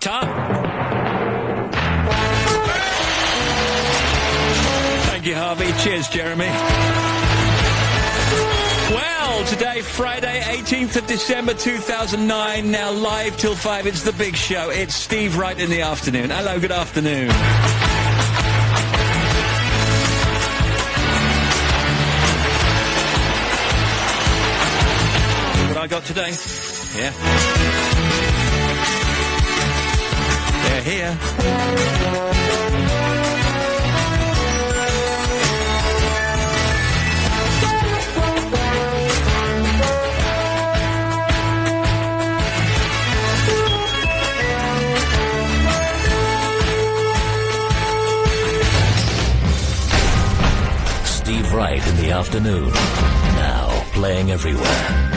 Tom? Thank you, Harvey. Cheers, Jeremy. Well, today, Friday, 18th of December 2009, now live till 5, it's The Big Show. It's Steve Wright in the afternoon. Hello, good afternoon. What I got today? Yeah. They're here. Steve Wright in the afternoon. Now playing everywhere.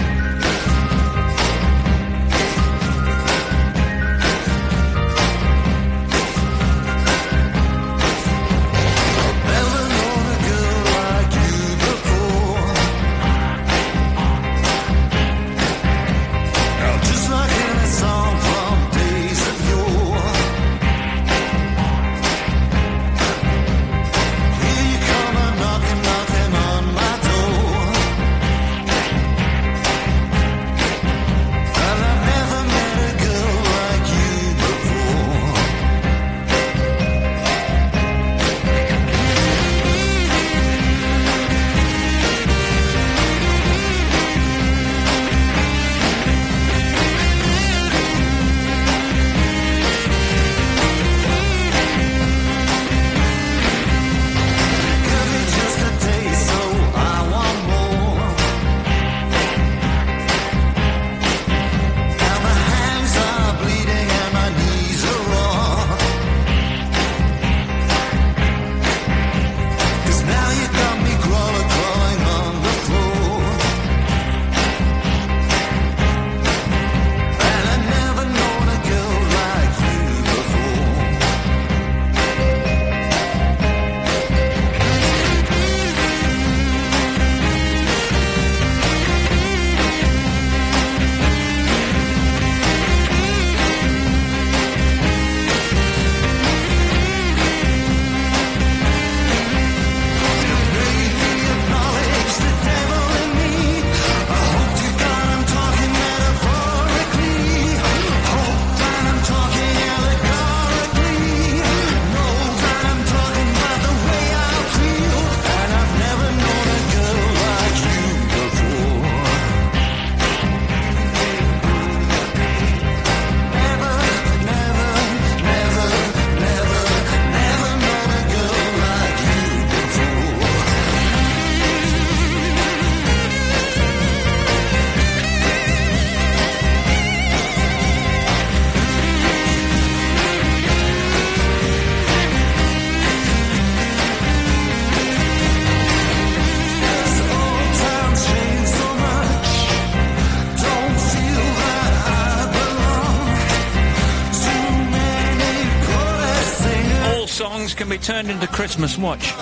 Can be turned into Christmas. Watch. You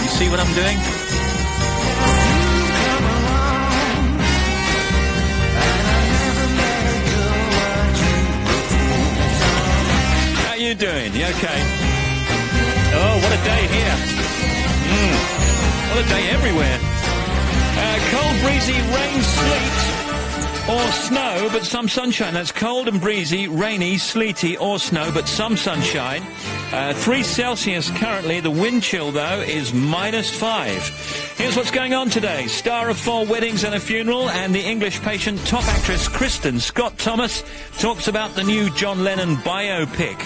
see what I'm doing? How you doing? You okay? Oh, what a day here. What a day everywhere. Cold, breezy, rain, sleet, or snow, but some sunshine. That's cold and breezy, rainy, sleety, or snow, but some sunshine. 3 Celsius currently. The wind chill, though, is -5. Here's what's going on today. Star of 4 weddings and a funeral, and the English Patient top actress Kristen Scott Thomas talks about the new John Lennon biopic.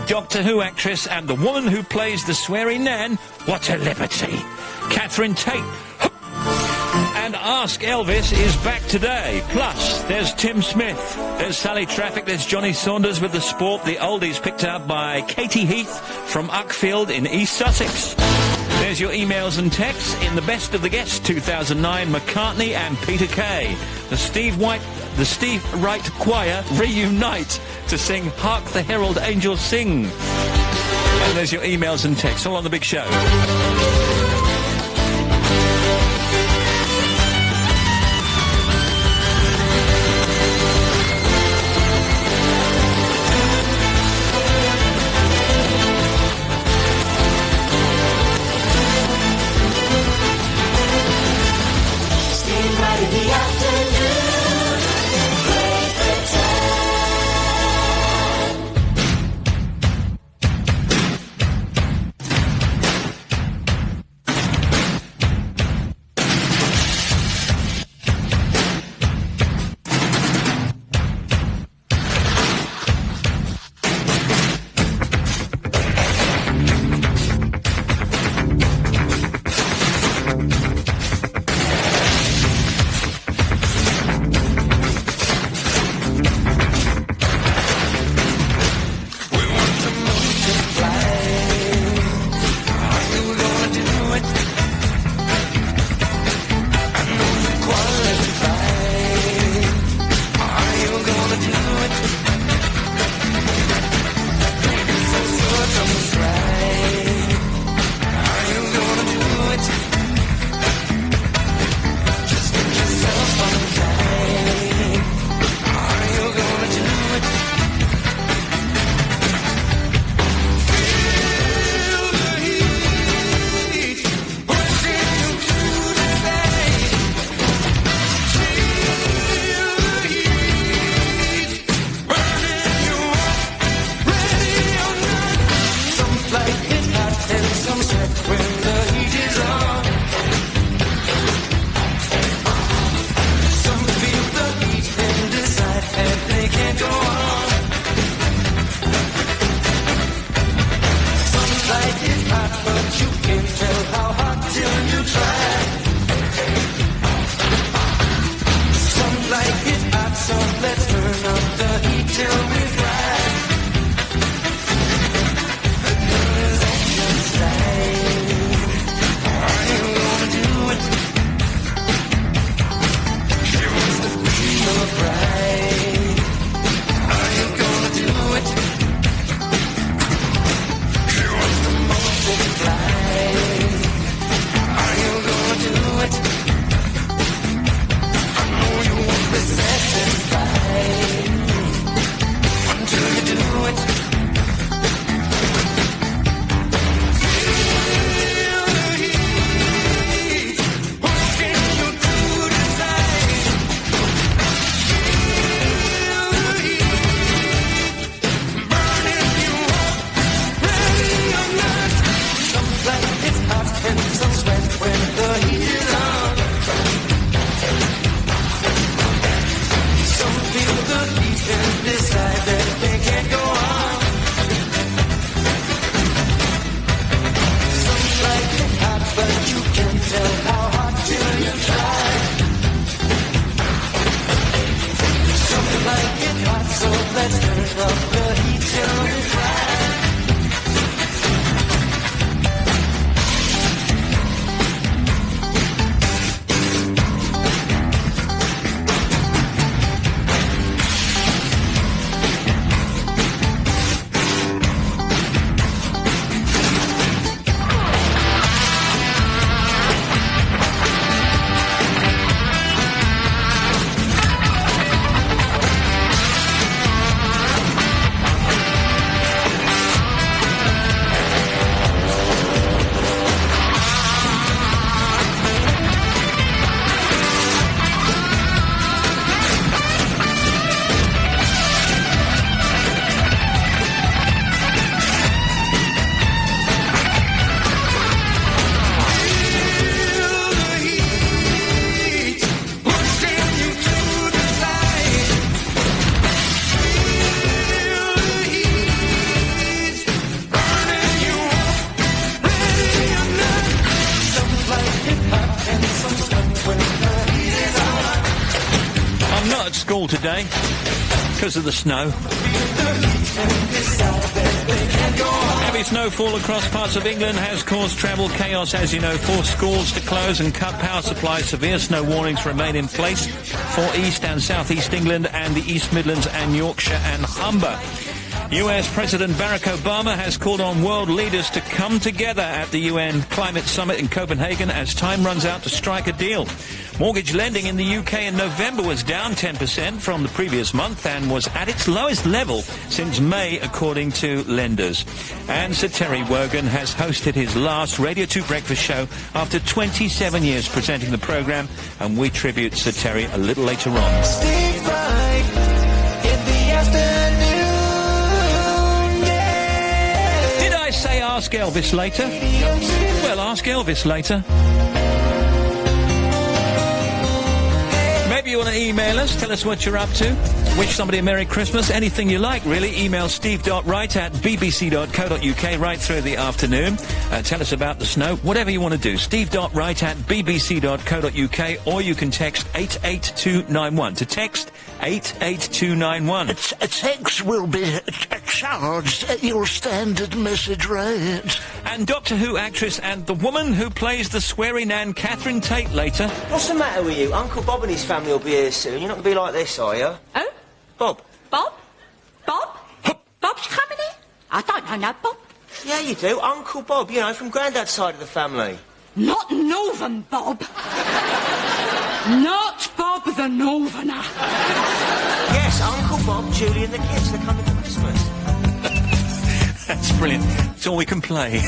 Doctor Who actress and the woman who plays the sweary Nan. What a liberty. Catherine Tate. And Ask Elvis is back today. Plus, there's Tim Smith, there's Sally Traffic, there's Johnny Saunders with the sport, the oldies picked out by Katie Heath from Uckfield in East Sussex. There's your emails and texts in the Best of the Guests 2009, McCartney and Peter Kay. The Steve Wright Choir reunite to sing Hark the Herald Angels Sing. And there's your emails and texts, all on The Big Show. can't go on. Some like it hot, but you can't tell how hot till you try. Some like it hot, so let's turn up the heat till we fry. The girl is on your side. Are you gonna do it? She wants to be your bride. Are you gonna do it? She wants to multiply. Are you gonna do it? I know you won't be satisfied until you do it. Feel the heat. What can you do to decide? Feel the heat. Burning you up, ready or not. Some like it's hot and some sweat when the heat is on. Some feel the heat and decide that they can't go on. Some like it hot, but you can't tell how hot till you try. Some like it hot, so let's turn up the heat till we fry. Today, because of the snow. Heavy snowfall across parts of England has caused travel chaos, as you know, forced schools to close and cut power supplies. Severe snow warnings remain in place for East and South East England and the East Midlands and Yorkshire and Humber. US President Barack Obama has called on world leaders to come together at the UN Climate Summit in Copenhagen as time runs out to strike a deal. Mortgage lending in the UK in November was down 10% from the previous month and was at its lowest level since May, according to lenders. And Sir Terry Wogan has hosted his last Radio 2 breakfast show after 27 years presenting the programme, and we tribute Sir Terry a little later on. Stay right in the afternoon. Did I say ask Elvis later? Well, ask Elvis later. Maybe you want to email us, tell us what you're up to, wish somebody a Merry Christmas, anything you like, really. Email steve.wright@bbc.co.uk right through the afternoon. Tell us about the snow, whatever you want to do. steve.wright@bbc.co.uk, or you can text 88291. To text 88291. A text will be charged at your standard message rate. And Doctor Who actress and the woman who plays the sweary Nan, Catherine Tate, later. What's the matter with you? Uncle Bob and his family will be here soon. You're not going to be like this, are you? Oh? Bob? Bob? Bob? Bob's coming in? I don't know no Bob. Yeah, you do. Uncle Bob, you know, from Grandad's side of the family. Not Northern Bob. Not Bob the Northerner. Yes, Uncle Bob, Julie and the kids, they're coming for Christmas. That's brilliant. It's all we can play.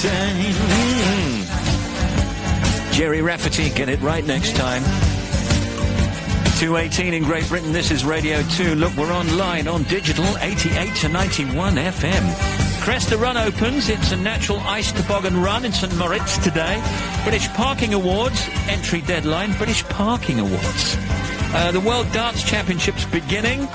time. Jerry Rafferty, get it right next time. 2:18 in Great Britain. This is Radio 2. Look, we're online on digital, 88 to 91 FM. Cresta Run opens. It's a natural ice toboggan run in St Moritz today. British Parking Awards, entry deadline, British Parking Awards. The World Darts Championships beginning.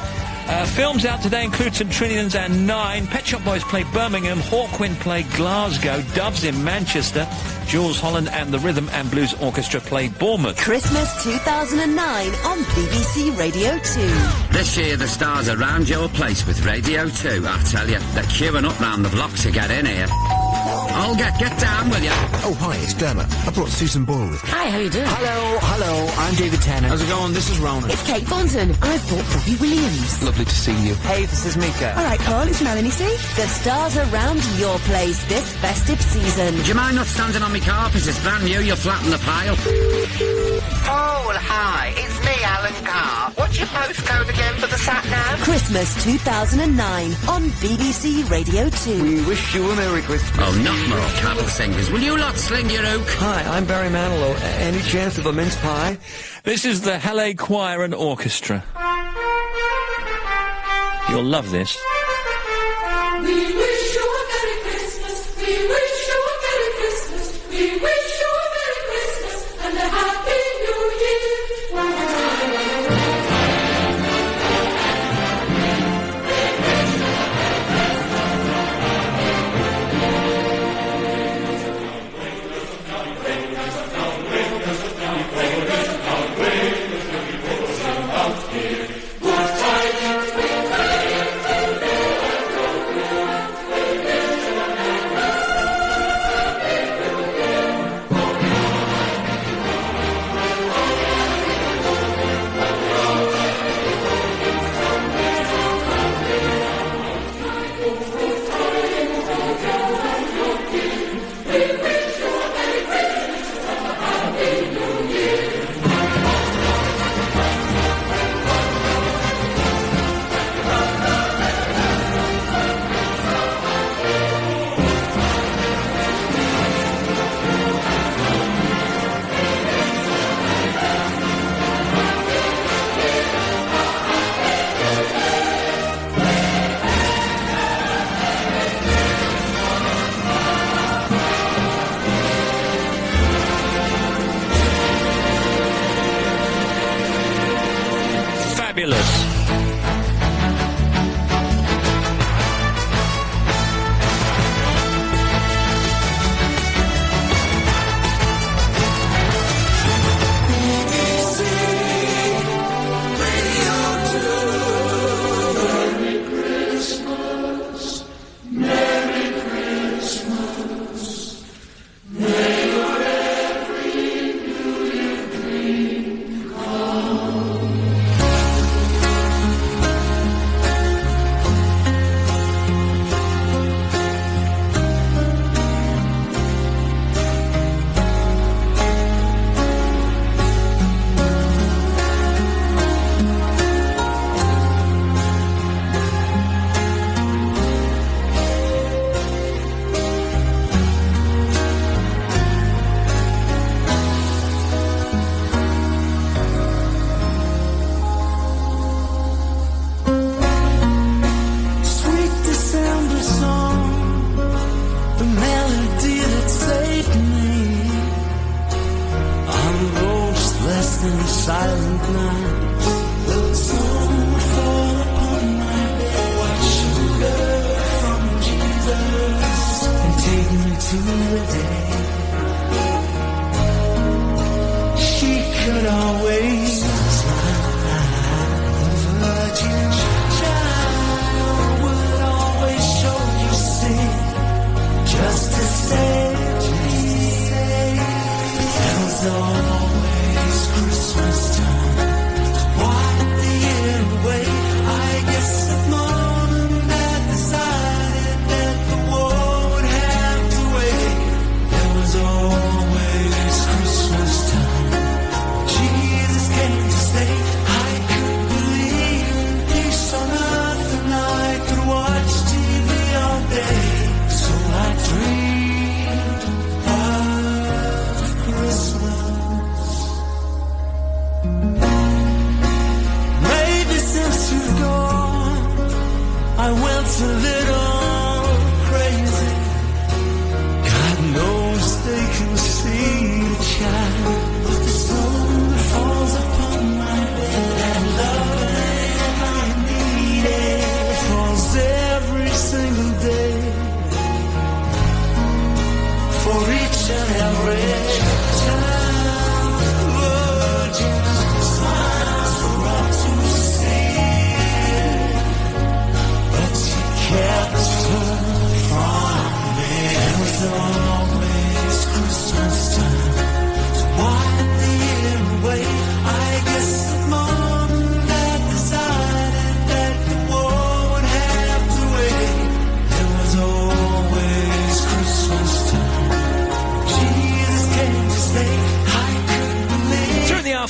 Films out today include St Trinian's and 9. Pet Shop Boys play Birmingham. Hawkwind play Glasgow. Doves in Manchester. Jules Holland and the Rhythm and Blues Orchestra play Bournemouth. Christmas 2009 on BBC Radio 2. This year the stars are round your place with Radio 2. I tell you, they're queuing up round the block to get in here. Olga, get down, will you? Oh, hi, it's Dermot. I brought Susan Boyle with me. Hi, how you doing? Hello, I'm David Tennant. How's it going? This is Ronan. It's Kate Thornton. I've brought Robbie Williams. Lovely to see you. Hey, this is Mika. All right, Carl, it's Melanie C. The stars are round your place this festive season. Do you mind not standing on me carpet? It's brand new, you'll flatten the pile. Oh, well, hi. It's me, Alan Carr. What's your postcode again for the sat-nav? Christmas 2009 on BBC Radio 2. We wish you a Merry Christmas. Oh, not more carol singers. Will you lot sling your hook? Hi, I'm Barry Manilow. Any chance of a mince pie? This is the Halle Choir and Orchestra. You'll love this. We wish you a Merry Christmas. We wish you a Merry Christmas. We wish you a Merry Christmas and a Happy New Year.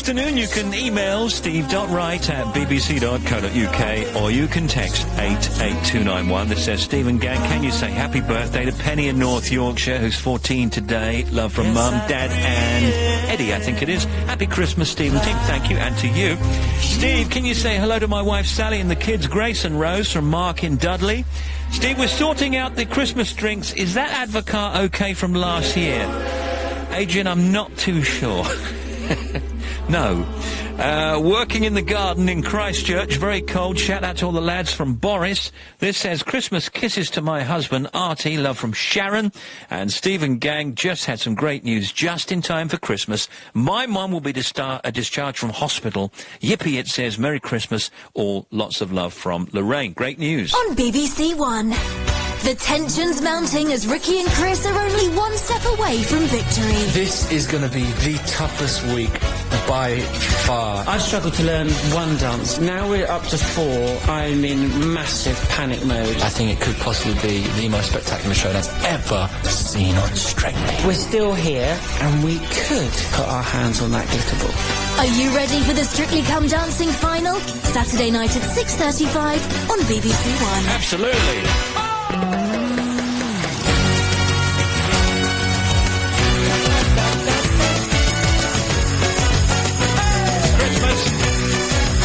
afternoon. You can email steve.wright@bbc.co.uk or you can text 88291 that says, Stephen Gang, can you say happy birthday to Penny in North Yorkshire, who's 14 today. Love from Mum, Dad and Eddie, I think it is. Happy Christmas, Stephen Team. Thank you. And to you. Steve, can you say hello to my wife Sally and the kids Grace and Rose from Mark in Dudley? Steve, we're sorting out the Christmas drinks. Is that Advocaat okay from last year? Adrian, I'm not too sure. No. Working in the garden in Christchurch, very cold. Shout out to all the lads from Boris. This says, Christmas kisses to my husband, Artie. Love from Sharon. And Stephen Gang just had some great news just in time for Christmas. My mum will be discharged from hospital. Yippee, it says, Merry Christmas. All lots of love from Lorraine. Great news. On BBC One. The tension's mounting as Ricky and Chris are only one step away from victory. This is going to be the toughest week by far. I've struggled to learn one dance. Now we're up to 4. I'm in massive panic mode. I think it could possibly be the most spectacular show that's ever seen on Strictly. We're still here, and we could put our hands on that glitter ball. Are you ready for the Strictly Come Dancing final? Saturday night at 6:35 on BBC One. Absolutely.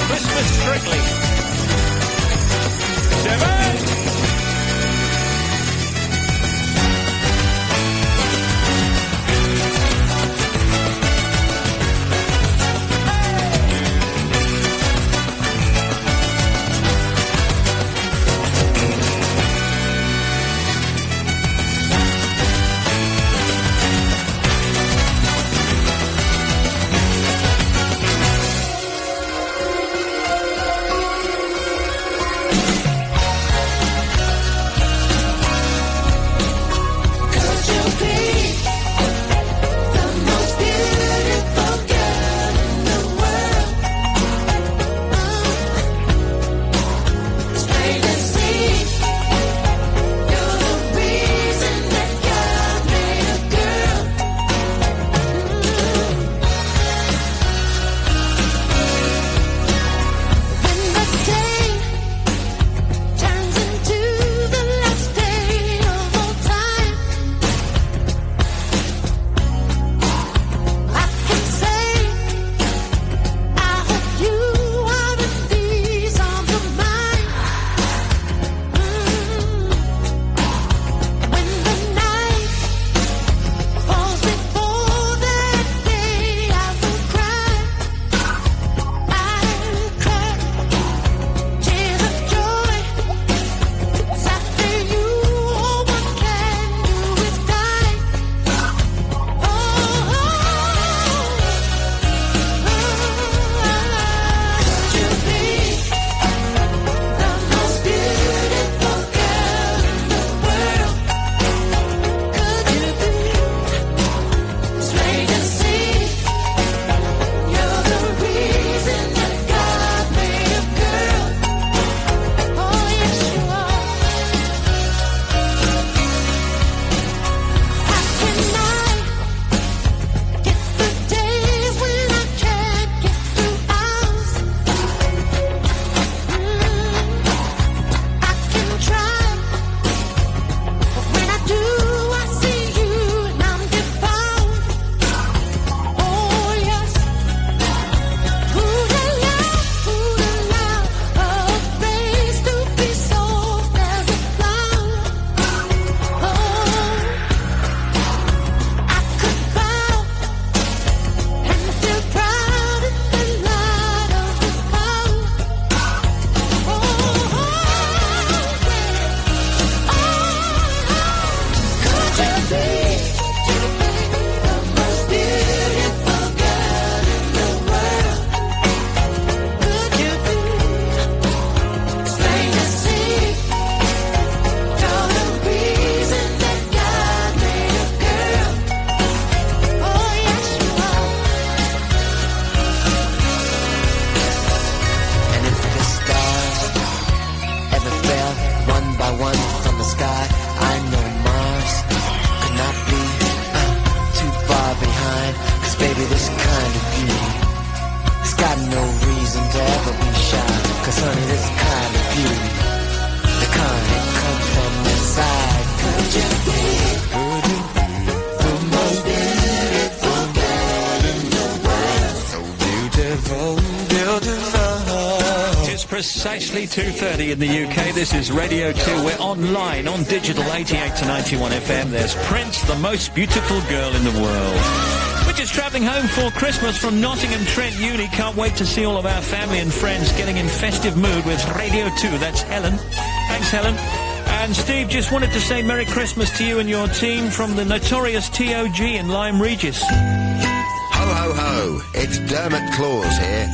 Christmas Strictly. 7. beautiful, beautiful. It's precisely 2:30 in the UK. This is Radio 2. We're online, on digital, 88 to 91 FM. There's Prince, the most beautiful girl in the world. We're just travelling home for Christmas from Nottingham Trent Uni. Can't wait to see all of our family and friends getting in festive mood with Radio 2. That's Helen. Thanks, Helen. And Steve, just wanted to say Merry Christmas to you and your team from the notorious TOG in Lyme Regis. Ho, ho, ho. It's Dermot Claus here.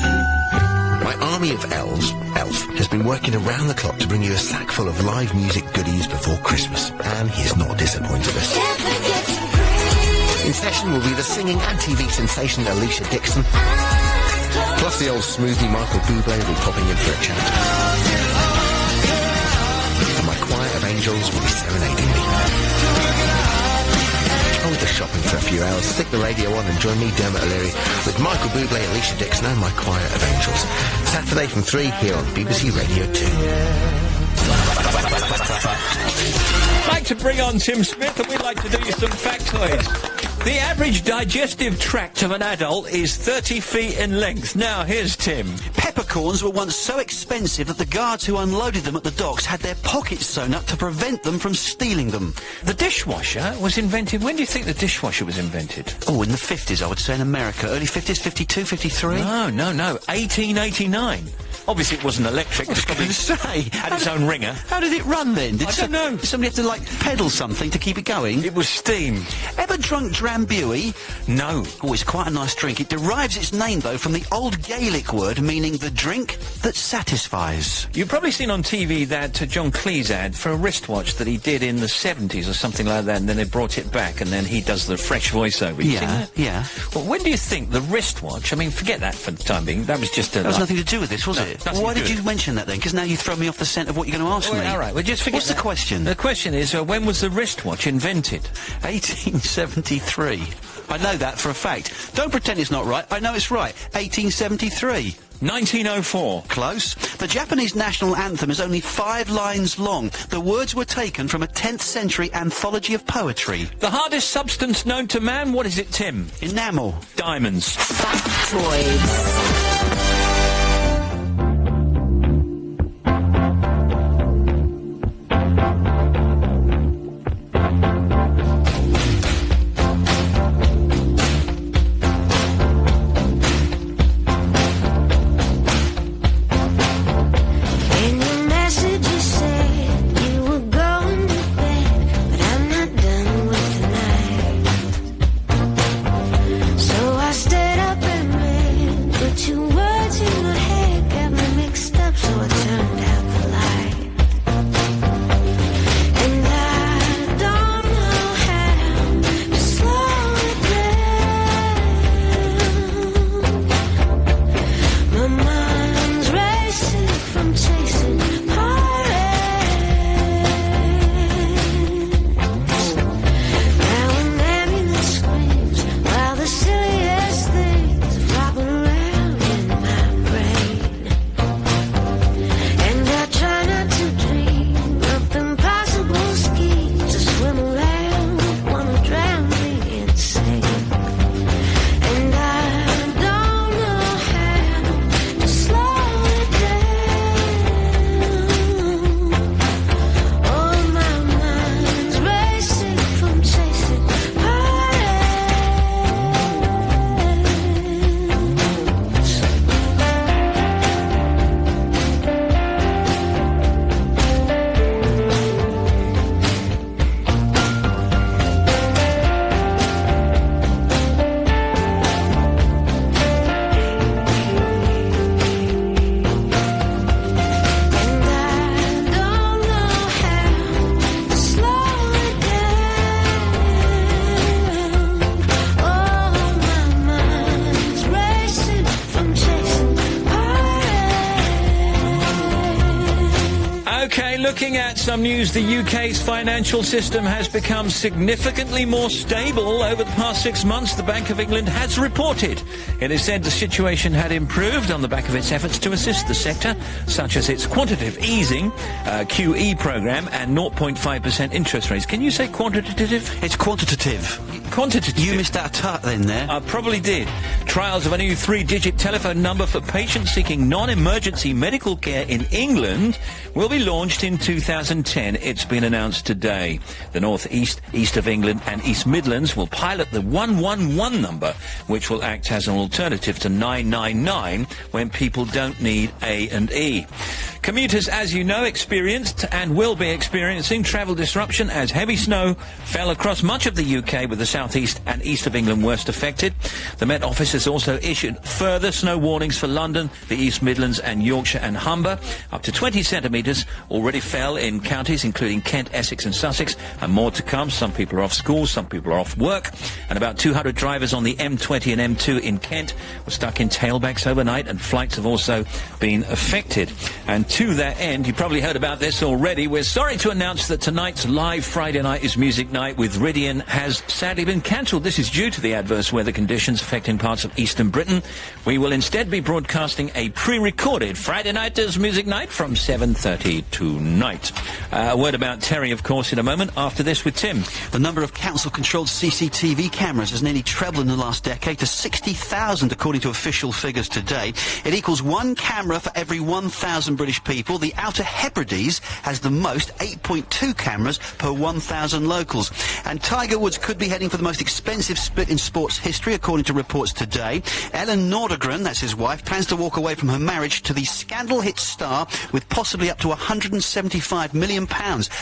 My army of elves, Elf, has been working around the clock to bring you a sack full of live music goodies before Christmas. And he's not disappointed us. In session will be the singing and TV sensation Alicia Dixon. Plus the old smoothie Michael Bublé will be popping in for a chat. And my choir of angels will be serenading me. Hold the shopping for a few hours, stick the radio on and join me, Dermot O'Leary, with Michael Bublé, Alicia Dixon and my choir of angels. Saturday from 3 here on BBC Radio 2. I'd like to bring on Tim Smith, and we'd like to do you some factoids. The average digestive tract of an adult is 30 feet in length. Now, here's Tim. Peppercorns were once so expensive that the guards who unloaded them at the docks had their pockets sewn up to prevent them from stealing them. The dishwasher was invented... When do you think the dishwasher was invented? Oh, in the 50s, I would say, in America. Early 50s, 52, 53? No. 1889. Obviously, it wasn't electric. I was going to say. Had its own ringer. How did it run, then? I don't know. Did somebody have to, like, pedal something to keep it going? It was steam. Ever drunk Drambuie? No. Oh, it's quite a nice drink. It derives its name, though, from the old Gaelic word meaning the drink that satisfies. You've probably seen on TV that John Cleese ad for a wristwatch that he did in the 70s or something like that, and then they brought it back, and then he does the fresh voiceover. You've seen that? Yeah. Well, when do you think the wristwatch... I mean, forget that for the time being. That was just a... That was nothing to do with this, was it? Why did you mention that, then? Because now you throw me off the scent of what you're going to ask me. All right, well, just forget What's the question? The question is, when was the wristwatch invented? 1873. I know that for a fact. Don't pretend it's not right. I know it's right. 1873. 1904. Close. The Japanese national anthem is only 5 lines long. The words were taken from a 10th century anthology of poetry. The hardest substance known to man, what is it, Tim? Enamel. Diamonds. Factoids. So I stayed up and read, but you were looking at some news. The UK's financial system has become significantly more stable over the past 6 months, the Bank of England has reported. It is said the situation had improved on the back of its efforts to assist the sector, such as its quantitative easing, QE programme, and 0.5% interest rates. Can you say quantitative? It's quantitative. Quantitative. You missed out a tut then there. I probably did. Trials of a new 3-digit telephone number for patients seeking non-emergency medical care in England will be launched in 2010. It's been announced today. The North East, East of England and East Midlands will pilot the 111 number, which will act as an alternative to 999 when people don't need A&E. Commuters, as you know, experienced and will be experiencing travel disruption as heavy snow fell across much of the UK, with the southeast and east of England worst affected. The Met Office has also issued further snow warnings for London, the East Midlands and Yorkshire and Humber. Up to 20 centimetres already fell in counties including Kent, Essex and Sussex, and more to come. Some people are off school, some people are off work, and about 200 drivers on the M20 and M2 in Kent were stuck in tailbacks overnight, and flights have also been affected. And to that end, you probably heard about this already, we're sorry to announce that tonight's live Friday Night is Music Night with Ridian has sadly been cancelled. This is due to the adverse weather conditions affecting parts of eastern Britain. We will instead be broadcasting a pre-recorded Friday Night is Music Night from 7:30 tonight. A word about Terry, of course, in a moment. After this with Tim. The number of council-controlled CCTV cameras has nearly trebled in the last decade to 60,000, according to official figures today. It equals one camera for every 1,000 British people. The Outer Hebrides has the most, 8.2 cameras per 1,000 locals. And Tiger Woods could be heading for the most expensive split in sports history, according to reports today. Ellen Nordegren, that's his wife, plans to walk away from her marriage to the scandal-hit star with possibly up to £175 million.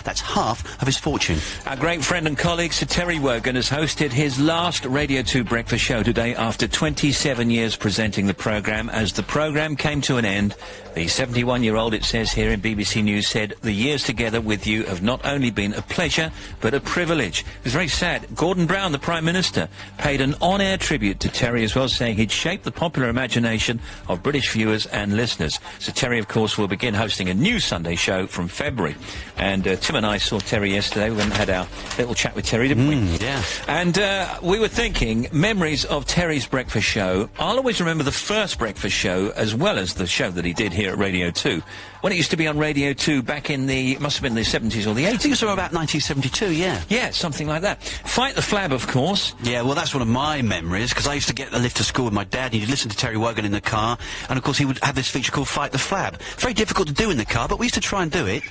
That's half of his fortune. Our great friend and colleague Sir Terry Wogan has hosted his last Radio 2 breakfast show today after 27 years presenting the programme. As the programme came to an end, the 71-year-old, it says here in BBC News, said, "The years together with you have not only been a pleasure, but a privilege." It was very sad. Gordon Brown, the Prime Minister, paid an on-air tribute to Terry as well, saying he'd shaped the popular imagination of British viewers and listeners. So Terry, of course, will begin hosting a new Sunday show from February. And Tim and I saw Terry yesterday. We went and had our little chat with Terry, didn't we? Yeah. And we were thinking, memories of Terry's breakfast show. I'll always remember the first breakfast show as well as the show that he did here at Radio 2. When it used to be on Radio 2 back in the, must have been the 70s or the 80s. I think it was about 1972, yeah. Yeah, something like that. Fight the Flab, of course. Yeah, well, that's one of my memories, because I used to get the lift to school with my dad, and he'd listen to Terry Wogan in the car, and of course he would have this feature called Fight the Flab. Very difficult to do in the car, but we used to try and do it.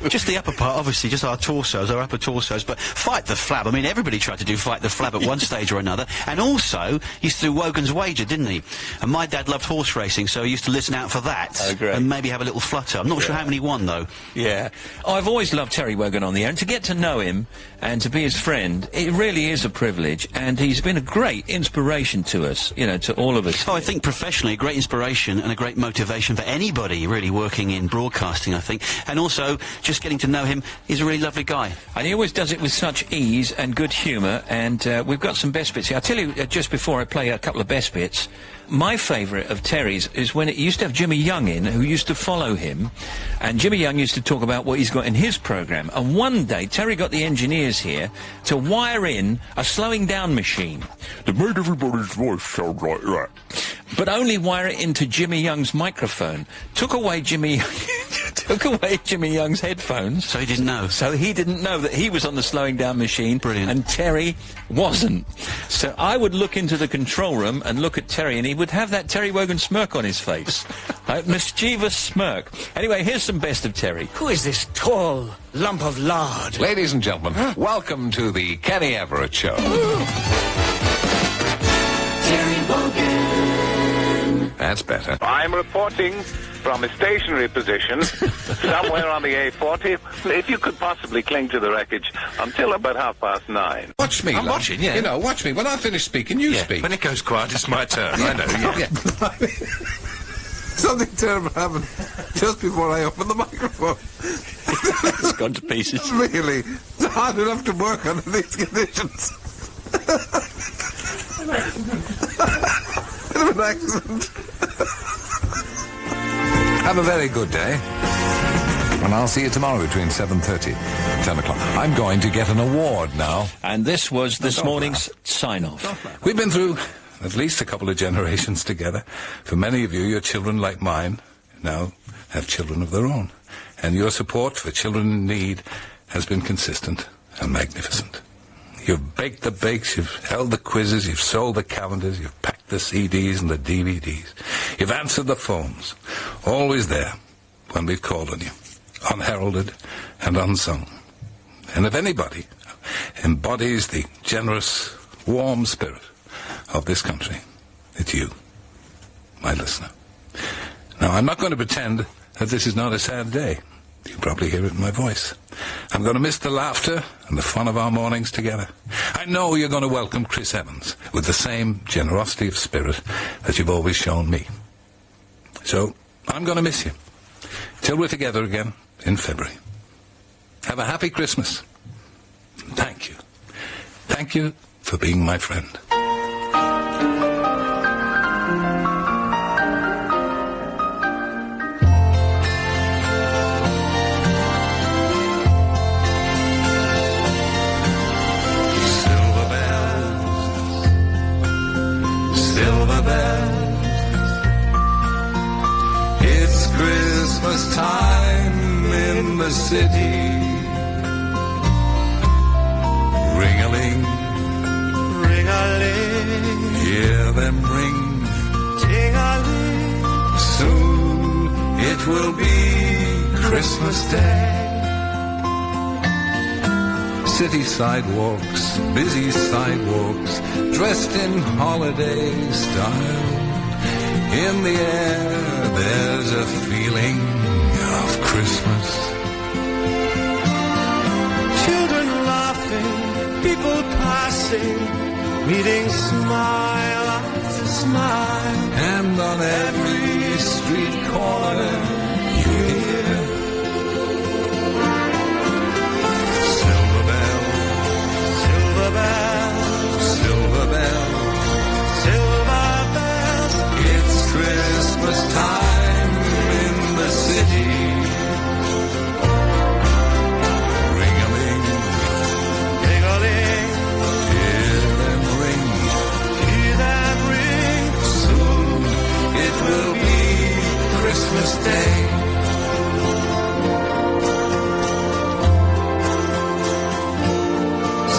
Just the upper part, obviously, just our torsos, our upper torsos, but Fight the Flab, I mean, everybody tried to do Fight the Flab at one stage or another, and also, he used to do Wogan's Wager, didn't he? And my dad loved horse racing, so he used to listen out for that, and maybe have a little flutter. I'm not sure how many won, though. Yeah. I've always loved Terry Wogan on the air, and to get to know him and to be his friend, it really is a privilege, and he's been a great inspiration to us, you know, to all of us. Oh, I think professionally, a great inspiration and a great motivation for anybody really working in broadcasting, I think. And also, just getting to know him, he's a really lovely guy. And he always does it with such ease and good humour, and we've got some best bits here. I'll tell you, just before I play a couple of best bits, my favourite of Terry's is when it used to have Jimmy Young in, who used to follow him, and Jimmy Young used to talk about what he's got in his programme. And one day, Terry got the engineers here to wire in a slowing down machine that made everybody's voice sound like that, but only wire it into Jimmy Young's microphone. Took away Jimmy Young's headphones. So he didn't know. So he didn't know that he was on the slowing down machine. Brilliant. And Terry wasn't. So I would look into the control room and look at Terry, and he would have that Terry Wogan smirk on his face. A mischievous smirk. Anyway, here's some best of Terry. Who is this tall lump of lard? Ladies and gentlemen, welcome to the Kenny Everett Show. Terry Wogan. That's better. I'm reporting from a stationary position somewhere on the A40. If you could possibly cling to the wreckage until about 9:30. Watch me, I'm love. watching, yeah. You know, watch me. When I finish speaking, you speak. When it goes quiet, it's my turn. I know, yeah. Something terrible happened just before I opened the microphone. It's gone to pieces. Really, it's hard enough to work under these conditions. Bit of an accident. Have a very good day. And I'll see you tomorrow between 7:30 and 10 o'clock. I'm going to get an award now. And this was this morning's sign-off. We've been through at least a couple of generations together. For many of you, your children, like mine, now have children of their own. And your support for children in need has been consistent and magnificent. You've baked the bakes, you've held the quizzes, you've sold the calendars, you've packed the CDs and the DVDs. You've answered the phones. Always there when we've called on you. Unheralded and unsung. And if anybody embodies the generous, warm spirit of this country, it's you, my listener. Now, I'm not going to pretend that this is not a sad day. You can probably hear it in my voice. I'm going to miss the laughter and the fun of our mornings together. I know you're going to welcome Chris Evans with the same generosity of spirit that you've always shown me. So, I'm going to miss you till we're together again in February. Have a happy Christmas. Thank you. Thank you for being my friend. Silver bells, it's Christmas time in the city. Ring-a-ling, ring-a-ling, hear them ring. Ting-a-ling, soon it will be Christmas Day. City sidewalks, busy sidewalks, dressed in holiday style. In the air, there's a feeling of Christmas. Children laughing, people passing, meeting smile after smile. And on every street corner, you hear silver bells, silver bells, silver bells, silver bells. It's Christmas time in the city. Ring-a-ling, ring-a-ling, hear them ring, hear them ring. Soon it will be Christmas Day.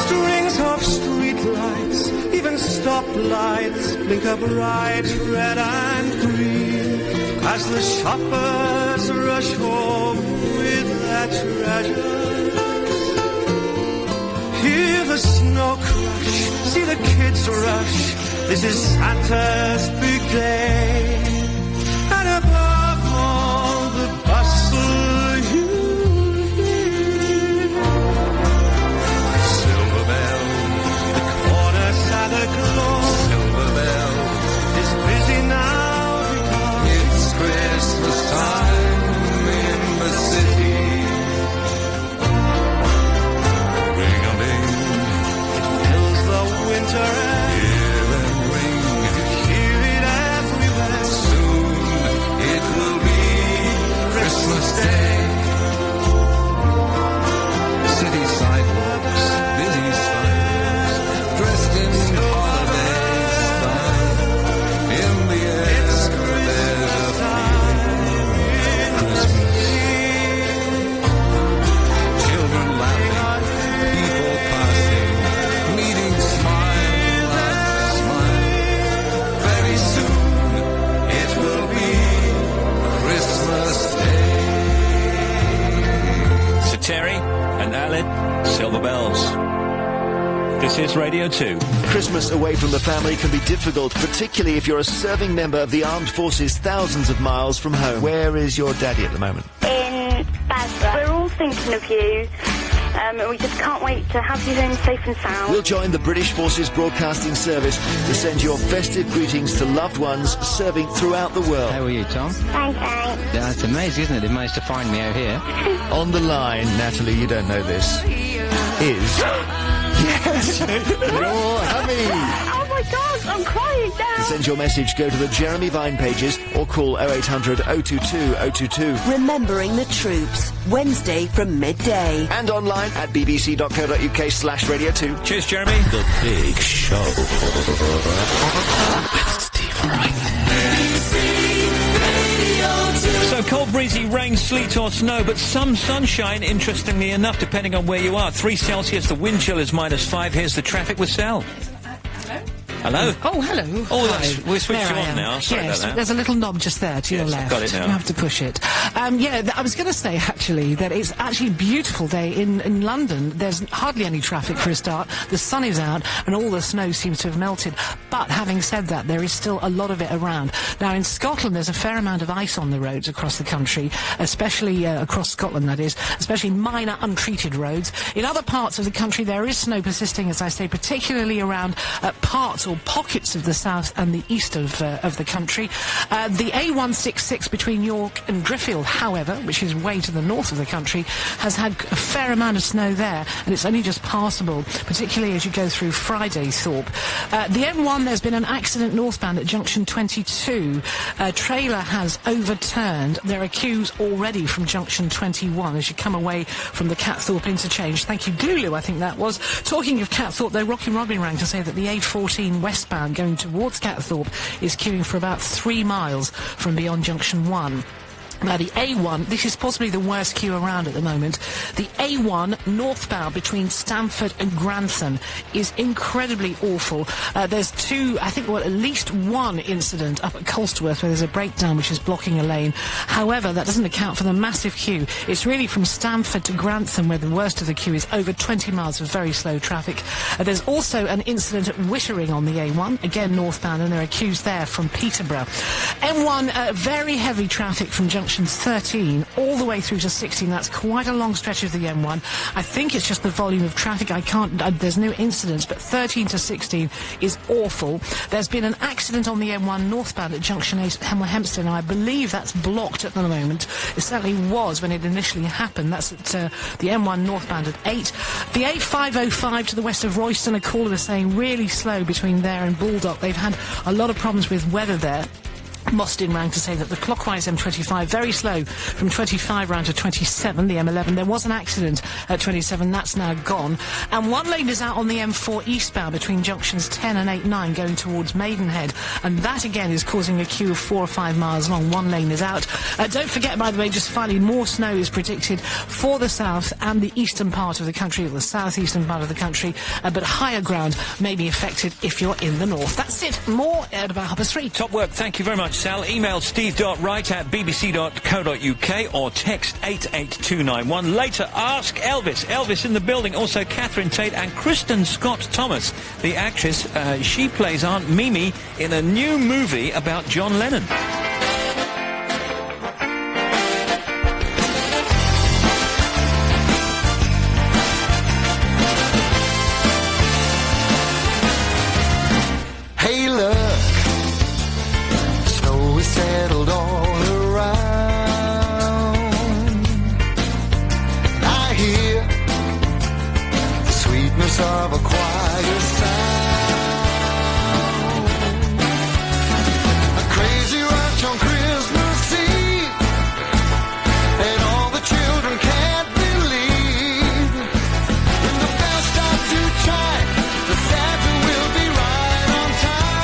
Strings of streetlights, even stoplights, blink a bright red and green as the shoppers rush home with their treasures. Hear the snow crash, see the kids rush. This is Santa's big day. And above all the bustle you hear, silver bell, the corner Santa Claus, silver bell, is busy now because it's Christmas time in the city. Ring-a-ling, it fills the winter air. Hear them ring, hear it everywhere. Soon it will be Christmas Day. City sidewalks, busy sidewalks, dressed in holiday style. In the air, there's a feeling of Christmas. Children laughing, people passing, meeting smile after smile. Very soon it will be Christmas Day. Sir Terry and Aled, Silver Bells. This is Radio 2. Christmas away from the family can be difficult, particularly if you're a serving member of the armed forces thousands of miles from home. Where is your daddy at the moment? In Basra. We're all thinking of you. We just can't wait to have you home safe and sound. We'll join the British Forces Broadcasting Service to send your festive greetings to loved ones serving throughout the world. How are you, Tom? Thanks. Yeah, it's amazing, isn't it? They've managed to find me out here. On the line, Natalie, you don't know this, is... Yes, your hubby. Oh my God, I'm crying now. To send your message, go to the Jeremy Vine pages or call 0800 022 022. Remembering the Troops, Wednesday from midday. And online at bbc.co.uk/radio 2. Cheers, Jeremy. The Big Show. With Steve Wright. So cold, breezy, rain, sleet or snow, but some sunshine, interestingly enough, depending on where you are. 3 Celsius, the wind chill is -5. Here's the traffic with Sal. Hello. Oh, hello. Oh, Hi. we're switched There you I on am. now. Sorry yes, about that. there's a little knob just there to your Yes, left. I've got it now. You have to push it. I was going to say, actually, that it's actually a beautiful day in London. There's hardly any traffic for a start. The sun is out and all the snow seems to have melted. But having said that, there is still a lot of it around. Now, in Scotland, there's a fair amount of ice on the roads across the country, especially across Scotland, that is, especially minor untreated roads. In other parts of the country, there is snow persisting, as I say, particularly around parts or pockets of the south and the east of the country. The A166 between York and Driffield, however, which is way to the north of the country, has had a fair amount of snow there, and it's only just passable, particularly as you go through Friday-Thorpe. The M1, there's been an accident northbound at junction 22. A trailer has overturned. There are queues already from junction 21 as you come away from the Catthorpe interchange. Thank you, Glulu, I think that was. Talking of Catthorpe, though, Rocky Robin rang to say that the A14 westbound going towards Catthorpe is queuing for about 3 miles from beyond junction 1. Now, the A1, this is possibly the worst queue around at the moment. The A1 northbound between Stamford and Grantham is incredibly awful. There's at least one incident up at Colsterworth where there's a breakdown which is blocking a lane. However, that doesn't account for the massive queue. It's really from Stamford to Grantham where the worst of the queue is, over 20 miles of very slow traffic. There's also an incident at Wittering on the A1, again northbound, and there are queues there from Peterborough. M1, very heavy traffic from junction 13 all the way through to 16. That's quite a long stretch of the M1. I think it's just the volume of traffic. There's no incidents, but 13 to 16 is awful. There's been an accident on the M1 northbound at junction 8 at Hemel Hempstead, and I believe that's blocked at the moment. It certainly was when it initially happened. That's at the M1 northbound at 8. The A505 to the west of Royston, a caller was saying really slow between there and Baldock. They've had a lot of problems with weather there. Mostyn rang to say that the clockwise M25 very slow from 25 round to 27, the M11. There was an accident at 27, that's now gone. And one lane is out on the M4 eastbound between junctions 10 and 8-9 going towards Maidenhead, and that again is causing a queue of 4 or 5 miles long. One lane is out. Don't forget, by the way, just finally, more snow is predicted for the south and the eastern part of the country, or the southeastern part of the country, but higher ground may be affected if you're in the north. That's it. More at about 3:30. Top work. Thank you very much, Sal. Email steve.wright@bbc.co.uk or text 88291. Later, ask Elvis. Elvis in the building. Also, Catherine Tate and Kristen Scott Thomas, the actress. She plays Aunt Mimi in a new movie about John Lennon. Hey, look, snow is settled all around. I hear the sweetness of a quiet sound. A crazy rush on Christmas Eve, and all the children can't believe. When the bells start to chime, the Santa will be right on time.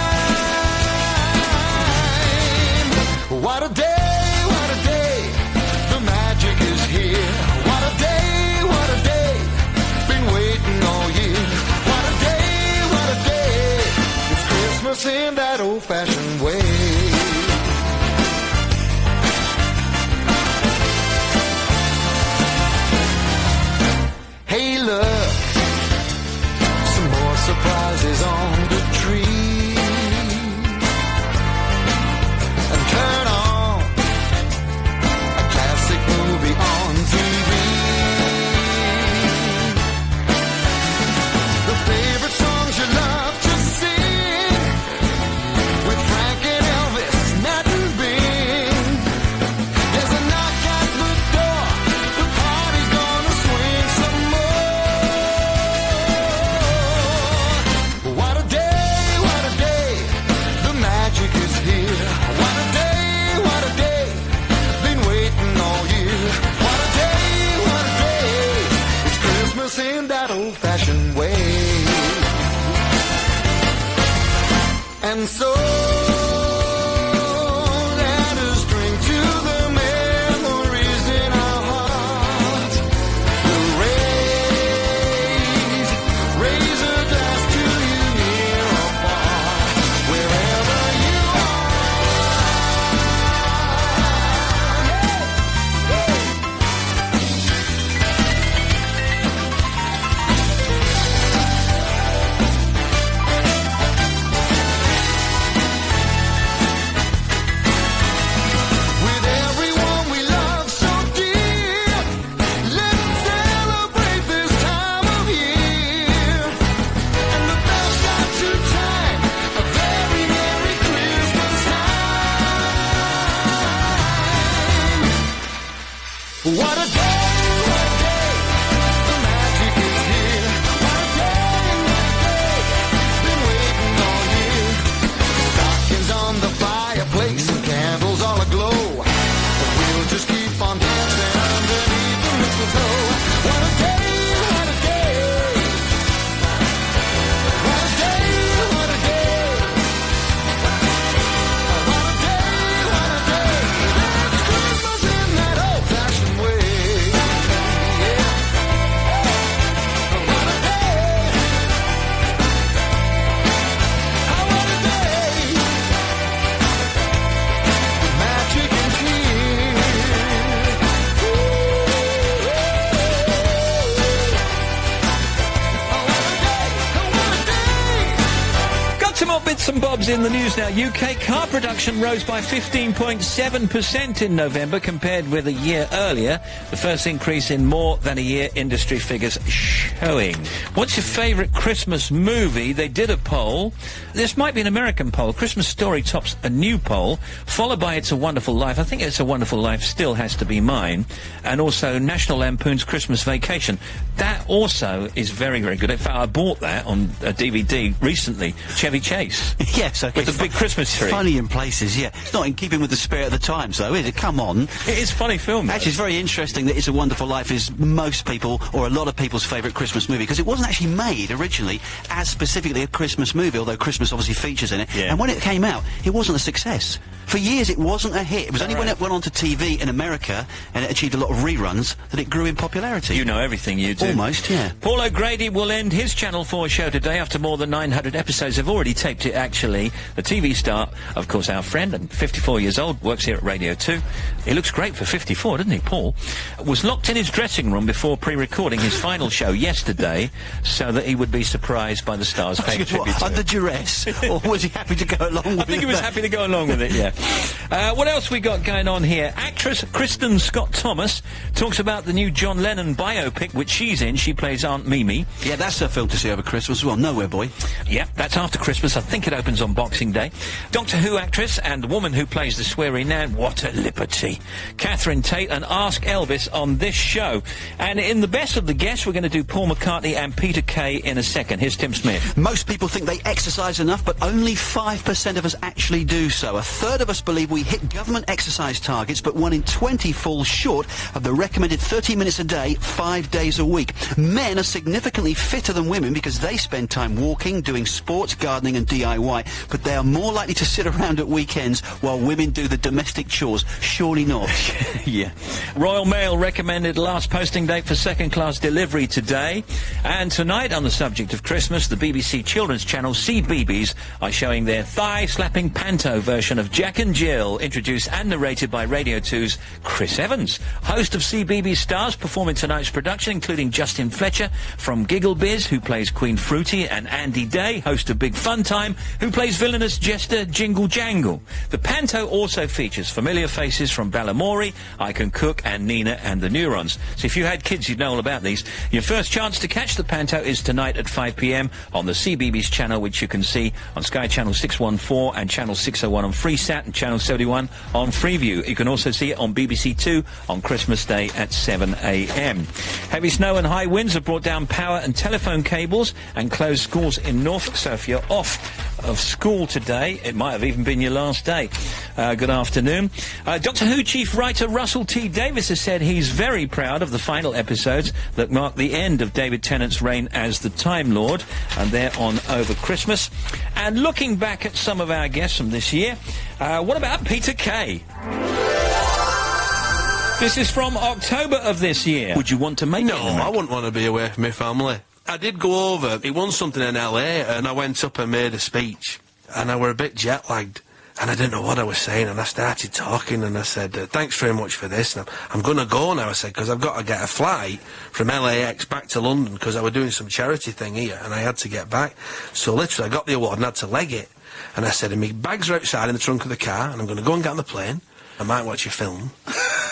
What a day, the magic is here. What a day, been waiting all year. What a day, and soul. Let us drink to the memories in our hearts. We'll raise a glass to you near or far, wherever you what a day, the magic is here. What a day, been waiting all year. Stockings on the fireplace and candles all aglow. But we'll just keep on dancing underneath the mistletoe. What a day, what a day. What a day, what a day. What a day, what a day. It's Christmas in that old-fashioned way. Magic is here. Got some more bits and bobs in the news now. UK car production rose by 15.7% in November compared with a year earlier. The first increase in more than a year, industry figures showing. What's your favourite Christmas movie? They did a poll. This might be an American poll. Christmas Story tops a new poll, followed by It's a Wonderful Life. I think It's a Wonderful Life still has to be mine. And also National Lampoon's Christmas Vacation. That also is very, very good. In fact, I bought that on a DVD recently. Chevy Chase. Yes, okay. With the big Christmas tree. Funny in places, yeah. It's not in keeping with the spirit of the times, though, is it? Come on. It is funny film, though. Actually, it's very interesting that It's a Wonderful Life is most people, or a lot of people's favourite Christmas movie, because it wasn't actually made originally as specifically a Christmas movie, although Christmas obviously features in it. Yeah. And when it came out, it wasn't a success. For years, it wasn't a hit. It was only when it went onto TV in America and it achieved a lot of reruns that it grew in popularity. You know everything, you do. Almost, yeah. Paul O'Grady will end his Channel 4 show today after more than 900 episodes. They've already taped it, actually. The TV star, of course, our friend, and 54 years old, works here at Radio 2. He looks great for 54, doesn't he, Paul? Was locked in his dressing room before pre-recording his final show yesterday so that he would be surprised by the stars paying tribute to Under him. duress? Or was he happy to go along with it? I think he was happy to go along with it, yeah. What else we got going on here? Actress Kristen Scott Thomas talks about the new John Lennon biopic, which she's in. She plays Aunt Mimi. Yeah, that's a film to see over Christmas as well. Nowhere Boy. Yeah, that's after Christmas. I think it opens on Boxing Day. Doctor Who actress and the woman who plays the swearing nan. What a liberty. Catherine Tate and Ask Elvis on this show. And in the best of the guests, we're going to do Paul McCartney and Peter Kay in a second. Here's Tim Smith. Most people think they exercise enough, but only 5% of us actually do so. A third of us believe we hit government exercise targets, but 1 in 20 falls short of the recommended 30 minutes a day, 5 days a week. Men are significantly fitter than women because they spend time walking, doing sports, gardening and DIY, but they are more likely to sit around at weekends while women do the domestic chores. Surely not. Yeah. Royal Mail recommended last posting date for second-class delivery today. And tonight, on the subject of Christmas, the BBC children's channel CBeebies are showing their thigh-slapping panto version of Jack and Jill, introduced and narrated by Radio 2's Chris Evans. Host of CBeebies stars performing tonight's production, including Justin Fletcher from Giggle Biz, who plays Queen Fruity, and Andy Day, host of Big Fun Time, who plays villainous jester Jingle Jangle. The panto also features familiar faces from Balamory, I Can Cook, and Nina and the Neurons. So if you had kids, you'd know all about these. Your first chance to catch the panto is tonight at 5 p.m. on the CBeebies channel, which you can see on Sky Channel 614 and Channel 601 on Freesat and Channel 7 6:31 on Freeview. You can also see it on BBC Two on Christmas Day at 7 a.m. Heavy snow and high winds have brought down power and telephone cables and closed schools in Norfolk. So if you're off of school today, it might have even been your last day. Good afternoon. Doctor Who chief writer Russell T Davies has said he's very proud of the final episodes that mark the end of David Tennant's reign as the Time Lord, and they're on over Christmas. And looking back at some of our guests from this year, what about Peter Kay? This is from October of this year. Would you want to make it? No, I wouldn't want to be away from my family. I did go over, he won something in LA, and I went up and made a speech, and I were a bit jet-lagged, and I didn't know what I was saying, and I started talking, and I said, thanks very much for this, and I'm going to go now, I said, because I've got to get a flight from LAX back to London, because I was doing some charity thing here, and I had to get back. So literally, I got the award and had to leg it, and I said, and my bags are outside in the trunk of the car, and I'm going to go and get on the plane. I might watch a film.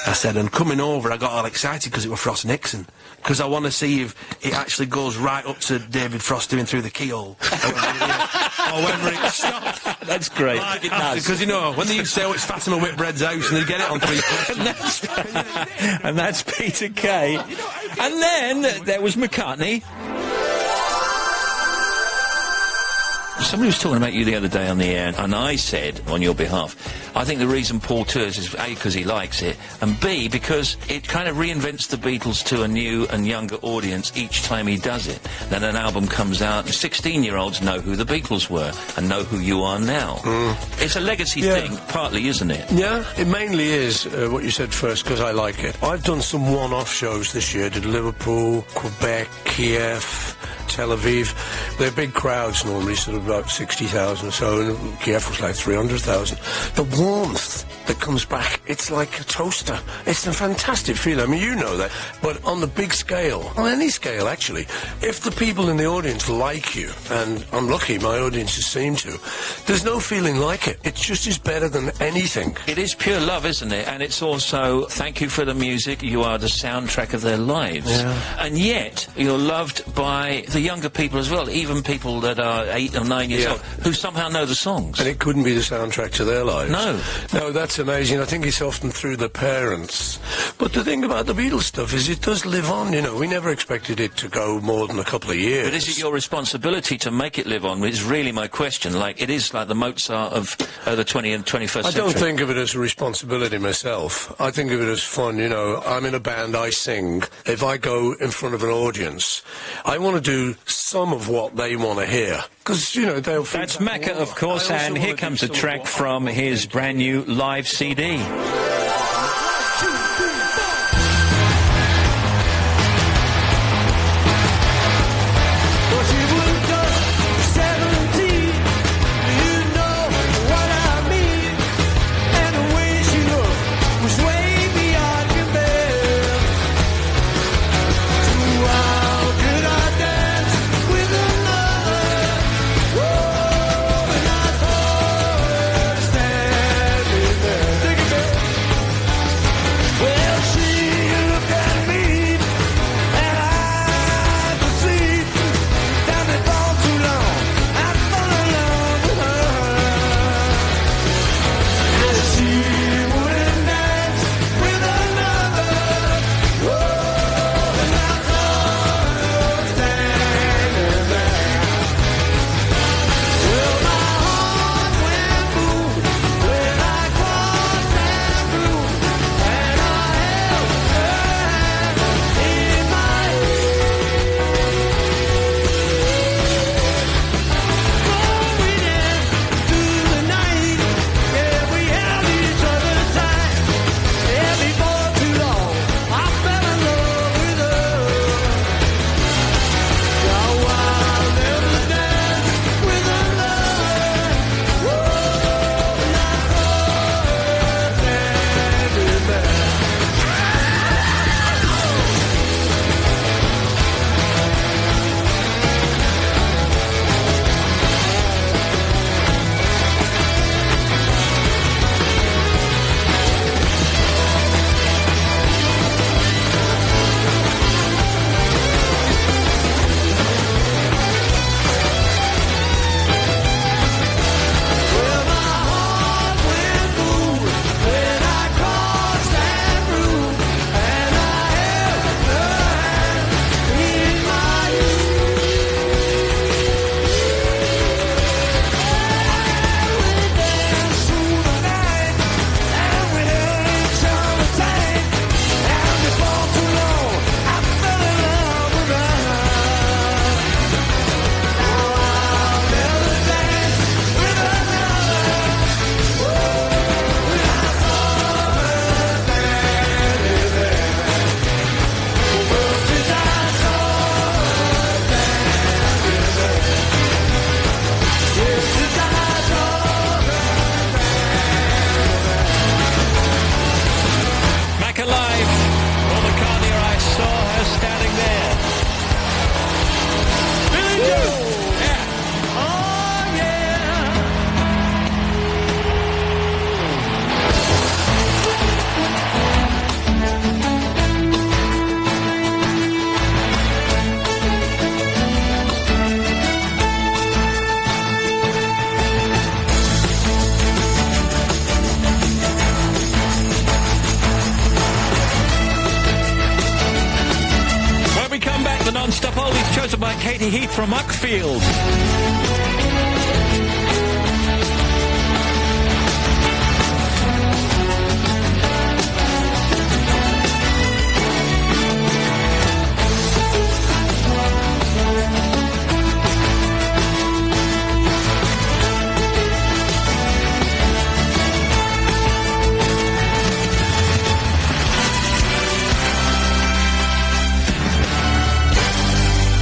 I said, and coming over, I got all excited because it was Frost Nixon. Because I want to see if it actually goes right up to David Frost doing Through the Keyhole. Or whether it stops. That's great. Like it does. Because, you know, when they used to say, oh, it's Fatima Whitbread's house, and they get it on 3 questions. And that's Peter Kay. And then there was McCartney. Somebody was talking about you the other day on the air, and I said, on your behalf, I think the reason Paul tours is A, because he likes it, and B, because it kind of reinvents the Beatles to a new and younger audience each time he does it. Then an album comes out, and 16-year-olds know who the Beatles were, and know who you are now. It's a legacy thing, partly, isn't it? Yeah, it mainly is, what you said first, because I like it. I've done some one-off shows this year, did Liverpool, Quebec, Kiev, Tel Aviv. They're big crowds normally, sort of about 60,000 or so, and Kiev was like 300,000. The warmth that comes back, it's like a toaster. It's a fantastic feeling. I mean, you know that. But on the big scale, on any scale, actually, if the people in the audience like you, and I'm lucky my audiences seem to, there's no feeling like it. It just is better than anything. It is pure love, isn't it? And it's also, thank you for the music, you are the soundtrack of their lives. Yeah. And yet, you're loved by the younger people as well, even people that are 8 or 9 years old, who somehow know the songs. And it couldn't be the soundtrack to their lives. No, that's amazing. I think it's often through the parents. But the thing about the Beatles stuff is it does live on, you know. We never expected it to go more than a couple of years. But is it your responsibility to make it live on? Is really my question. Like, it is like the Mozart of the 20th and 21st century. I don't think of it as a responsibility myself. I think of it as fun, you know. I'm in a band, I sing. If I go in front of an audience, I want to do some of what they want to hear. Because, you know, they'll... That's Mecca, of course, and here comes a track from his brand new live CD. by Katie Heath from Uckfield.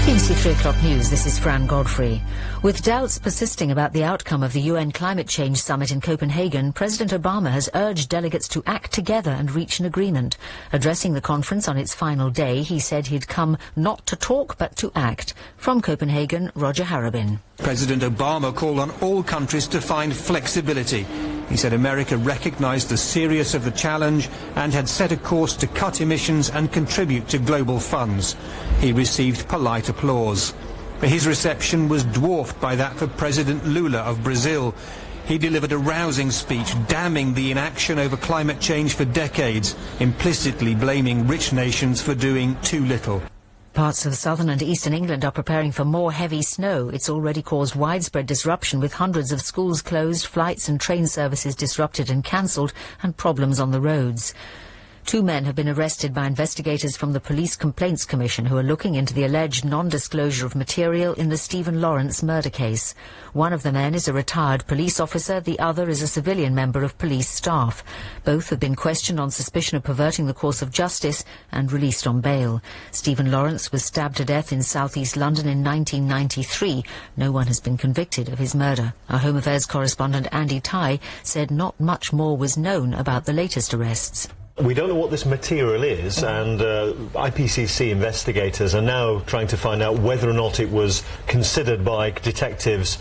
BBC 3 o'clock news, this is Fran Godfrey. With doubts persisting about the outcome of the UN Climate Change Summit in Copenhagen, President Obama has urged delegates to act together and reach an agreement. Addressing the conference on its final day, he said he'd come not to talk but to act. From Copenhagen, Roger Harrobin. President Obama called on all countries to find flexibility. He said America recognized the seriousness of the challenge and had set a course to cut emissions and contribute to global funds. He received polite applause. His reception was dwarfed by that of President Lula of Brazil. He delivered a rousing speech damning the inaction over climate change for decades, implicitly blaming rich nations for doing too little. Parts of southern and eastern England are preparing for more heavy snow. It's already caused widespread disruption, with hundreds of schools closed, flights and train services disrupted and cancelled, and problems on the roads. 2 men have been arrested by investigators from the Police Complaints Commission who are looking into the alleged non-disclosure of material in the Stephen Lawrence murder case. One of the men is a retired police officer, the other is a civilian member of police staff. Both have been questioned on suspicion of perverting the course of justice and released on bail. Stephen Lawrence was stabbed to death in southeast London in 1993. No one has been convicted of his murder. Our Home Affairs correspondent Andy Ty said not much more was known about the latest arrests. We don't know what this material is, and IPCC investigators are now trying to find out whether or not it was considered by detectives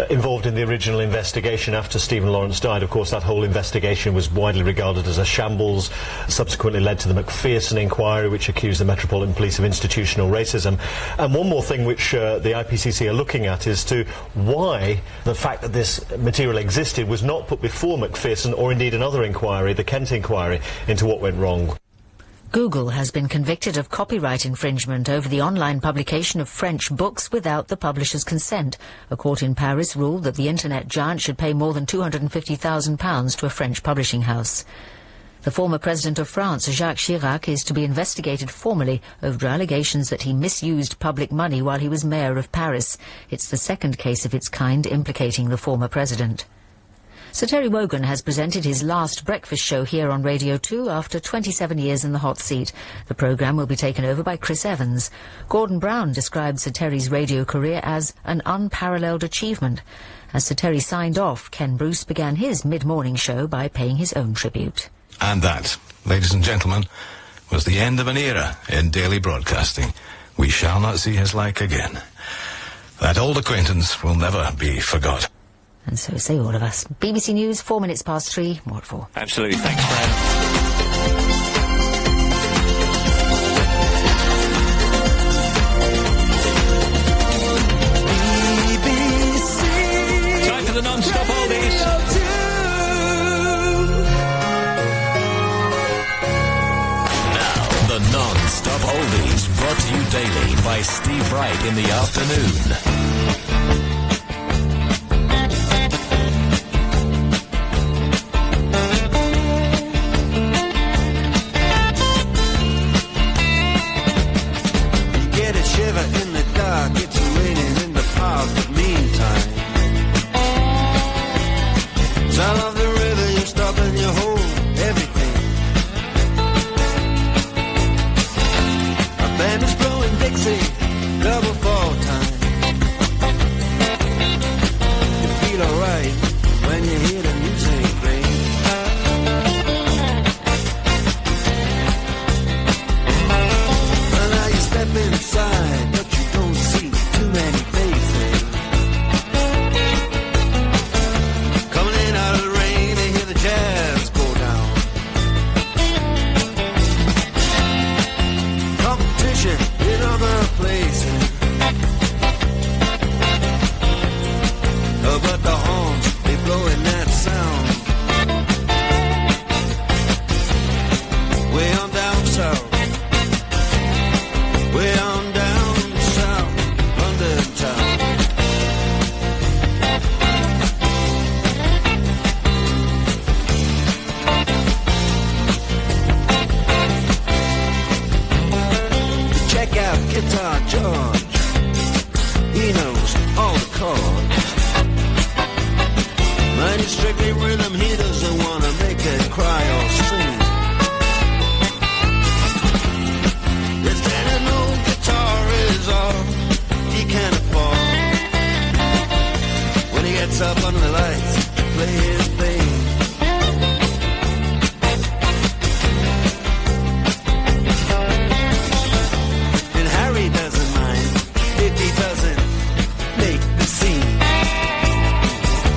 involved in the original investigation after Stephen Lawrence died. Of course, that whole investigation was widely regarded as a shambles, subsequently led to the McPherson inquiry, which accused the Metropolitan Police of institutional racism. And one more thing which the IPCC are looking at is to why the fact that this material existed was not put before McPherson, or indeed another inquiry, the Kent inquiry, into what went wrong. Google has been convicted of copyright infringement over the online publication of French books without the publisher's consent. A court in Paris ruled that the internet giant should pay more than £250,000 to a French publishing house. The former president of France, Jacques Chirac, is to be investigated formally over allegations that he misused public money while he was mayor of Paris. It's the second case of its kind implicating the former president. Sir Terry Wogan has presented his last breakfast show here on Radio 2 after 27 years in the hot seat. The programme will be taken over by Chris Evans. Gordon Brown described Sir Terry's radio career as an unparalleled achievement. As Sir Terry signed off, Ken Bruce began his mid-morning show by paying his own tribute. And that, ladies and gentlemen, was the end of an era in daily broadcasting. We shall not see his like again. That old acquaintance will never be forgot. And so say all of us. BBC News, 4 minutes past 3. More at 4. Absolutely. Thanks, Fran. Time for the non-stop oldies. Now, the non-stop oldies, brought to you daily by Steve Wright in the afternoon. In other places off under the lights, play his thing. And Harry doesn't mind if he doesn't make the scene.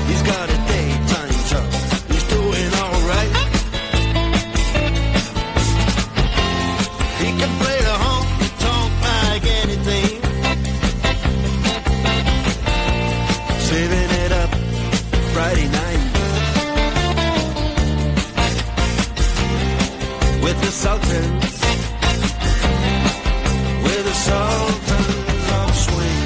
He's got a daytime job, he's doing alright. He can play the honky-tonk like anything, saving it up Friday night with the Sultans, with the Sultans of Swing.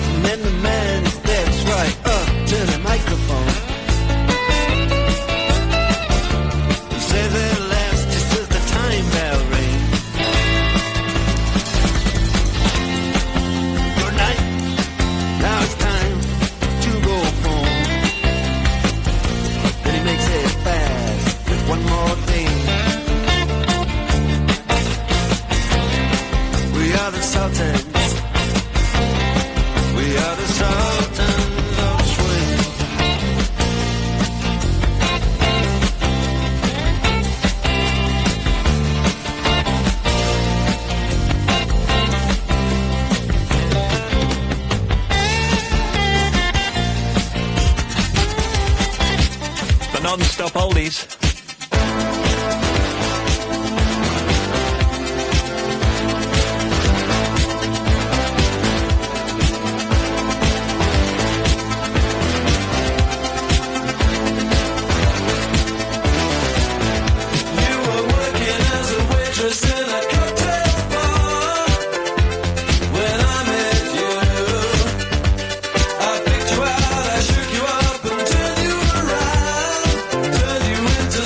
And then the man steps right up to the microphone. He says it lasts just as the time bell rings. Good night, now it's time to go home. Then he makes it fast with one more thing. We are the Sultans. We are the Sultans of Swing. The non-stop oldies. You were working as a waitress in a cocktail bar when I met you. I picked you out, I shook you up and turned you around, turned you into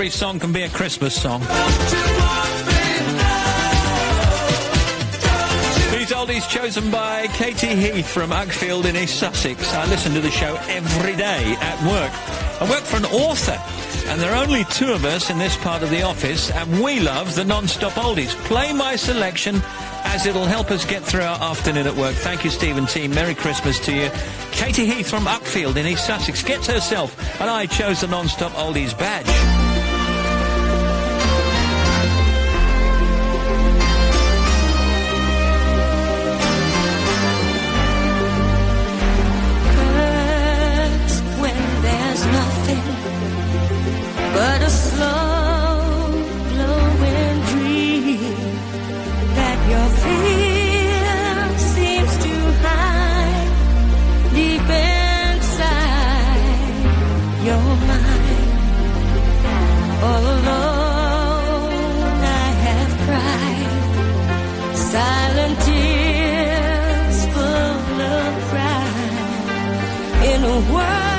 every song can be a Christmas song. These oldies chosen by Katie Heath from Uckfield in East Sussex. I listen to the show every day at work. I work for an author, and there are only two of us in this part of the office, and we love the non-stop oldies. Play my selection, as it'll help us get through our afternoon at work. Thank you, Steve and team. Merry Christmas to you. Katie Heath from Uckfield in East Sussex gets herself and I chose the non-stop oldies badge. But a slow glowing dream that your fear seems to hide deep inside your mind. All alone I have cried silent tears full of pride in a world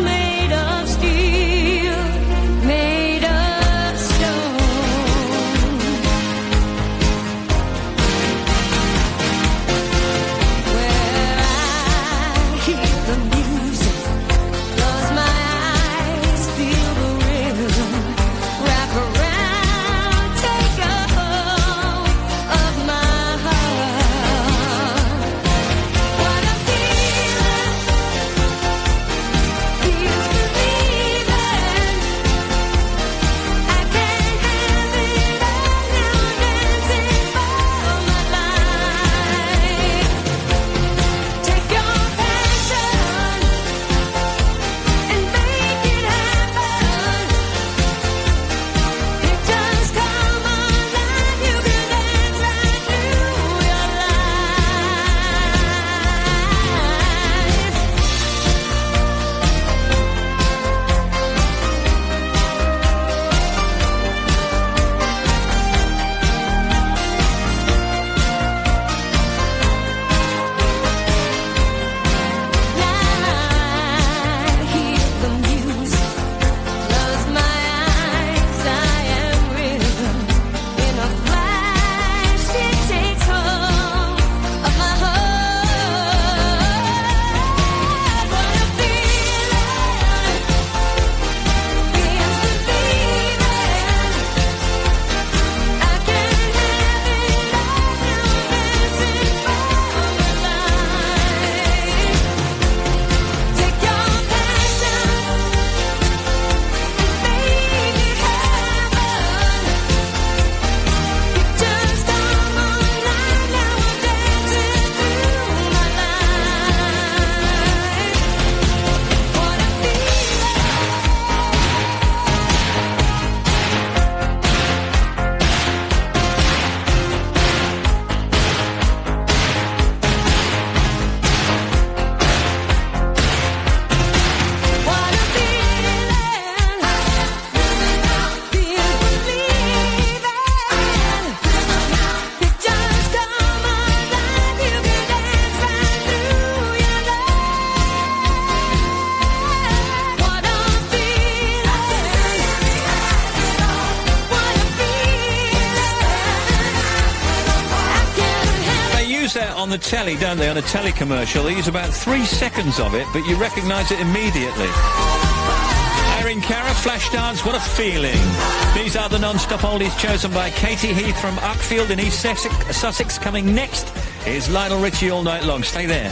made of steel, made of stone. Where I hear the music, close my eyes, feel the rhythm, wrap around, take a hold of my heart. What a feeling, feels believing. I can't have it all now, dancing for my life. Take your passion and make it happen. Pictures come alive, you can dance right through your I hear the music, close my eyes, I am rhythm. In a flash, it takes hold of my heart. What a feeling, feels believing. I can't have it all now, dancing for my life. Take your passion and make it happen. Pictures come alive, now I'm dancing through my life. What a They use that on the telly, don't they, on a telly commercial? They use about 3 seconds of it, but you recognise it immediately. Erin Cara, Flashdance, what a feeling. These are the non-stop oldies chosen by Katie Heath from Uckfield in East Sussex. Coming next is Lionel Richie All Night Long. Stay there.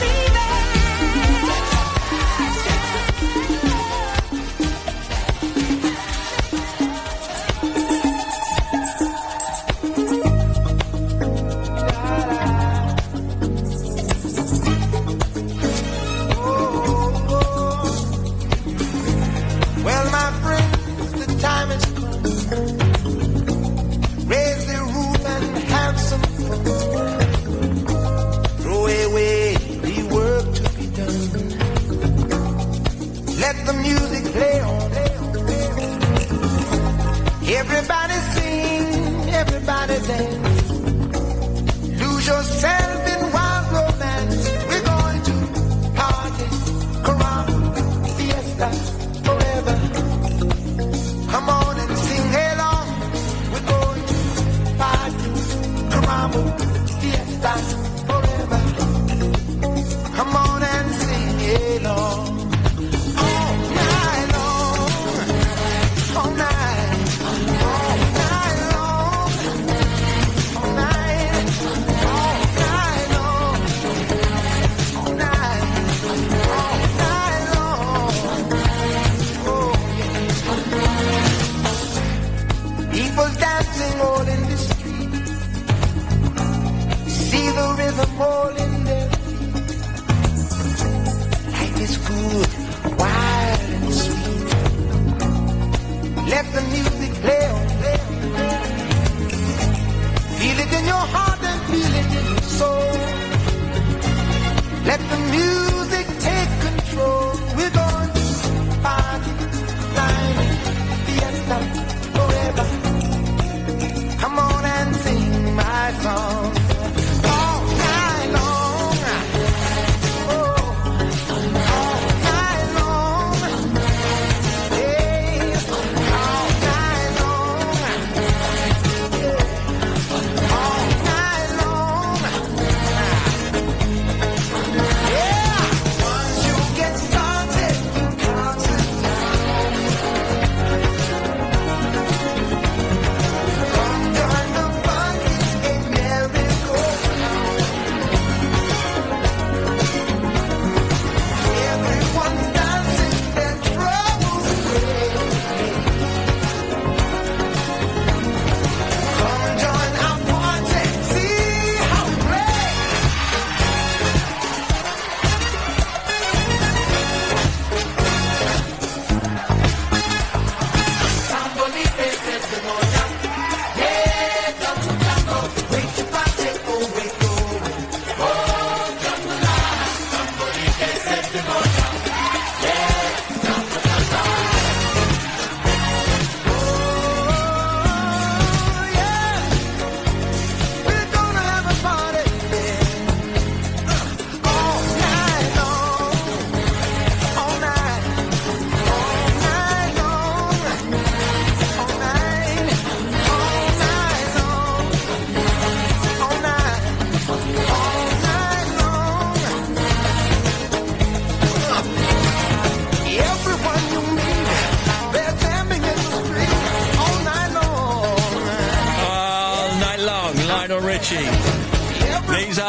Well, my friends, the time has come. Raise the roof and have some fun. Throw away the work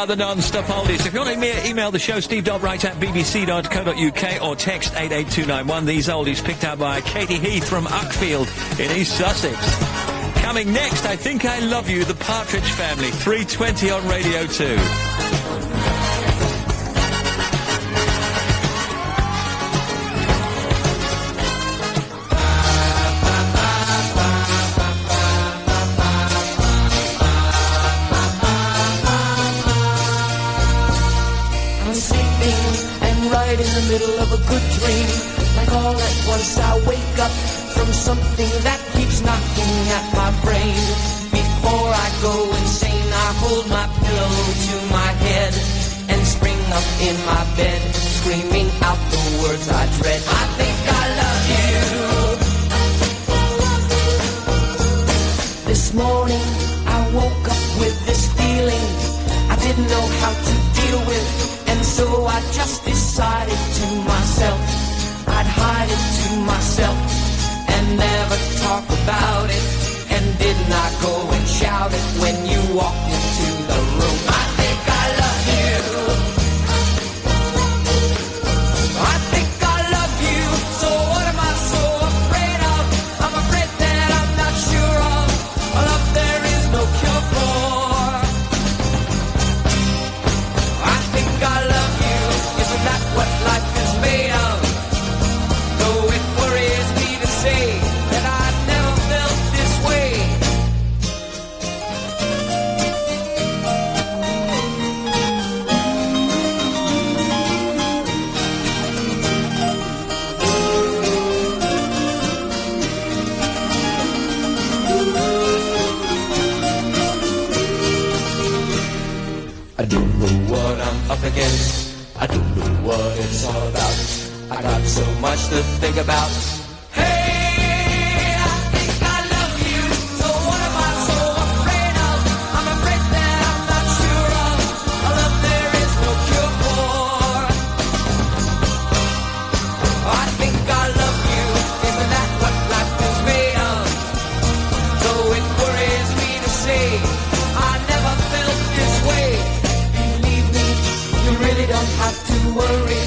are the non-stop oldies. If you want to email the show, steve.wright@bbc.co.uk or text 88291. These oldies picked out by Katie Heath from Uckfield in East Sussex. Coming next, I Think I Love You, the Partridge Family, 3:20 on Radio 2. In the middle of a good dream, like all at once I wake up from something that keeps knocking at my brain. Before I go insane, I hold my pillow to my head and spring up in my bed, screaming out the words I dread. I think I love you. This morning I woke up with this feeling I didn't know how to deal with. So I just decided to myself I'd hide it to myself and never talk about it. And did not go and shout it when you walked into the room. I think I love you. I think I love you. So what am I so afraid of? I'm afraid that I'm not sure of a love there is no cure for. I think I love you. Isn't that what life is made of? Though it worries me to say that I've never felt this way. I don't know what I'm up against. I don't know what it's all about. I got so much to think about. Hey, I think I love you. So what am I so afraid of? I'm afraid that I'm not sure of a love there is no cure for. I think I love you. Isn't that what life is made of? Though it worries me to say I never felt this way. Believe me, you really don't have to worry.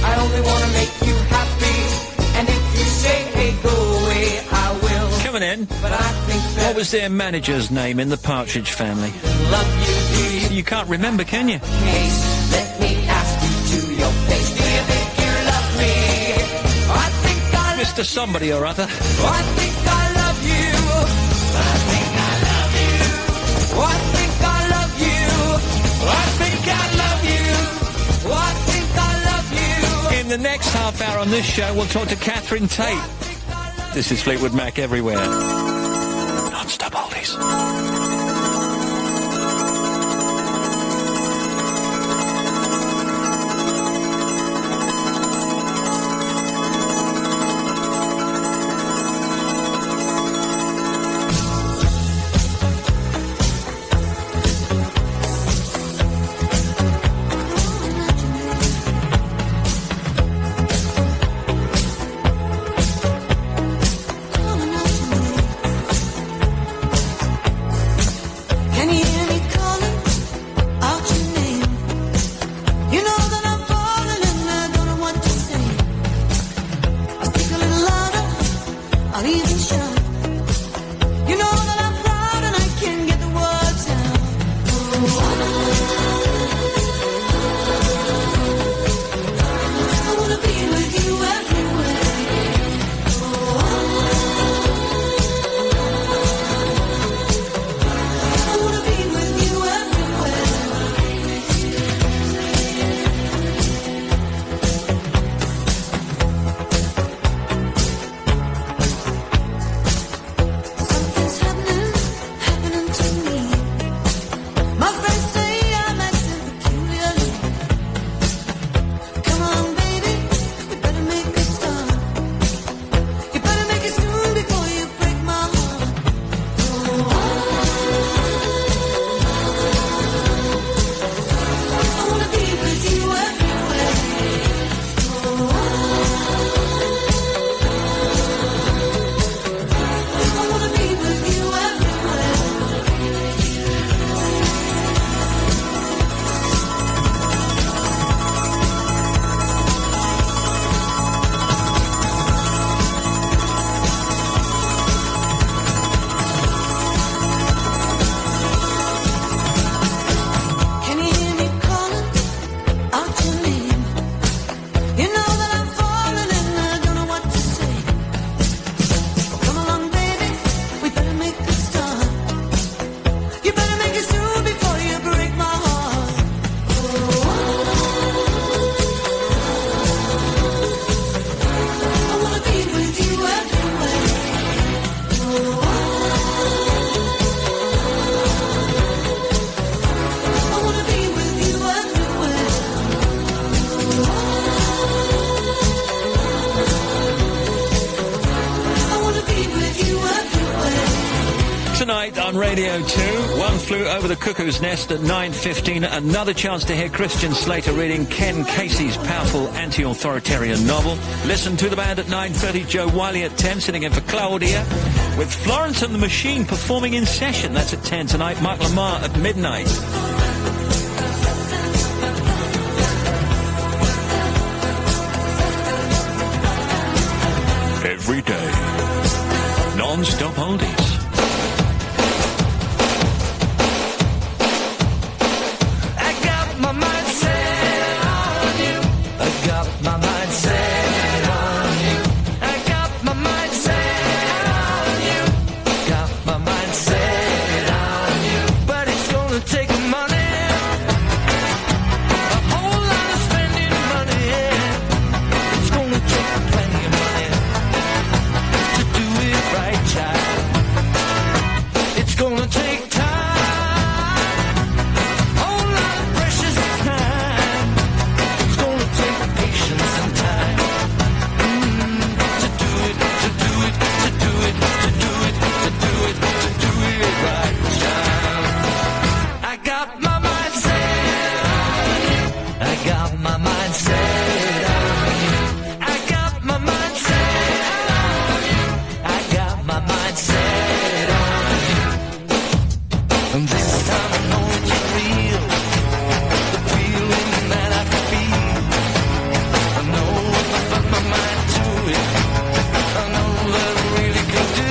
I only want to make you happy. And if you say, hey, go away, I will. Coming in. But I think that What was their manager's name in the Partridge Family? love you, do you? You can't remember, can you? Case, let me ask you to your face. Do you think you love me? I think I love Mr. Somebody or other. I think I love you. I think I love you. I think I love you. I think I love you. I think I love you. In the next half hour on this show, we'll talk to Catherine Tate. This is Fleetwood Mac everywhere. Non-stop oldies. Radio 2. One Flew Over the Cuckoo's Nest at 9:15. Another chance to hear Christian Slater reading Ken Casey's powerful anti-authoritarian novel. Listen to the band at 9:30. Joe Wiley at 10, sitting in for Claudia. With Florence and the Machine performing in session. That's at 10 tonight. Mark Lamar at midnight. Every day. Non-stop oldies. I got my mind set on you. I got my mind set on you. I got my mind set on you. Got my mind set on you. But it's gonna take money. A whole lot of spending money. It's gonna take plenty of money to do it right, child. It's gonna take time. Whole lot of precious time. It's gonna take patience and time. To do it, to do it, to do it, to do it, to do it, to do it right, child. I got my mind set on you. I got my mind set on you. I got my mind set on you. I got my mind set on you. And this time I know it's real. The feeling that I feel. I know if I put my mind to it, I know that I really can do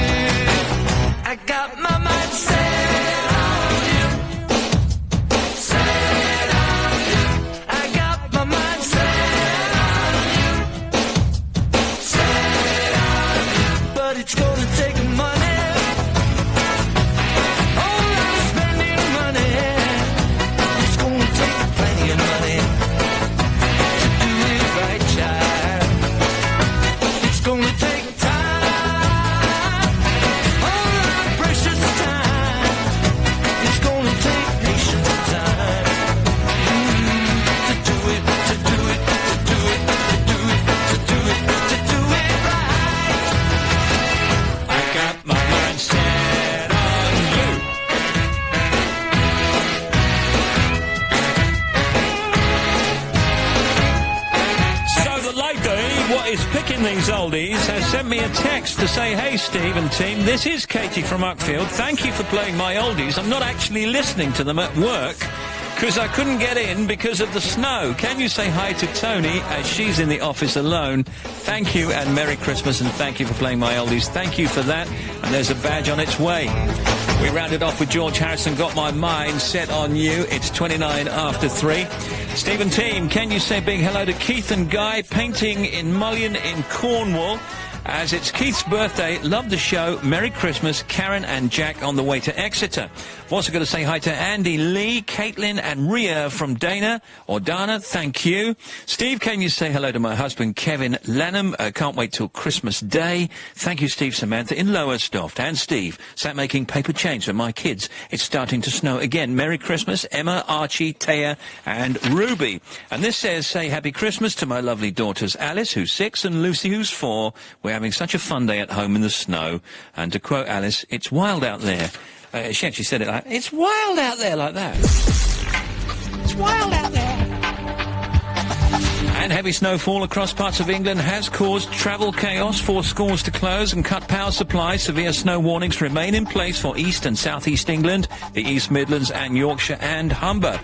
it. I got my mind set on you. Set on you. I got my mind set on you. Set on you. But it's gonna take money. Whole lot of spending money. It's gonna take plenty of money to do it right, child. It's gonna take time. Whole lot of precious time. It's gonna take patience and time. To do it, to do it, to do it, to do it, to do it, to do it right. I got my mind set on you. So the lady, what is picking these oldies, has sent me a text to say, hey Steve and team, this is Katie from Uckfield. Thank you for playing my oldies. I'm not actually listening to them at work because I couldn't get in because of the snow. Can you say hi to Tony as she's in the office alone? Thank you and Merry Christmas, and thank you for playing my oldies. Thank you for that. And there's a badge on its way. We rounded off with George Harrison, Got My Mind Set on You. It's 29 after 3. Stephen Team, can you say big hello to Keith and Guy, painting in Mullion in Cornwall? As it's Keith's birthday, love the show. Merry Christmas, Karen and Jack on the way to Exeter. I've also got to say hi to Andy Lee, Caitlin and Ria from Dana. Thank you. Steve, can you say hello to my husband, Kevin Lanham? Can't wait till Christmas Day. Thank you, Steve Samantha in Lowestoft. And Steve, sat making paper chains for my kids. It's starting to snow again. Merry Christmas, Emma, Archie, Taya and Ruby. And this says, say happy Christmas to my lovely daughters, Alice, who's 6, and Lucy, who's 4. We're having such a fun day at home in the snow. And to quote Alice, it's wild out there. She actually said it like, it's wild out there, like that. It's wild out there. And heavy snowfall across parts of England has caused travel chaos, forced schools to close and cut power supply. Severe snow warnings remain in place for East and South East England, the East Midlands and Yorkshire and Humber.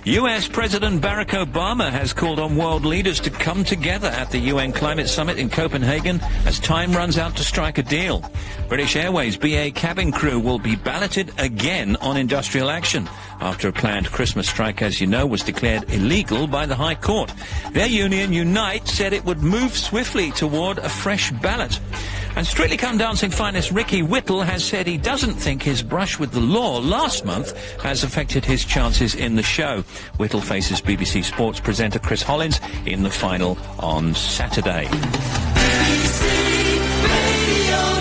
US President Barack Obama has called on world leaders to come together at the UN Climate Summit in Copenhagen as time runs out to strike a deal. British Airways BA cabin crew will be balloted again on industrial action after a planned Christmas strike, as you know, was declared illegal by the High Court. Their union, Unite, said it would move swiftly toward a fresh ballot. And Strictly Come Dancing finest Ricky Whittle has said he doesn't think his brush with the law last month has affected his chances in the show. Whittle faces BBC Sports presenter Chris Hollins in the final on Saturday. BBC Radio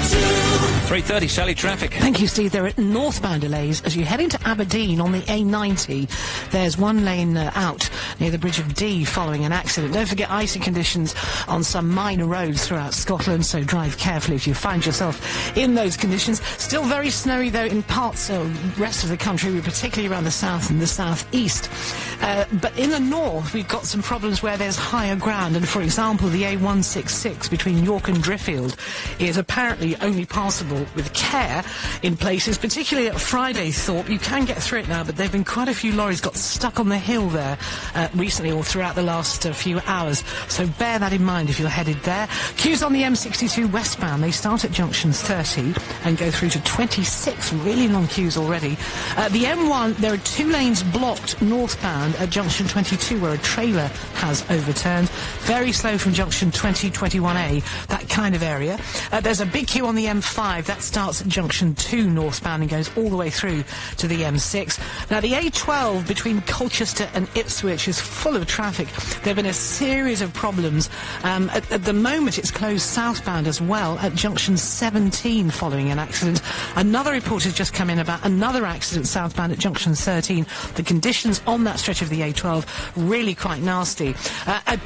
2. 3:30, Sally, traffic. Thank you, Steve. There are northbound delays as you head into Aberdeen on the A90. There's one lane out near the Bridge of Dee following an accident. Don't forget icy conditions on some minor roads throughout Scotland, so drive carefully if you find yourself in those conditions. Still very snowy, though, in parts of the rest of the country, particularly around the south and the southeast. But in the north, we've got some problems where there's higher ground, and for example, the A166 between York and Driffield is apparently only passable with care in places, particularly at Friday-Thorpe. You can get through it now, but there have been quite a few lorries got stuck on the hill there recently or throughout the last few hours, so bear that in mind if you're headed there. Queues on the M62 westbound, they start at junctions 30 and go through to 26, really long queues already. The M1, there are 2 lanes blocked northbound at junction 22 where a trailer has overturned. Very slow from junction 20, 21A, that kind of area. There's a big queue on the M5, that starts at junction 2 northbound and goes all the way through to the M6. Now the A12 between Colchester and Ipswich is full of traffic. There have been a series of problems. At the moment it's closed southbound as well at junction 17 following an accident. Another report has just come in about another accident southbound at junction 13. The conditions on that stretch of the A12 really quite nasty.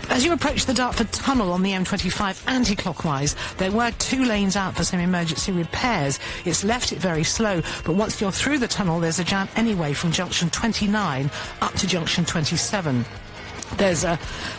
As you approach the Dartford Tunnel on the M25 anti-clockwise, there were 2 lanes out for some emergency repairs. It's left it very slow, but once you're through the tunnel, there's a jam anyway from junction 29 up to junction 27. There's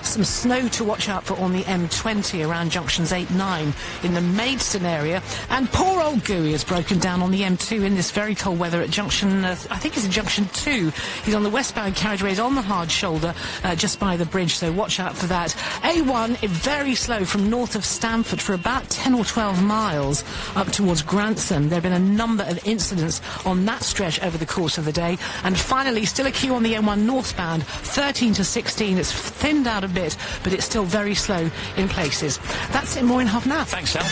some snow to watch out for on the M20 around junctions 8, 9 in the Maidstone area. And poor old Gooey has broken down on the M2 in this very cold weather at junction, I think it's at junction 2. He's on the westbound carriageways on the hard shoulder just by the bridge, so watch out for that. A1 is very slow from north of Stamford for about 10 or 12 miles up towards Grantham. There have been a number of incidents on that stretch over the course of the day. And finally, still a queue on the M1 northbound, 13 to 16. It's thinned out a bit, but it's still very slow in places. That's it, more in half an hour. Thanks, Sal.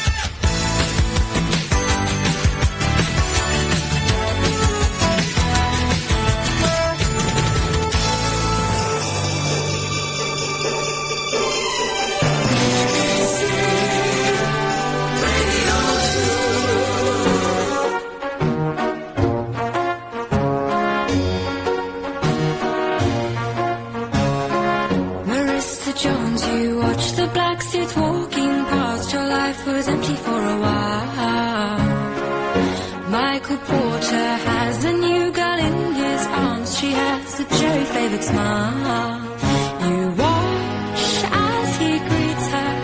Was empty for a while. Michael Porter has a new girl in his arms. She has a cherry-flavored smile. You watch as he greets her,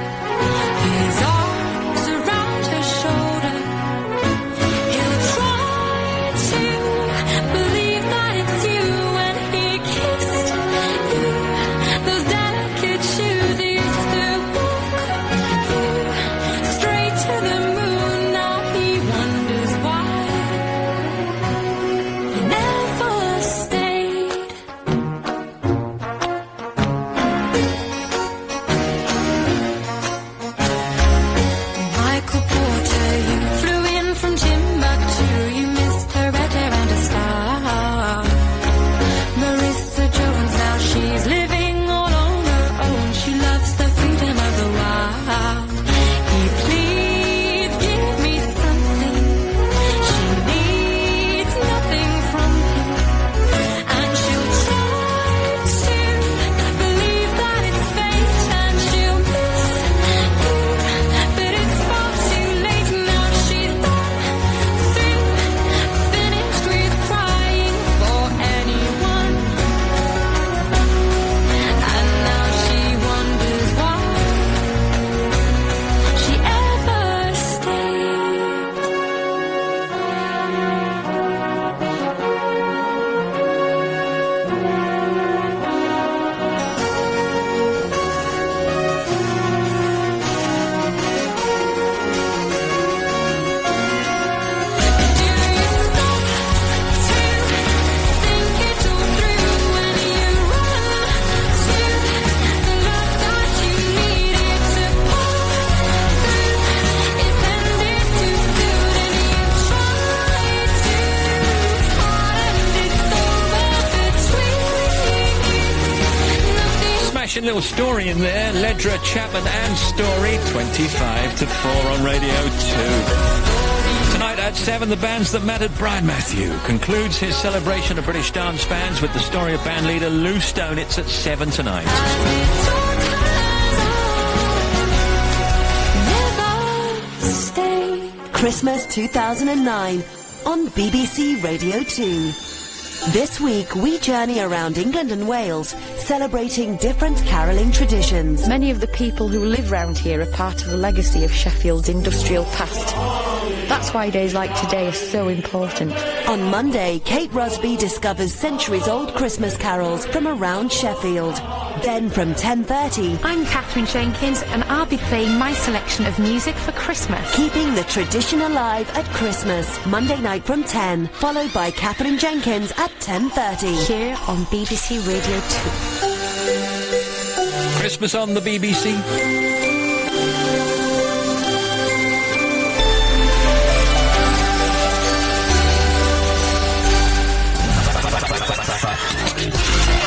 his arms around her shoulder. He'll try to believe that it's you when he kissed you. Those delicate shoes used to walk you straight to the moon. Now he wonders why he never stayed. Michael Porter, you flew in from Timbuktu. You missed her red hair and her style. Marissa Jones, now she's living all on her own. She loves the freedom of the wild. Please give me something. She needs nothing from him, and she'll try to believe that it's fate, and she'll miss you, but it's far too late now. She's done through, finished with crying for anyone, and now she wonders why she ever stayed. Smashing little story in there. Ledra, Chapman and Story, 25 to 4 on Radio 2. Tonight, At 7, the bands that mattered. Brian Matthew concludes his celebration of British dance fans with the story of band leader Lou Stone. It's at 7 tonight. Christmas 2009 on BBC Radio 2. This week, we journey around England and Wales, celebrating different carolling traditions. Many of the people who live round here are part of the legacy of Sheffield's industrial past. That's why days like today are so important. On Monday, Kate Rusby discovers centuries-old Christmas carols from around Sheffield. Then from 10:30... I'm Catherine Jenkins and I'll be playing my selection of music for Christmas. Keeping the tradition alive at Christmas. Monday night from 10, followed by Catherine Jenkins at 10:30. Here on BBC Radio 2. Christmas on the BBC.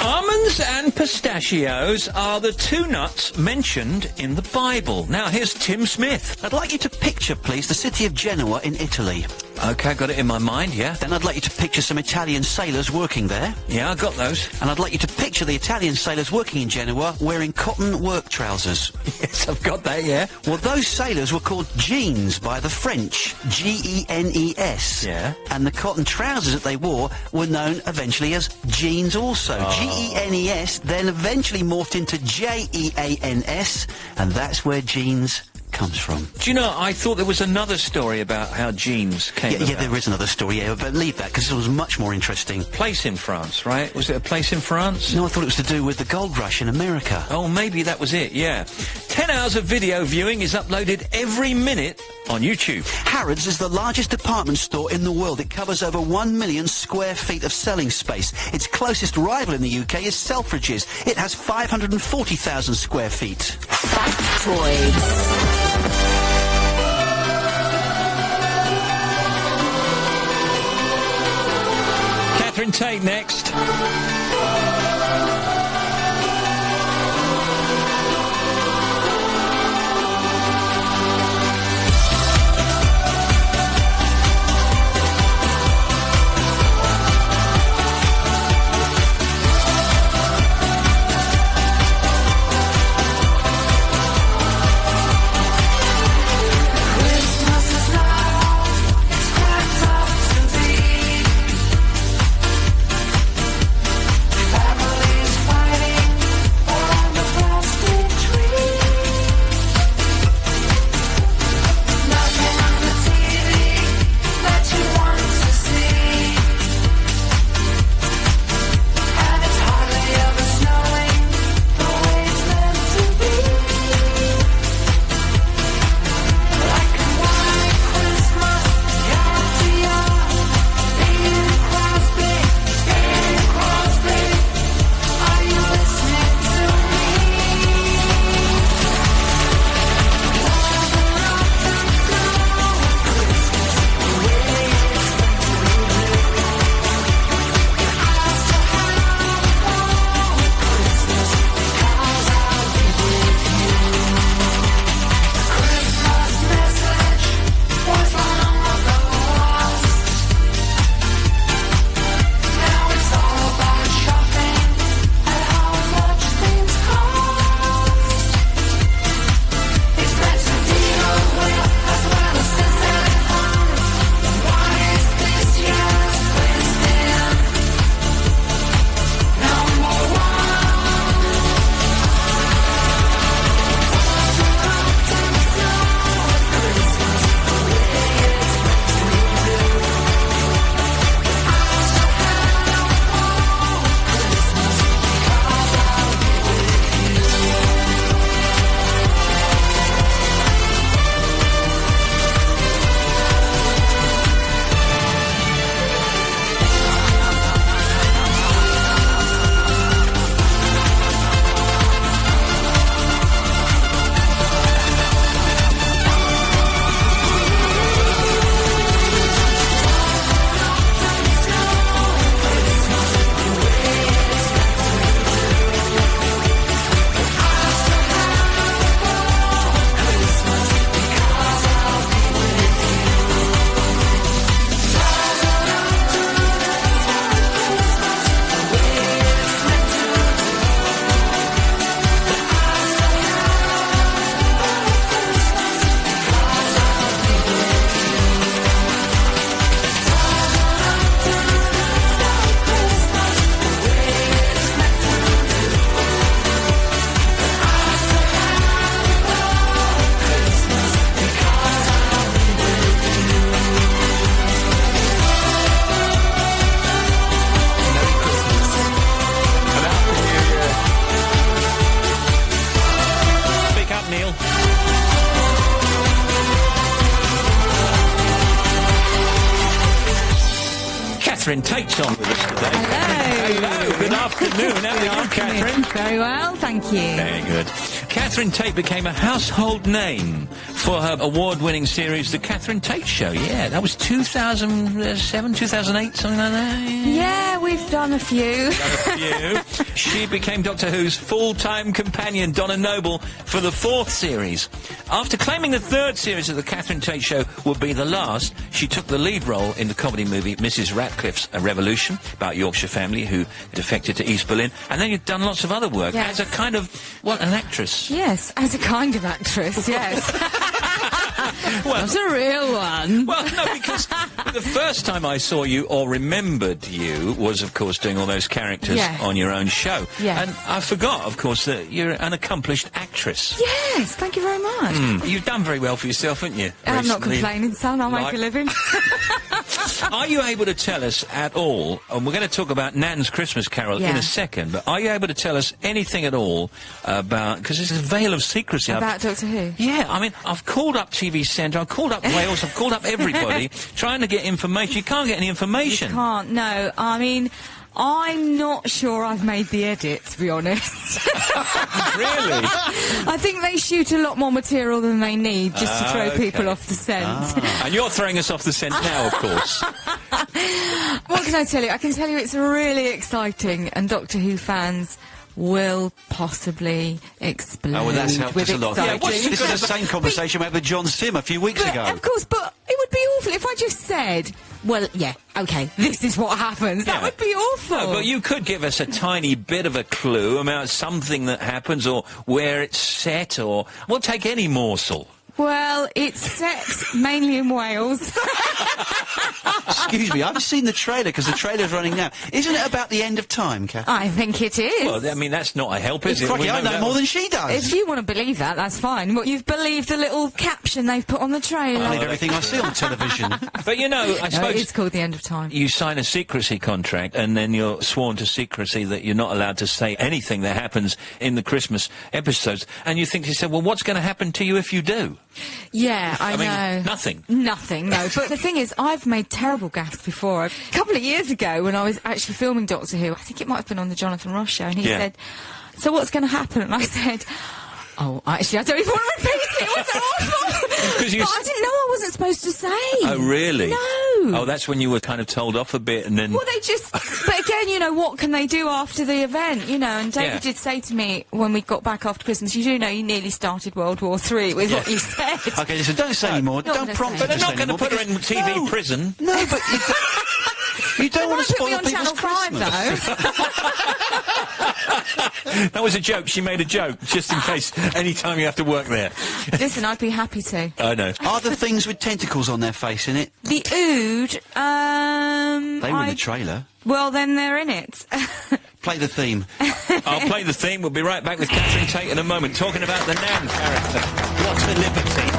Almonds and pistachios are the two nuts mentioned in the Bible. Now, here's Tim Smith. I'd like you to picture, please, the city of Genoa in Italy. OK, got it in my mind, yeah. Then I'd like you to picture some Italian sailors working there. Yeah, I got those. And I'd like you to picture the Italian sailors working in Genoa wearing cotton work trousers. Yes, I've got that, yeah. Well, those sailors were called jeans by the French. G-E-N-E-S. Yeah. And the cotton trousers that they wore were known eventually as jeans also. G-E-N-E-S then eventually morphed into J-E-A-N-S, and that's where jeans comes from. Do you know, I thought there was another story about how jeans came about. Yeah, there is another story, yeah, but leave that, because it was much more interesting. Place in France, right? Was it a place in France? No, I thought it was to do with the gold rush in America. Oh, maybe that was it, yeah. 10 hours of video viewing is uploaded every minute on YouTube. Harrods is the largest department store in the world. It covers over 1 million square feet of selling space. Its closest rival in the UK is Selfridges. It has 540,000 square feet. Factoids. Catherine Tate next. Catherine Tate's on with us today. Hello. Good afternoon. How are you, Catherine? Very well, thank you. Very good. Catherine Tate became a household name for her award-winning series, The Catherine Tate Show. Yeah, that was 2007, 2008, something like that. Yeah, we've done a few. She became Doctor Who's full-time companion, Donna Noble, for the 4th series. After claiming the 3rd series of The Catherine Tate Show would be the last, she took the lead role in the comedy movie Mrs. Ratcliffe's A Revolution, about a Yorkshire family who defected to East Berlin. And then you've done lots of other work as a kind of, an actress. Yes, as a kind of actress, yes. Well, not a real one. Well, no, because the first time I saw you or remembered you was, of course, doing all those characters on your own show. Yes. And I forgot, of course, that you're an accomplished actress. Yes, thank you very much. You've done very well for yourself, haven't you? I'm not complaining, son. I'll make a living. Are you able to tell us at all, and we're going to talk about Nan's Christmas Carol in a second, but are you able to tell us anything at all about, because there's a veil of secrecy. About Doctor Who? Yeah, I mean, I've called up TV Centre, I've called up Wales, I've called up everybody, trying to get information. You can't get any information. You can't, no. I mean, I'm not sure I've made the edit, to be honest. Really? I think they shoot a lot more material than they need just to throw people off the scent. And you're throwing us off the scent now, of course. What can I tell you? I can tell you it's really exciting, and Doctor Who fans will possibly explode. Oh, well, that's helped us a lot. Yeah, this is the same conversation we had with John Sim a few weeks ago. Of course, but it would be awful if I just said, well, yeah, OK, this is what happens. That would be awful. No, but you could give us a tiny bit of a clue about something that happens or where it's set, or we'll take any morsel. Well, it's set mainly in Wales. Excuse me, I've seen the trailer, because the trailer's running now. Isn't it about the end of time, Kath? I think it is. Well, I mean, that's not a help, is it? Crikey, I know more than she does. If you want to believe that, that's fine. Well, you've believed the little caption they've put on the trailer. I believe everything I see on television. But, you know, I suppose... it's called The End of Time. You sign a secrecy contract, and then you're sworn to secrecy that you're not allowed to say anything that happens in the Christmas episodes. And you think to yourself, well, what's going to happen to you if you do? Yeah, I know. Mean, nothing. Nothing, no. But the thing is, I've made terrible gaffes before. A couple of years ago, when I was actually filming Doctor Who, I think it might have been on the Jonathan Ross show, and he said, so what's going to happen? And I said, oh, actually, I don't even want to repeat it. It was awful. But I didn't know I wasn't supposed to say. Oh, really? No. Oh, that's when you were kind of told off a bit, and then... Well, they just... But again, you know, what can they do after the event, you know? And David did say to me when we got back after Christmas, you do know you nearly started World War III with what you said. OK, listen, don't say any more. Don't prompt her. But they're not going to put her in TV prison. No, but... You don't want to spoil people's Christmas. That was a joke. She made a joke, just in case any time you have to work there. Listen, I'd be happy to. I know. Are there things with tentacles on their face in it? The Ood, They were in the trailer. Well, then they're in it. Play the theme. I'll play the theme. We'll be right back with Catherine Tate in a moment, talking about the Nan character. What's the liberty?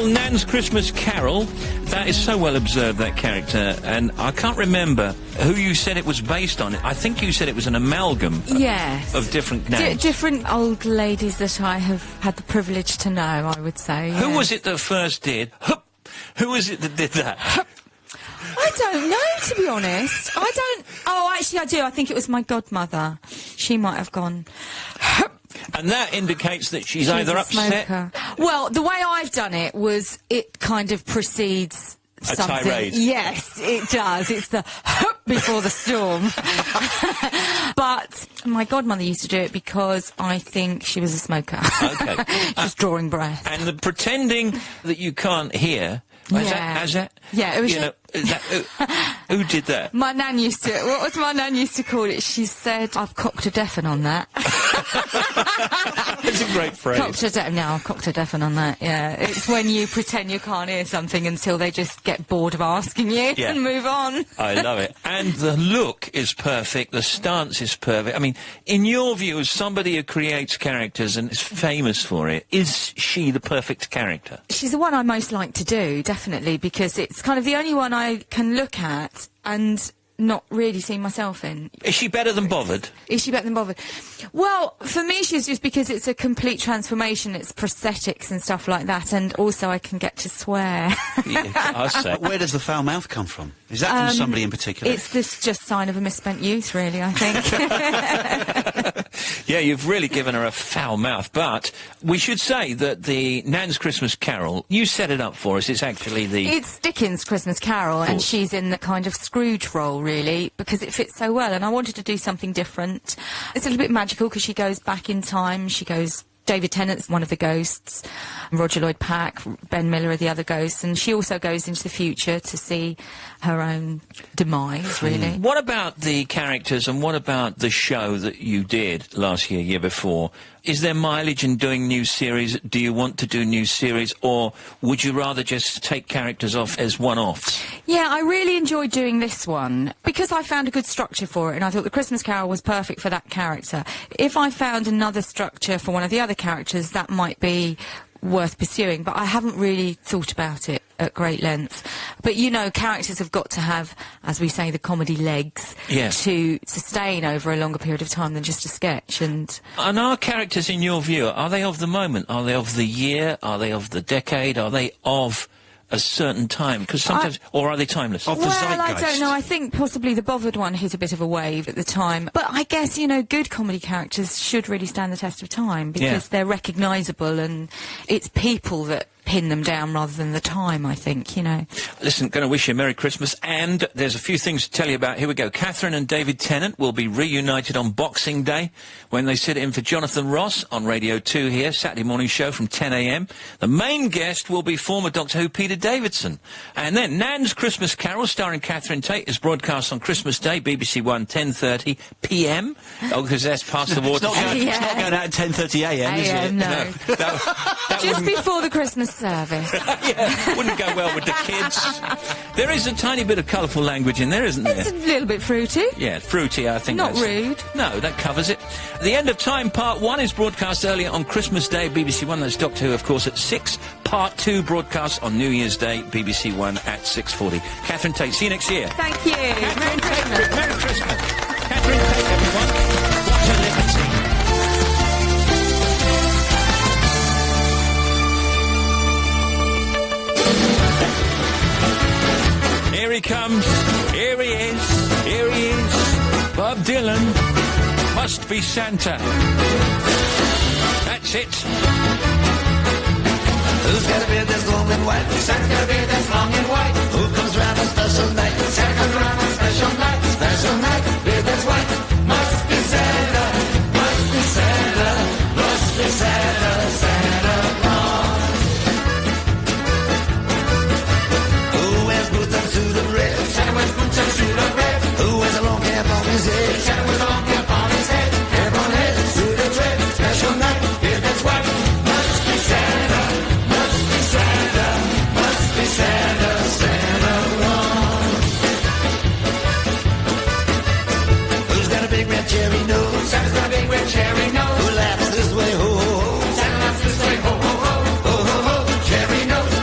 Well, Nan's Christmas Carol, that is so well observed, that character, and I can't remember who you said it was based on. I think you said it was an amalgam Yes. of different names. Different old ladies that I have had the privilege to know, I would say. Who yes. was it that first did? Hup. Who was it that did that? I don't know, to be honest. I don't... Oh, actually, I do. I think it was my godmother. She might have gone... And that indicates that she's She's either a upset... smoker. Well, the way I've done it was it kind of precedes A something. tirade. Yes, it does. It's the before the storm. But my godmother used to do it because I think she was a smoker. Okay. Just drawing breath. And the pretending that you can't hear... Has that? Yeah, it was... You know, is that, who did that? My nan used to... What was my nan used to call it? She said, I've cocked a deafen on that. That's a great phrase. Cocked a deafen. No, I've cocked a deafen on that, yeah. It's when you pretend you can't hear something until they just get bored of asking you Yeah. and move on. I love it. And the look is perfect, the stance is perfect. I mean, in your view, as somebody who creates characters and is famous for it, is she the perfect character? She's the one I most like to do, definitely, because it's kind of the only one I can look at and not really see myself in. Is she better than Bothered? Is she better than Bothered? Well, for me, she's just because it's a complete transformation. It's prosthetics and stuff like that, and also I can get to swear. I say. Where does the foul mouth come from? Is that from somebody in particular? It's this just sign of a misspent youth, really, I think. Yeah, you've really given her a foul mouth, but we should say that the Nan's Christmas Carol, you set it up for us, it's actually the... It's Dickens' Christmas Carol, and she's in the kind of Scrooge role, really, because it fits so well, and I wanted to do something different. It's a little bit magical, because she goes back in time, she goes... David Tennant's one of the ghosts, Roger Lloyd Pack, Ben Miller are the other ghosts, and she also goes into the future to see her own demise, really. What about the characters and what about the show that you did last year before? Is there mileage in doing new series? Do you want to do new series, or would you rather just take characters off as one-offs? Yeah, I really enjoyed doing this one because I found a good structure for it, and I thought the Christmas Carol was perfect for that character. If I found another structure for one of the other characters, that might be worth pursuing, but I haven't really thought about it at great length. But, you know, characters have got to have, as we say, the comedy legs to sustain over a longer period of time than just a sketch. And our characters, in your view, are they of the moment? Are they of the year? Are they of the decade? Are they of a certain time? Because sometimes... or are they timeless? Of the zeitgeist. I don't know. I think possibly the Bothered one hit a bit of a wave at the time. But I guess, you know, good comedy characters should really stand the test of time because they're recognisable and it's people that pin them down rather than the time, I think, you know. Listen, going to wish you a Merry Christmas, and there's a few things to tell you about. Here we go. Catherine and David Tennant will be reunited on Boxing Day when they sit in for Jonathan Ross on Radio 2 here, Saturday morning show from 10 a.m. The main guest will be former Doctor Who Peter Davidson. And then Nan's Christmas Carol, starring Catherine Tate, is broadcast on Christmas Day, BBC One, 10:30 p.m. Oh, because that's past the water. It's not going out at 10:30 a.m., is it? No. That Just before the Christmas service. Yeah, wouldn't go well with the kids. There is a tiny bit of colourful language in there, isn't there? It's a little bit fruity. Yeah, fruity, I think. Not that's... rude. No, that covers it. The End of Time Part 1 is broadcast earlier on Christmas Day, BBC One. That's Doctor Who, of course, at 6. Part 2 broadcast on New Year's Day, BBC One at 6:40. Catherine Tate, see you next year. Thank you. Catherine Tate, Merry Christmas. Catherine Tate, everyone. What a liberty. Here he comes, here he is, Bob Dylan, Must Be Santa. That's it. Who's got a beard that's long and white? Santa's got a beard that's long and white. Who comes round on special night? Santa comes round on special night. Special night, beard that's white. Must be Santa, must be Santa, must be Santa, Santa Claus. Who wears boots and suit of red? Santa wears boots and suit of red. Who wears a long cap on his head? Santa wears a long cap on his head. Cap on head, suit of red. Special night, beard that's white. Must be Santa, must be Santa, must be Santa, Santa Claus. Who's got a big red cherry nose? Santa's got a big red cherry nose. Who laughs this way, ho, ho, ho? Santa laughs this way, ho, ho, ho. Ho, ho, ho. Cherry nose,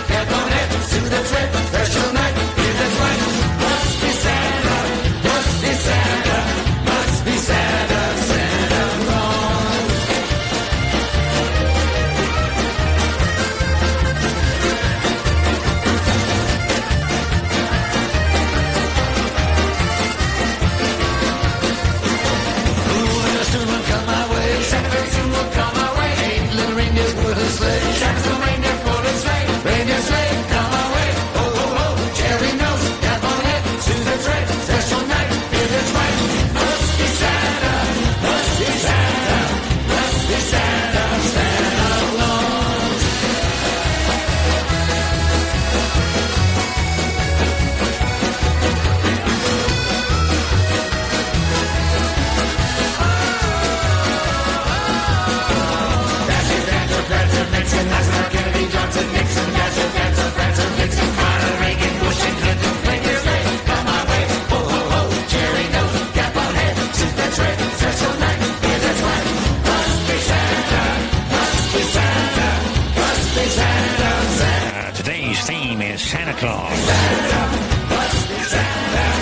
Claus.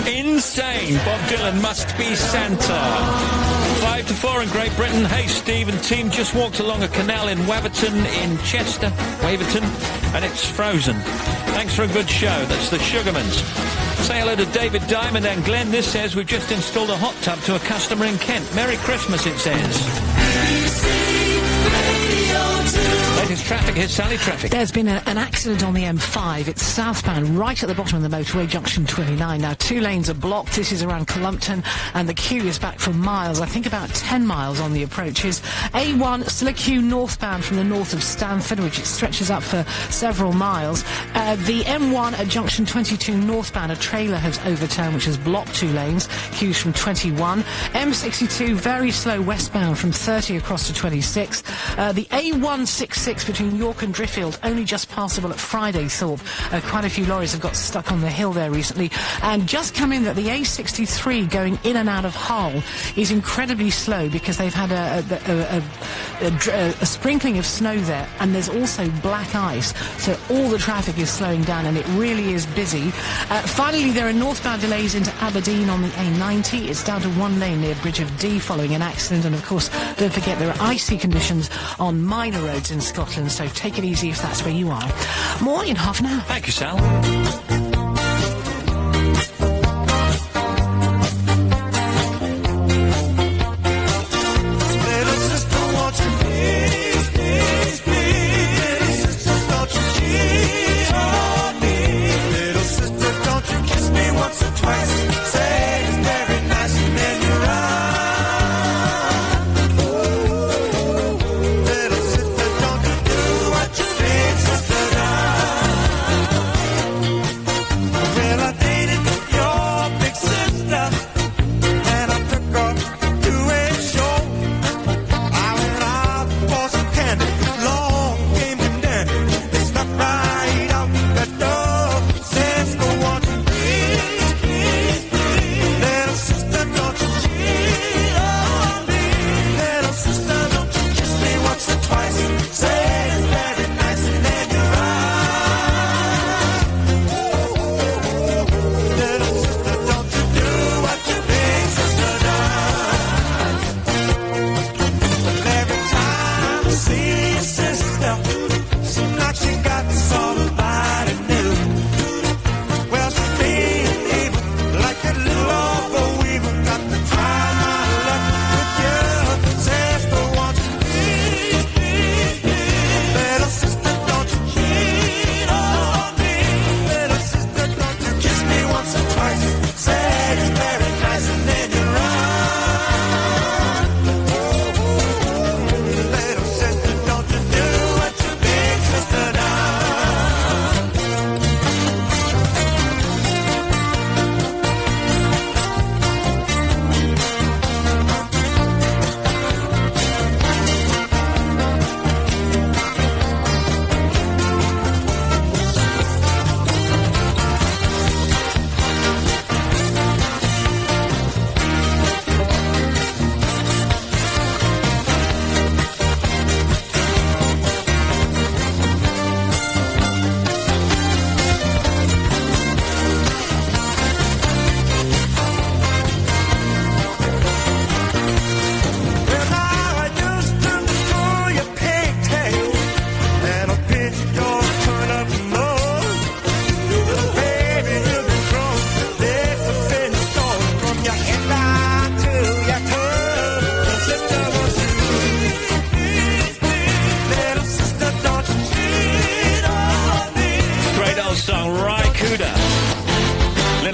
Insane. Bob Dylan must be Santa. 5 to 4 in Great Britain. Hey, Steve and team just walked along a canal in Waverton, and it's frozen. Thanks for a good show. That's the Sugarmans. Say hello to David Diamond and Glenn. This says we've just installed a hot tub to a customer in Kent. Merry Christmas, it says. Latest traffic, here's Sally Traffic. There's been an accident on the M5. It's southbound, right at the bottom of the motorway, junction 29. Now, 2 lanes are blocked. This is around Columpton, and the queue is back for miles. I think about 10 miles on the approaches. A1, still a queue northbound from the north of Stanford, which it stretches up for several miles. The M1 at junction 22 northbound, a trailer has overturned, which has blocked 2 lanes. Queues from 21. M62, very slow westbound from 30 across to 26. The A166 between York and Driffield, only just passable at Friday-Thorpe. Quite a few lorries have got stuck on the hill there recently. And just come in that the A63 going in and out of Hull is incredibly slow because they've had a sprinkling of snow there, and there's also black ice, so all the traffic is slowing down and it really is busy. Finally, there are northbound delays into Aberdeen on the A90. It's down to 1 lane near Bridge of Dee following an accident, and of course, don't forget there are icy conditions on minor roads in Scotland, so take it easy if that's where you are. More in half an hour. Thank you, Sal.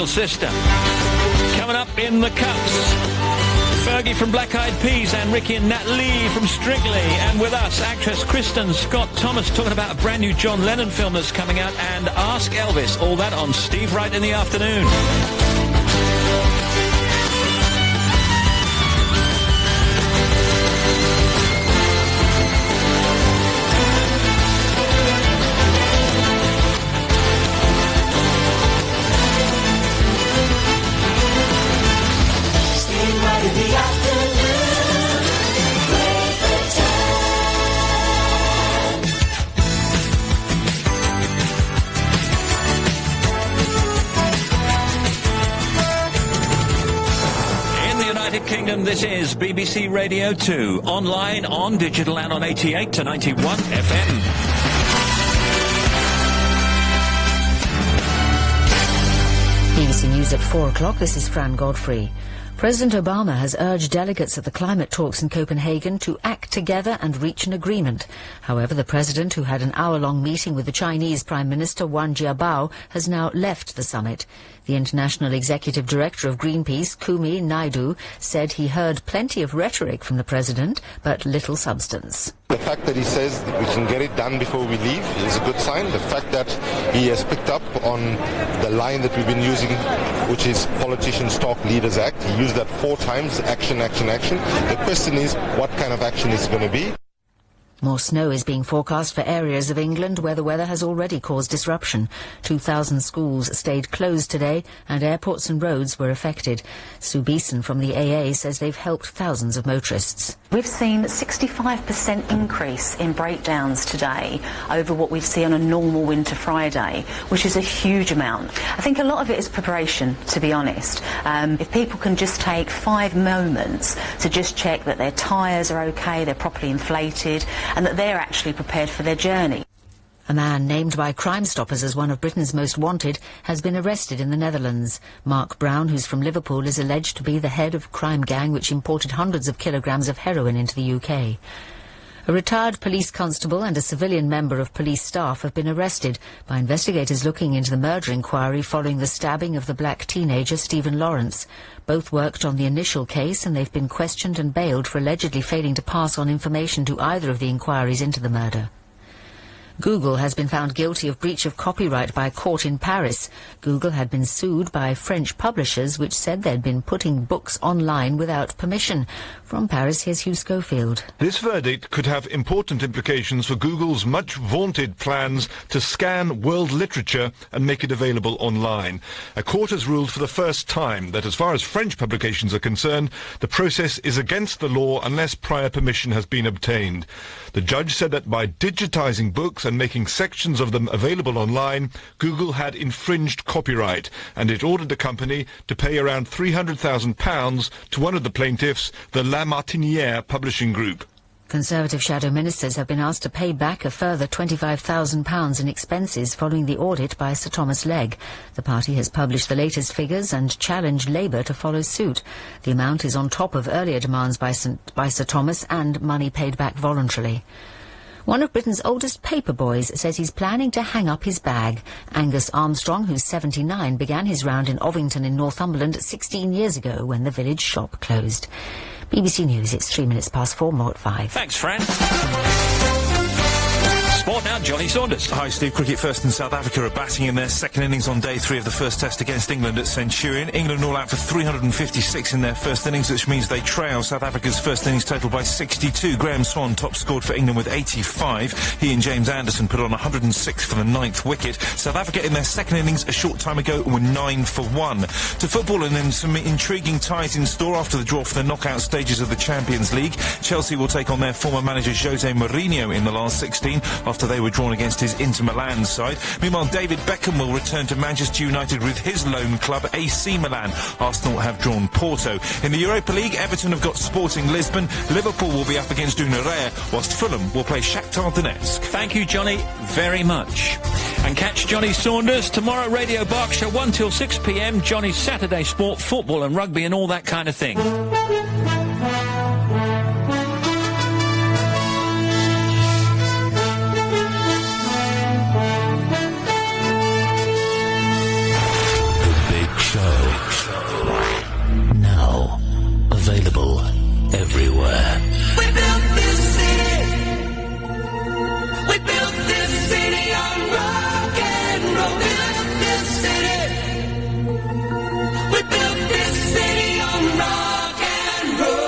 Sister. Coming up in the cups, Fergie from Black Eyed Peas and Ricky and Nat Lee from Strictly. And with us, actress Kristen Scott Thomas talking about a brand new John Lennon film that's coming out, and Ask Elvis. All that on Steve Wright in the afternoon. This is BBC Radio 2, online, on digital and on 88 to 91 FM. BBC News at 4 o'clock. This is Fran Godfrey. President Obama has urged delegates at the climate talks in Copenhagen to act together and reach an agreement. However, the president, who had an hour-long meeting with the Chinese Prime Minister Wan Jiabao, has now left the summit. The International Executive Director of Greenpeace, Kumi Naidu, said he heard plenty of rhetoric from the president, but little substance. The fact that he says that we can get it done before we leave is a good sign. The fact that he has picked up on the line that we've been using, which is politicians talk, leaders act. He used that 4 times, action, action, action. The question is, what kind of action is it going to be? More snow is being forecast for areas of England where the weather has already caused disruption. 2,000 schools stayed closed today and airports and roads were affected. Sue Beeson from the AA says they've helped thousands of motorists. We've seen a 65% increase in breakdowns today over what we'd see on a normal winter Friday, which is a huge amount. I think a lot of it is preparation, to be honest. If people can just take 5 moments to just check that their tyres are okay, they're properly inflated, and that they're actually prepared for their journey. A man named by Crime Stoppers as one of Britain's most wanted has been arrested in the Netherlands. Mark Brown, who's from Liverpool, is alleged to be the head of a crime gang which imported hundreds of kilograms of heroin into the UK. A retired police constable and a civilian member of police staff have been arrested by investigators looking into the murder inquiry following the stabbing of the black teenager Stephen Lawrence. Both worked on the initial case and they've been questioned and bailed for allegedly failing to pass on information to either of the inquiries into the murder. Google has been found guilty of breach of copyright by a court in Paris. Google had been sued by French publishers which said they'd been putting books online without permission. From Paris, here's Hugh Schofield. This verdict could have important implications for Google's much-vaunted plans to scan world literature and make it available online. A court has ruled for the first time that as far as French publications are concerned, the process is against the law unless prior permission has been obtained. The judge said that by digitizing books and making sections of them available online, Google had infringed copyright, and it ordered the company to pay around £300,000 to one of the plaintiffs, the La Martinière Publishing Group. Conservative shadow ministers have been asked to pay back a further £25,000 in expenses following the audit by Sir Thomas Legge. The party has published the latest figures and challenged Labour to follow suit. The amount is on top of earlier demands by Sir Thomas and money paid back voluntarily. One of Britain's oldest paper boys says he's planning to hang up his bag. Angus Armstrong, who's 79, began his round in Ovington in Northumberland 16 years ago when the village shop closed. BBC News, it's 3 minutes past 4, more at 5. Thanks, Fran. Sport now, Johnny Saunders. Hi, Steve. Cricket first and South Africa are batting in their second innings on day 3 of the first test against England at Centurion. England all out for 356 in their first innings, which means they trail South Africa's first innings total by 62. Graham Swan top scored for England with 85. He and James Anderson put on 106 for the 9th wicket. South Africa in their second innings a short time ago were 9 for 1. To football, and then some intriguing ties in store after the draw for the knockout stages of the Champions League. Chelsea will take on their former manager Jose Mourinho in the last 16 after they were drawn against his Inter Milan side. Meanwhile, David Beckham will return to Manchester United with his loan club AC Milan. Arsenal have drawn Porto. In the Europa League, Everton have got Sporting Lisbon. Liverpool will be up against Unirea, whilst Fulham will play Shakhtar Donetsk. Thank you, Johnny, very much. And catch Johnny Saunders tomorrow, Radio Berkshire, 1 till 6 p.m. Johnny's Saturday Sport, football and rugby and all that kind of thing. Now available everywhere. We built this city. We built this city on rock and roll. We built this city. We built this city on rock and roll.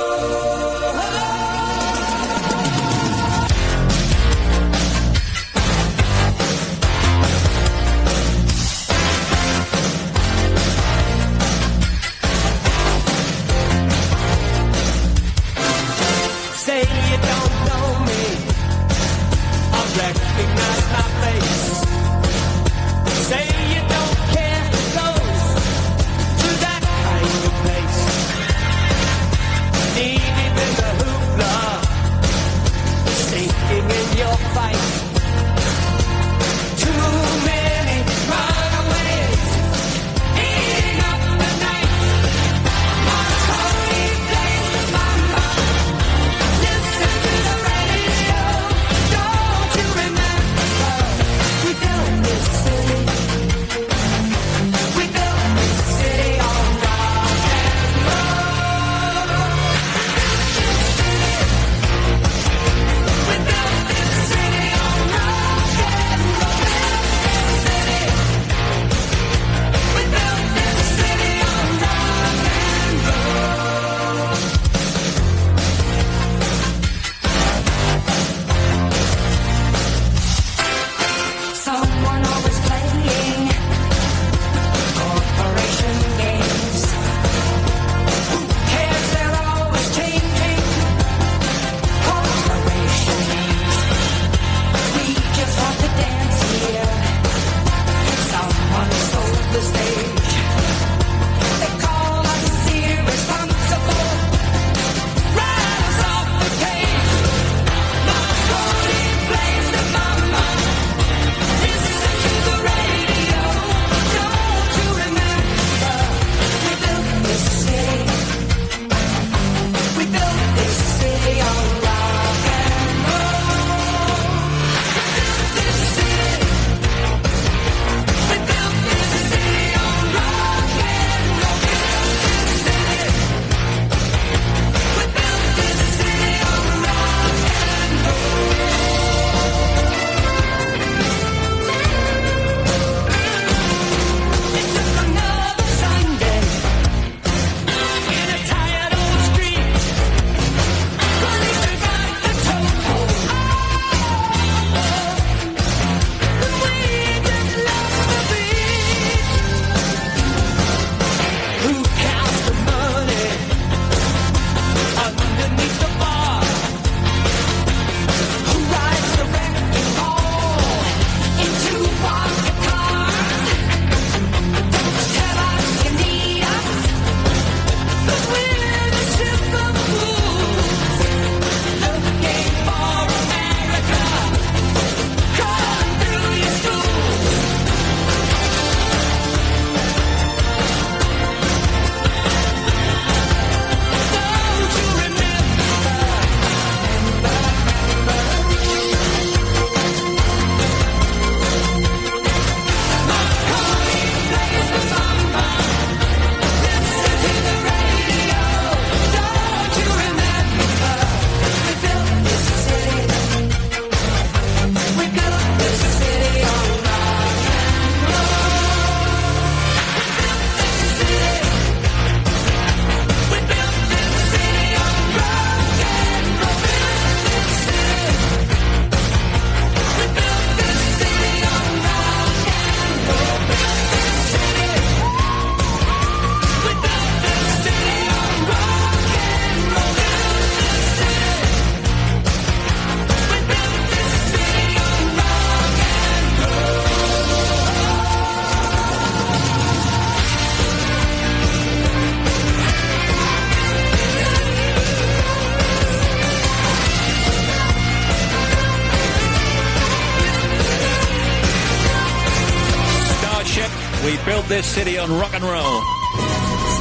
built this city on rock and roll.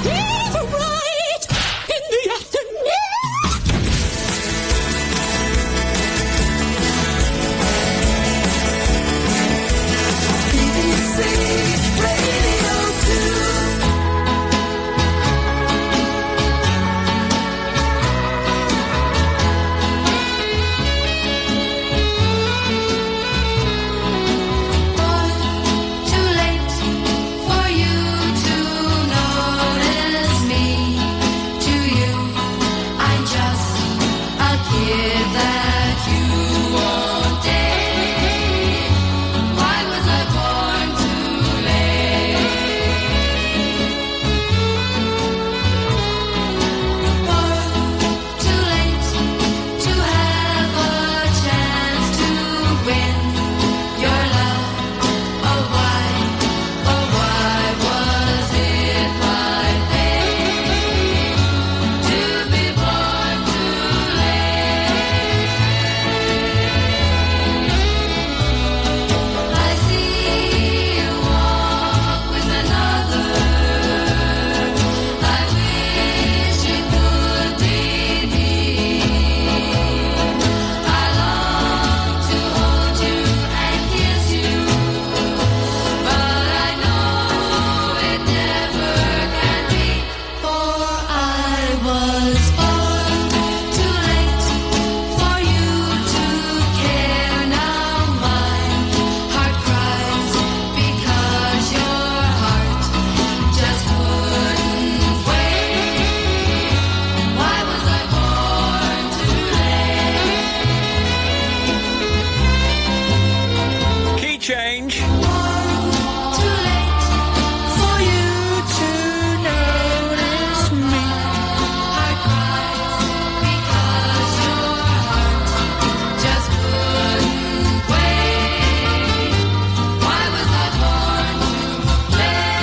Steve Wright in the afternoon. BBC Radio 2. Too late for you to notice me. To you, I'm just a kid that you won't date. Why was I born too late? Too late to have a chance to win your love. Oh why was it my fate to be born too late? I see you walk with another. I wish it could be me. I long to hold you and kiss you, but I know it never can be. For I was born too late for you to care. Now my heart cries because your heart just couldn't wait. Why was I born too late? Key change. Too late for you to notice me. Heart cries because your heart just couldn't wait. Why was I born too late?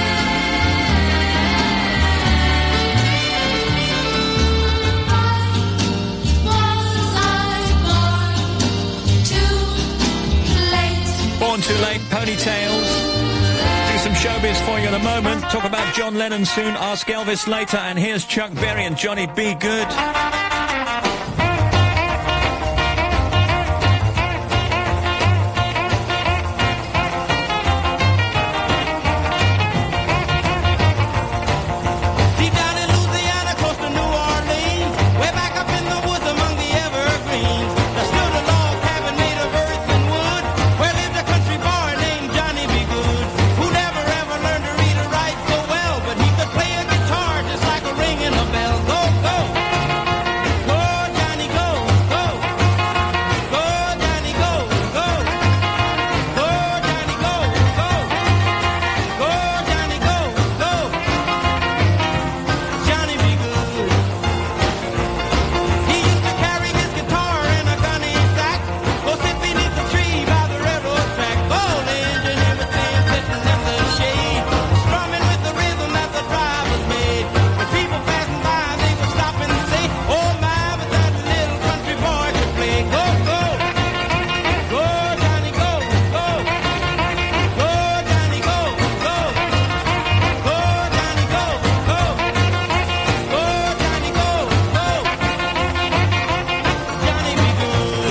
Born too late, ponytails. Do some showbiz for you in a moment. Talk about John Lennon soon. Ask Elvis later. And here's Chuck Berry and Johnny B. Good. Deep down in Louisiana, close to New Orleans, way back up in the woods among the evergreens, there stood a log cabin made of earth and wood, where lived a country boy named Johnny B. Good, who never ever learned to read or write so well, but he could play a guitar just like a ringing a bell. Go, go, go, Johnny, go, go, go, Johnny, go, go, go, Johnny, go, go, go, Johnny, go, go. Johnny be good. He used to carry his guitar in a gunny sack, go sit beneath the tree by the railroad track. Oh, the engineer was sitting in the shade, strumming with the rhythm that the drivers made. When people passing by, they would stop and say, "Oh my, but that little country boy could play." Go, go, go, Johnny, go, go, go, Johnny, go, go, go, Johnny, go, go. Go, Johnny, go, go. Johnny be good.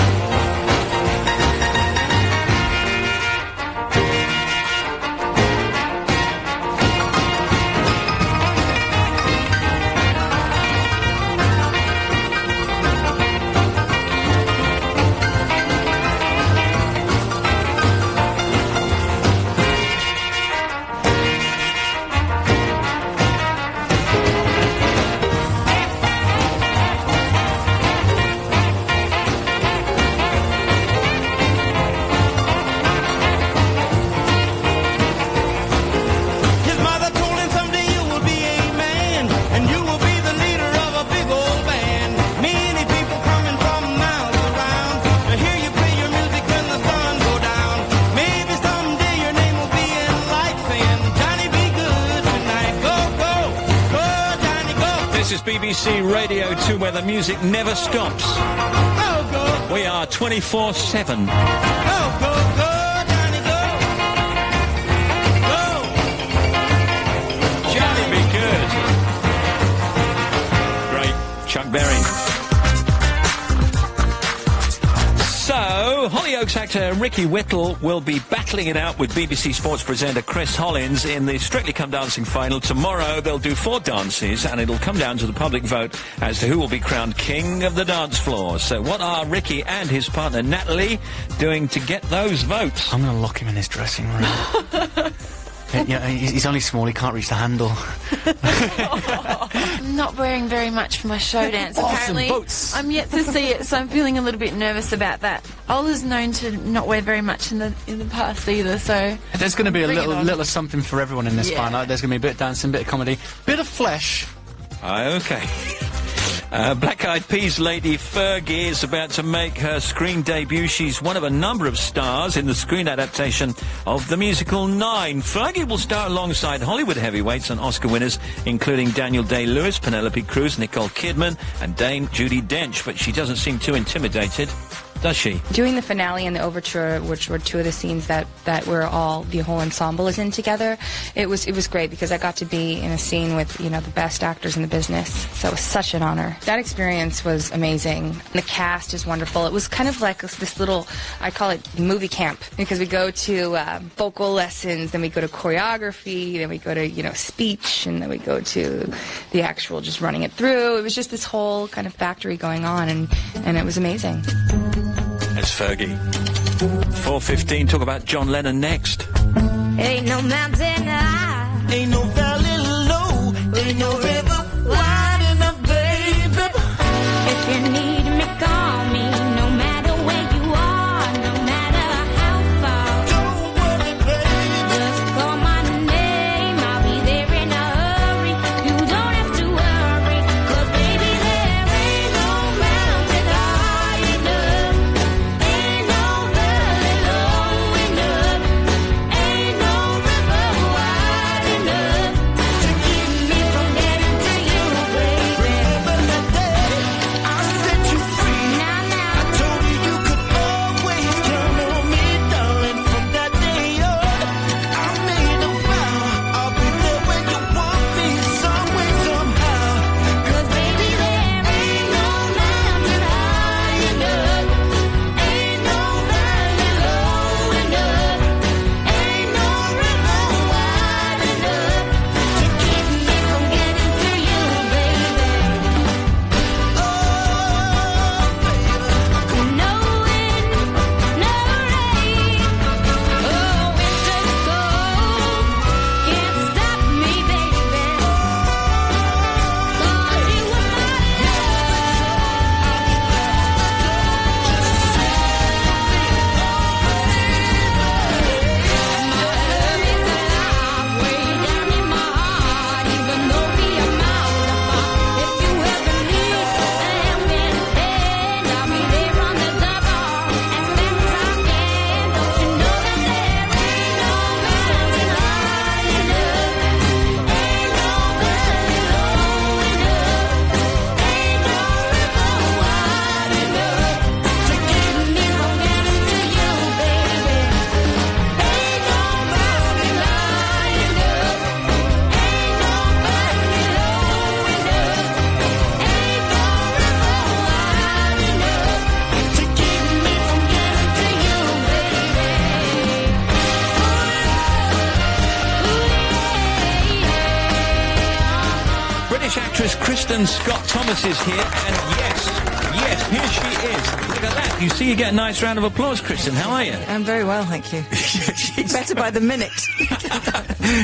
His mother told him someday you will be a man, and you will be the leader of a big old band. Many people coming from miles around to hear you play your music when the sun go down. Maybe someday your name will be in lights saying, "Johnny be good tonight." Go, go, go, Johnny, go. This is BBC Radio 2, where the music never stops. Go, go, We are 24/7. go, go, go, Johnny, go. Go. Hollyoaks actor Ricky Whittle will be battling it out with BBC Sports presenter Chris Hollins in the Strictly Come Dancing final tomorrow. They'll do 4 dances, and it'll come down to the public vote as to who will be crowned king of the dance floor. So what are Ricky and his partner Natalie doing to get those votes? I'm going to lock him in his dressing room. Yeah, he's only small, he can't reach the handle. I'm not wearing very much for my show dance, Awesome apparently. boots. I'm yet to see it, so I'm feeling a little bit nervous about that. Ola's known to not wear very much in the past either, so... There's going to be a Bring it on. little something for everyone in this Yeah. final. There's going to be a bit of dancing, bit of comedy, bit of flesh. Okay. Black Eyed Peas lady Fergie is about to make her screen debut. She's one of a number of stars in the screen adaptation of the musical 9. Fergie will star alongside Hollywood heavyweights and Oscar winners, including Daniel Day-Lewis, Penelope Cruz, Nicole Kidman, and Dame Judi Dench. But she doesn't seem too intimidated, does she? Doing the finale and the overture, which were 2 of the scenes that were all the whole ensemble is in together, it was great because I got to be in a scene with the best actors in the business. So it was such an honor. That experience was amazing. The cast is wonderful. It was kind of like this little, I call it movie camp, because we go to vocal lessons, then we go to choreography, then we go to speech, and then we go to the actual just running it through. It was just this whole kind of factory going on, and it was amazing. That's Fergie. 4:15, talk about John Lennon next. Ain't no mountain high, Ain't no valley low, ain't no river wide enough, baby. if you need me, call me. No matter where you are, no matter how far. Don't worry, baby. Just call my name, I'll be there in a hurry. You don't have to worry, 'cause baby, there ain't no mountain high enough. Ain't no valley low enough. Ain't no river wide enough to keep me from getting to you, baby. Remember that day I set you free. I told you you could always count on me, darling. From that day on, I made a vow. I'll be there when you want me, some way, somehow. 'Cause baby, there ain't no mountain high enough. Ain't no valley low enough. Ain't no river wide enough to keep me from getting to you, baby. No wind, no rain, winter's cold can't stop me, baby. 'Cause you are British actress Kristen Scott Thomas is here, and yes, here she is. Look at that. You see, you get a nice round of applause, Kristen. How are you? I'm very well, thank you. Better by the minute.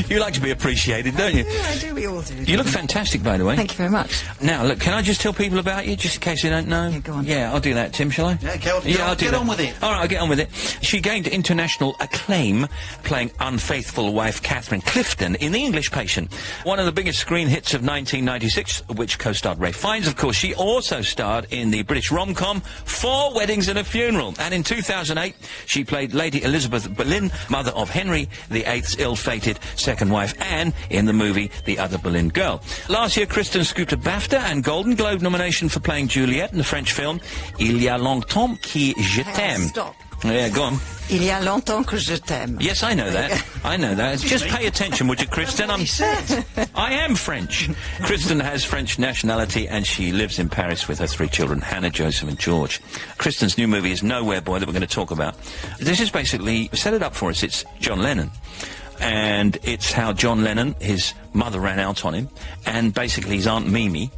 You like to be appreciated, don't you? Yeah, I do. We all do. You look fantastic, by the way. Thank you very much. Now, look, can I just tell people about you, just in case they don't know? Yeah, go on. Yeah, I'll do that, Tim, shall I? Yeah, I'll do get that. on with it. All right, I'll get on with it. She gained international acclaim playing unfaithful wife Catherine Clifton in The English Patient, one of the biggest screen hits of 1996, which co-starred Ray Fiennes, of course. She also starred in the British rom-com 4 Weddings and a Funeral, and in 2008 she played Lady Elizabeth Boleyn, mother of Henry VIII's ill-fated second wife, and in the movie The Other Boleyn Girl. Last year, Kristen scooped a BAFTA and Golden Globe nomination for playing Juliet in the French film Il y a longtemps que je t'aime. Stop. Yeah, go on. Il y a longtemps que je t'aime. Yes, I know that. I know that. Just pay attention, would you, Kristen? I am French. Kristen has French nationality and she lives in Paris with her 3 children, Hannah, Joseph and George. Kristen's new movie is Nowhere Boy that we're going to talk about. This is basically, set it up for us, it's John Lennon. And it's how John Lennon, his mother ran out on him, and basically his Aunt Mimi,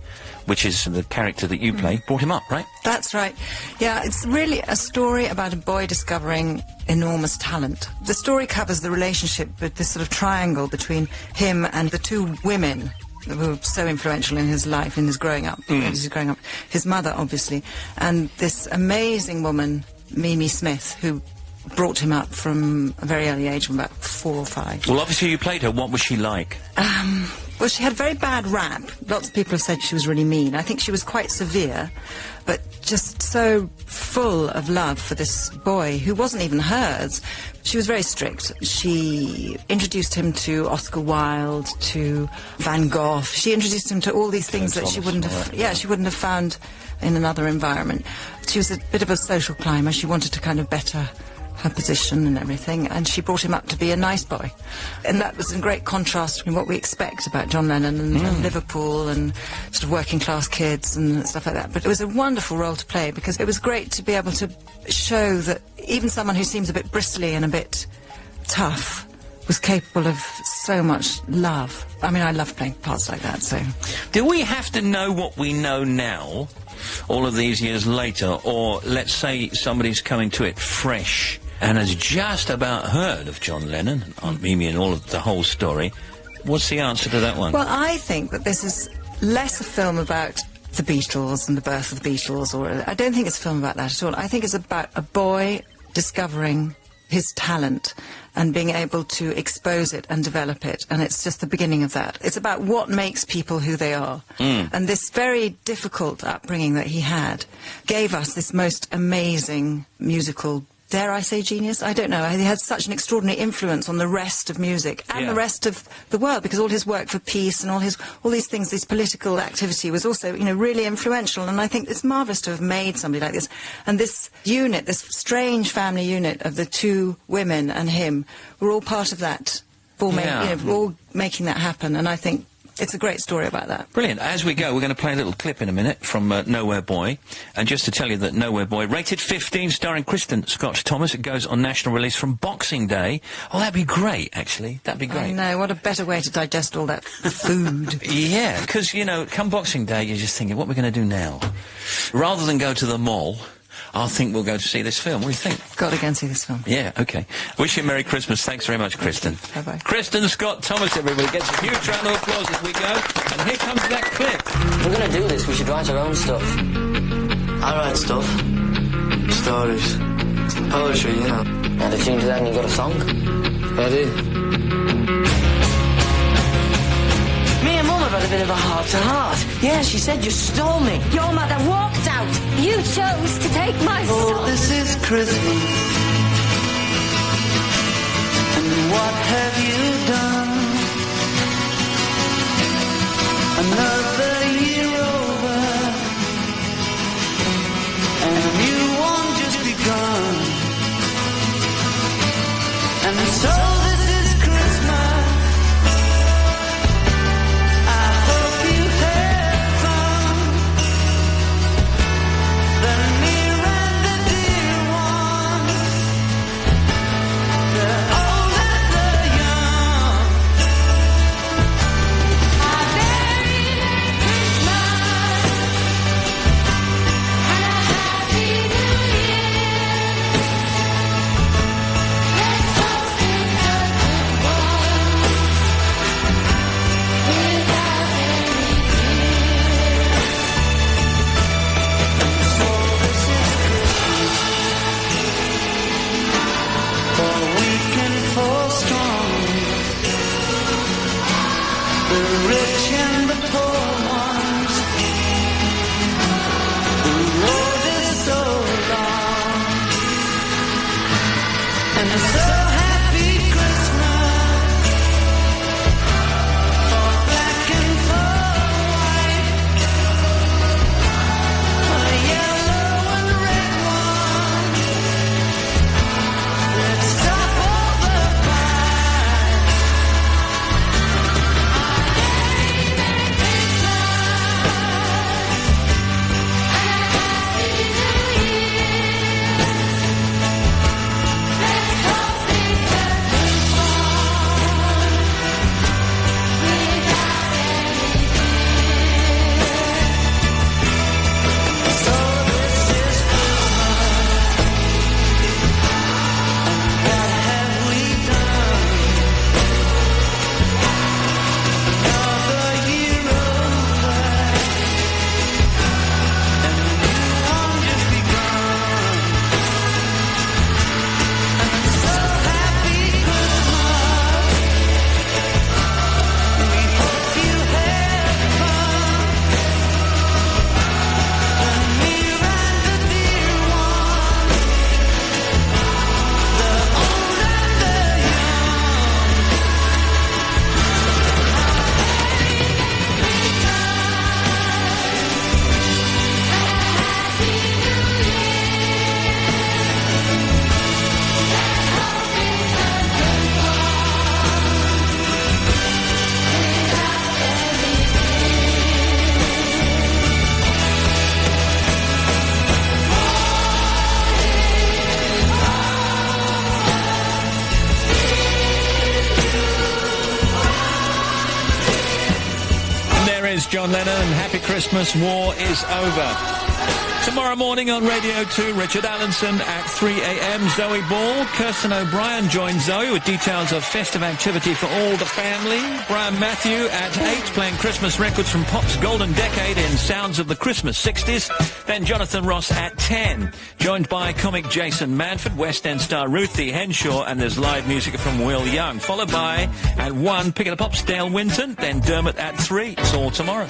which is the character that you play, brought him up, right? That's right. Yeah, it's really a story about a boy discovering enormous talent. The story covers the relationship with this sort of triangle between him and the 2 women who were so influential in his life, in his growing up. As he's growing up. His mother, obviously, and this amazing woman, Mimi Smith, who brought him up from a very early age, from about 4 or 5. Well, obviously you played her. What was she like? Well, she had very bad rap. Lots of people have said she was really mean. I think she was quite severe, but just so full of love for this boy who wasn't even hers. She was very strict. She introduced him to Oscar Wilde, to Van Gogh. She introduced him to all these things that she wouldn't have, she wouldn't have found in another environment. She was a bit of a social climber. She wanted to kind of better her position and everything, and she brought him up to be a nice boy. And that was in great contrast between what we expect about John Lennon and Liverpool and sort of working class kids and stuff like that. But it was a wonderful role to play because it was great to be able to show that even someone who seems a bit bristly and a bit tough was capable of so much love. I mean, I love playing parts like that, so... Do we have to know what we know now, all of these years later, or let's say somebody's coming to it fresh and has just about heard of John Lennon and Aunt Mimi and all of the whole story? What's the answer to that one? Well, I think that this is less a film about the Beatles and the birth of the Beatles, or I don't think it's a film about that at all. I think it's about a boy discovering his talent and being able to expose it and develop it, and it's just the beginning of that. It's about what makes people who they are. And this very difficult upbringing that he had gave us this most amazing musical, dare I say genius? I don't know. He had such an extraordinary influence on the rest of music and the rest of the world, because all his work for peace and all these things, this political activity was also, you know, really influential. And I think it's marvellous to have made somebody like this. And this unit, this strange family unit of the 2 women and him, were all part of that, all making that happen. And I think it's a great story about that. Brilliant. As we go, we're going to play a little clip in a minute from Nowhere Boy. And just to tell you that Nowhere Boy, rated 15, starring Kristen Scott Thomas, it goes on national release from Boxing Day. Oh, that'd be great, actually. That'd be great. I know. What a better way to digest all that food. Yeah, because, you know, come Boxing Day, you're just thinking, what are we going to do now? Rather than go to the mall, I think we'll go to see this film. What do you think? Got to go and see this film. Yeah, OK. Wish you a Merry Christmas. Thanks very much, Kristen. Bye-bye. Kristen Scott Thomas, everybody, gets a huge round of applause as we go. And here comes that clip. If we're going to do this, we should write our own stuff. I write stuff. Stories. Poetry, you know. Add a tune to that and you got a song? I do. Me and Mum have had a bit of a heart-to-heart. Yeah, she said you stole me. Your mother walked out. You chose to take my Oh, this is Christmas. And what have you done? Another year over, and a new one just begun. And so this is Christmas. I hope you had fun. The near and the dear ones, the old and the young. A very Merry John Lennon, and Happy Christmas, War is Over. Tomorrow morning on Radio 2, Richard Allenson at 3 a.m. Zoe Ball. Kirsten O'Brien joins Zoe with details of festive activity for all the family. Brian Matthew at 8, playing Christmas records from pop's golden decade in Sounds of the Christmas 60s. Then Jonathan Ross at 10, joined by comic Jason Manford, West End star Ruthie Henshaw, and there's live music from Will Young. Followed by, at 1, Picking Up Pops, Dale Winton, then Dermot at 3. It's all tomorrow.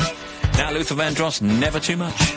Now Luther Vandross, Never Too Much.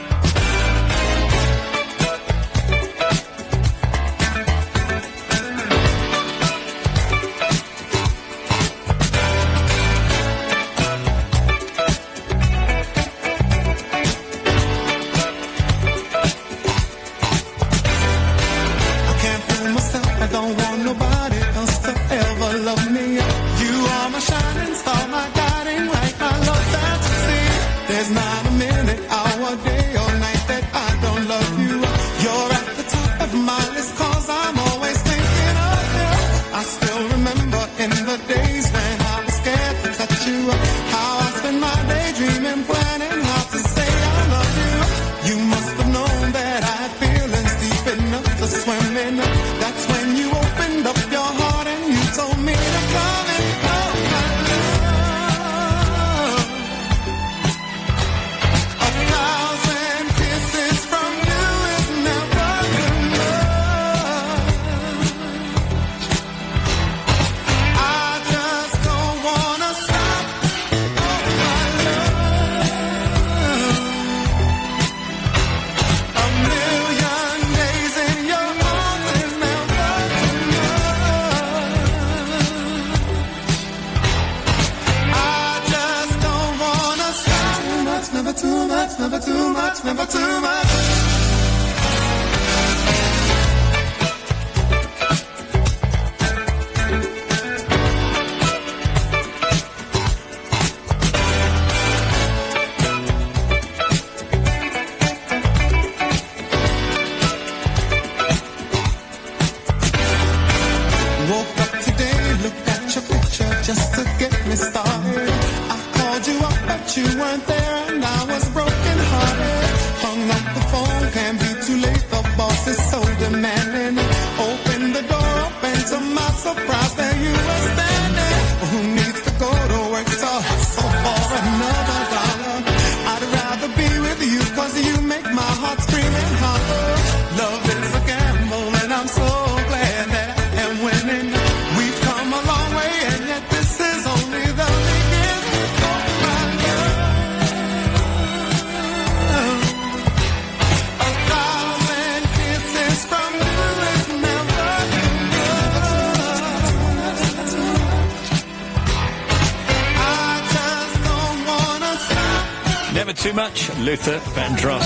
Too much, Luther Vandross.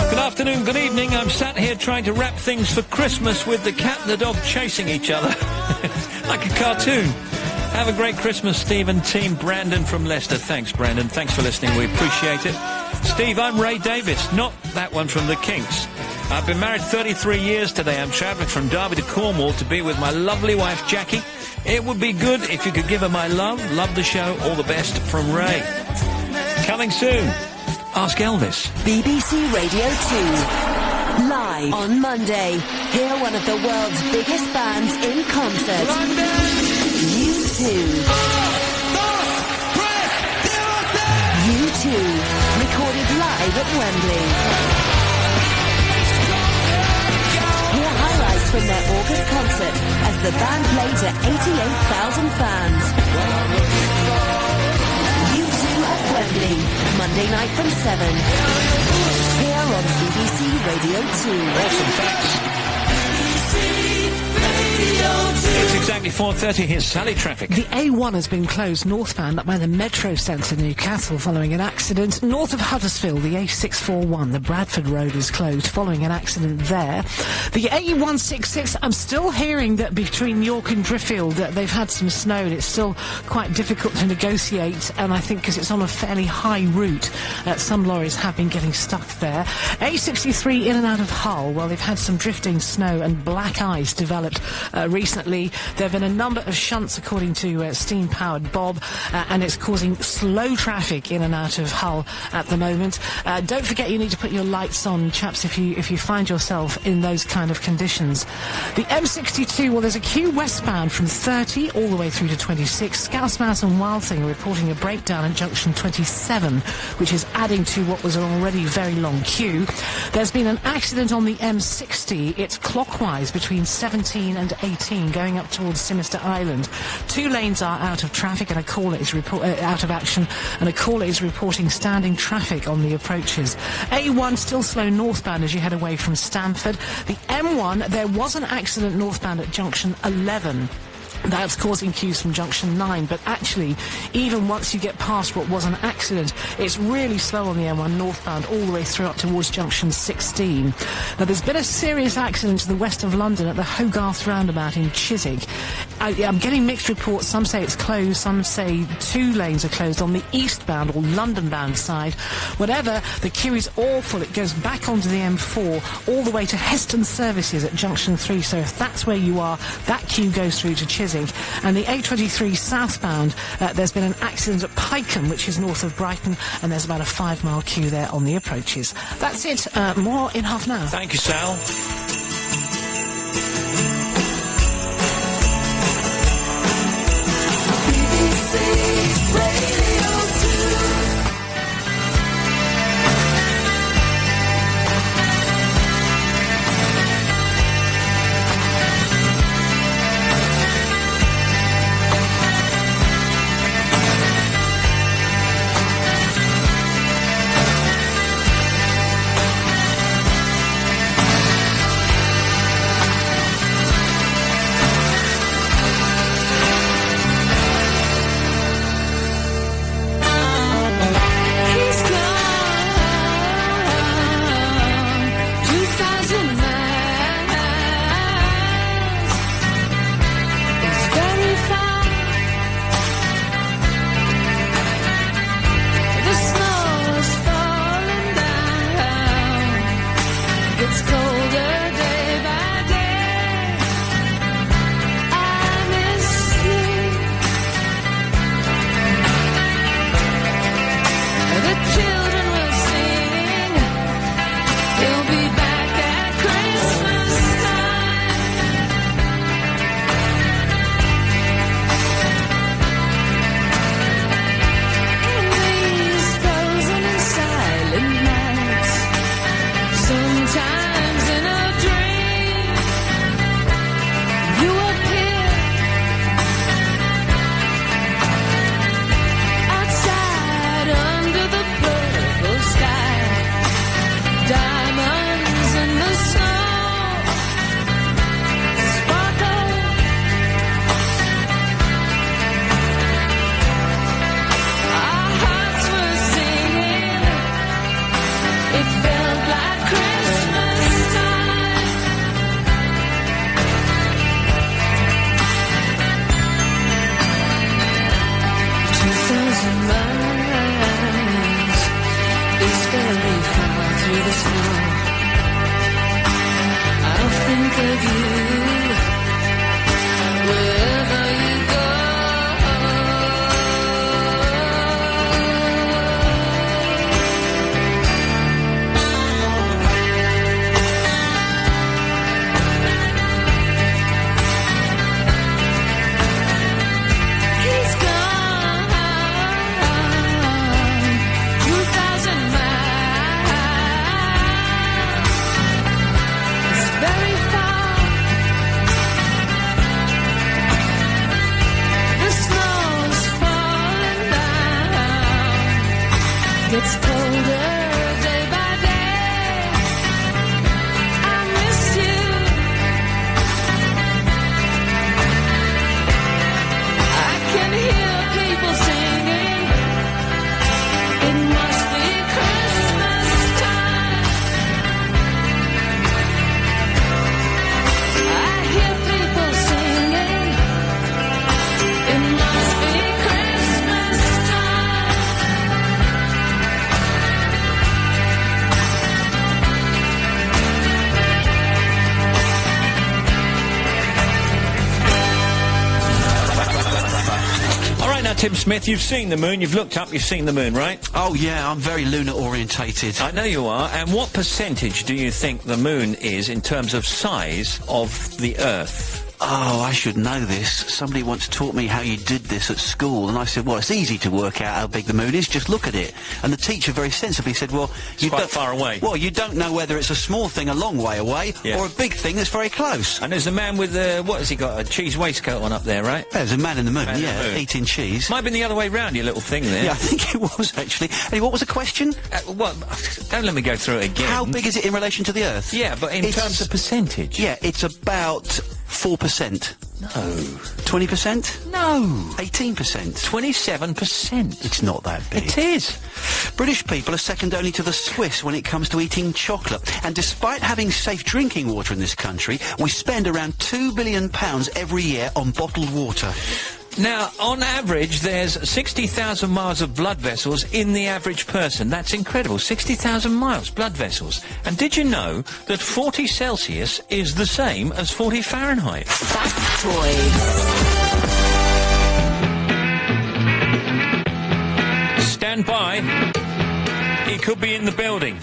Good afternoon, good evening. I'm sat here trying to wrap things for Christmas with the cat and the dog chasing each other like a cartoon. Have a great Christmas, Steve and team. Brandon from Leicester. Thanks, Brandon. Thanks for listening. We appreciate it. Steve, I'm Ray Davis, not that one from the Kinks. I've been married 33 years today. I'm travelling from Derby to Cornwall to be with my lovely wife, Jackie. It would be good if you could give her my love. Love the show. All the best from Ray. Coming soon. Ask Elvis. BBC Radio 2. Live on Monday. Hear one of the world's biggest bands in concert. U2. U2. Recorded live at Wembley. Hear highlights from their August concert as the band played to 88,000 fans. Wembley, Monday night from 7. Here on BBC Radio 2. Awesome, thanks. It's exactly 4:30. Here's Sally Traffic. The A1 has been closed northbound up by the Metro Centre, Newcastle, following an accident. North of Huddersfield, the A641, the Bradford Road is closed following an accident there. The A166, I'm still hearing that between York and Driffield that they've had some snow and it's still quite difficult to negotiate, and I think because it's on a fairly high route, some lorries have been getting stuck there. A63 in and out of Hull, well, they've had some drifting snow and black ice developed recently There have been a number of shunts, according to steam-powered Bob, and it's causing slow traffic in and out of Hull at the moment. Don't forget you need to put your lights on, chaps, if you find yourself in those kind of conditions. The M62, well, there's a queue westbound from 30 all the way through to 26. Scousmouse and Wild Thing are reporting a breakdown at junction 27, which is adding to what was an already very long queue. There's been an accident on the M60. It's clockwise between 17 and 18, going up towards Sinister Island. 2 lanes are out of traffic, and a caller is out of action, and a caller is reporting standing traffic on the approaches. A1 still slow northbound as you head away from Stamford. The M1, there was an accident northbound at junction 11. That's causing queues from junction 9, but actually, even once you get past what was an accident, it's really slow on the M1 northbound all the way through up towards junction 16. Now, there's been a serious accident to the west of London at the Hogarth roundabout in Chiswick. I'm getting mixed reports. Some say it's closed, some say 2 lanes are closed on the eastbound or London-bound side. Whatever, the queue is awful. It goes back onto the M4 all the way to Heston Services at junction 3, so if that's where you are, that queue goes through to Chiswick. And the A23 southbound, there's been an accident at Pycombe, which is north of Brighton, and there's about a 5-mile queue there on the approaches. That's it. More in half an hour. Thank you, Sal. Tim Smith, you've seen the moon. You've looked up, you've seen the moon, right? Oh, yeah, I'm very lunar-orientated. I know you are. And what percentage do you think the moon is in terms of size of the Earth? Oh, I should know this. Somebody once taught me how you did this at school, and I said, well, it's easy to work out how big the moon is, just look at it. And the teacher very sensibly said, well, you quite far away. Well, you don't know whether it's a small thing a long way away, or a big thing that's very close. And there's a man with, what has he got, a cheese waistcoat on up there, right? There's a man in the moon, Man in the moon. eating cheese. Might have been the other way round, your little thing there. Yeah, I think it was, actually. Hey, what was the question? Don't let me go through it again. How big is it in relation to the Earth? Yeah, but in terms of percentage. Yeah, it's about 4%. No. 20%? No. 18%? 27%. It's not that big. It is. British people are second only to the Swiss when it comes to eating chocolate. And despite having safe drinking water in this country, we spend around £2 billion every year on bottled water. Now, on average, there's 60,000 miles of blood vessels in the average person. That's incredible. 60,000 miles, blood vessels. And did you know that 40 Celsius is the same as 40 Fahrenheit? Fast Toys. Stand by. He could be in the building.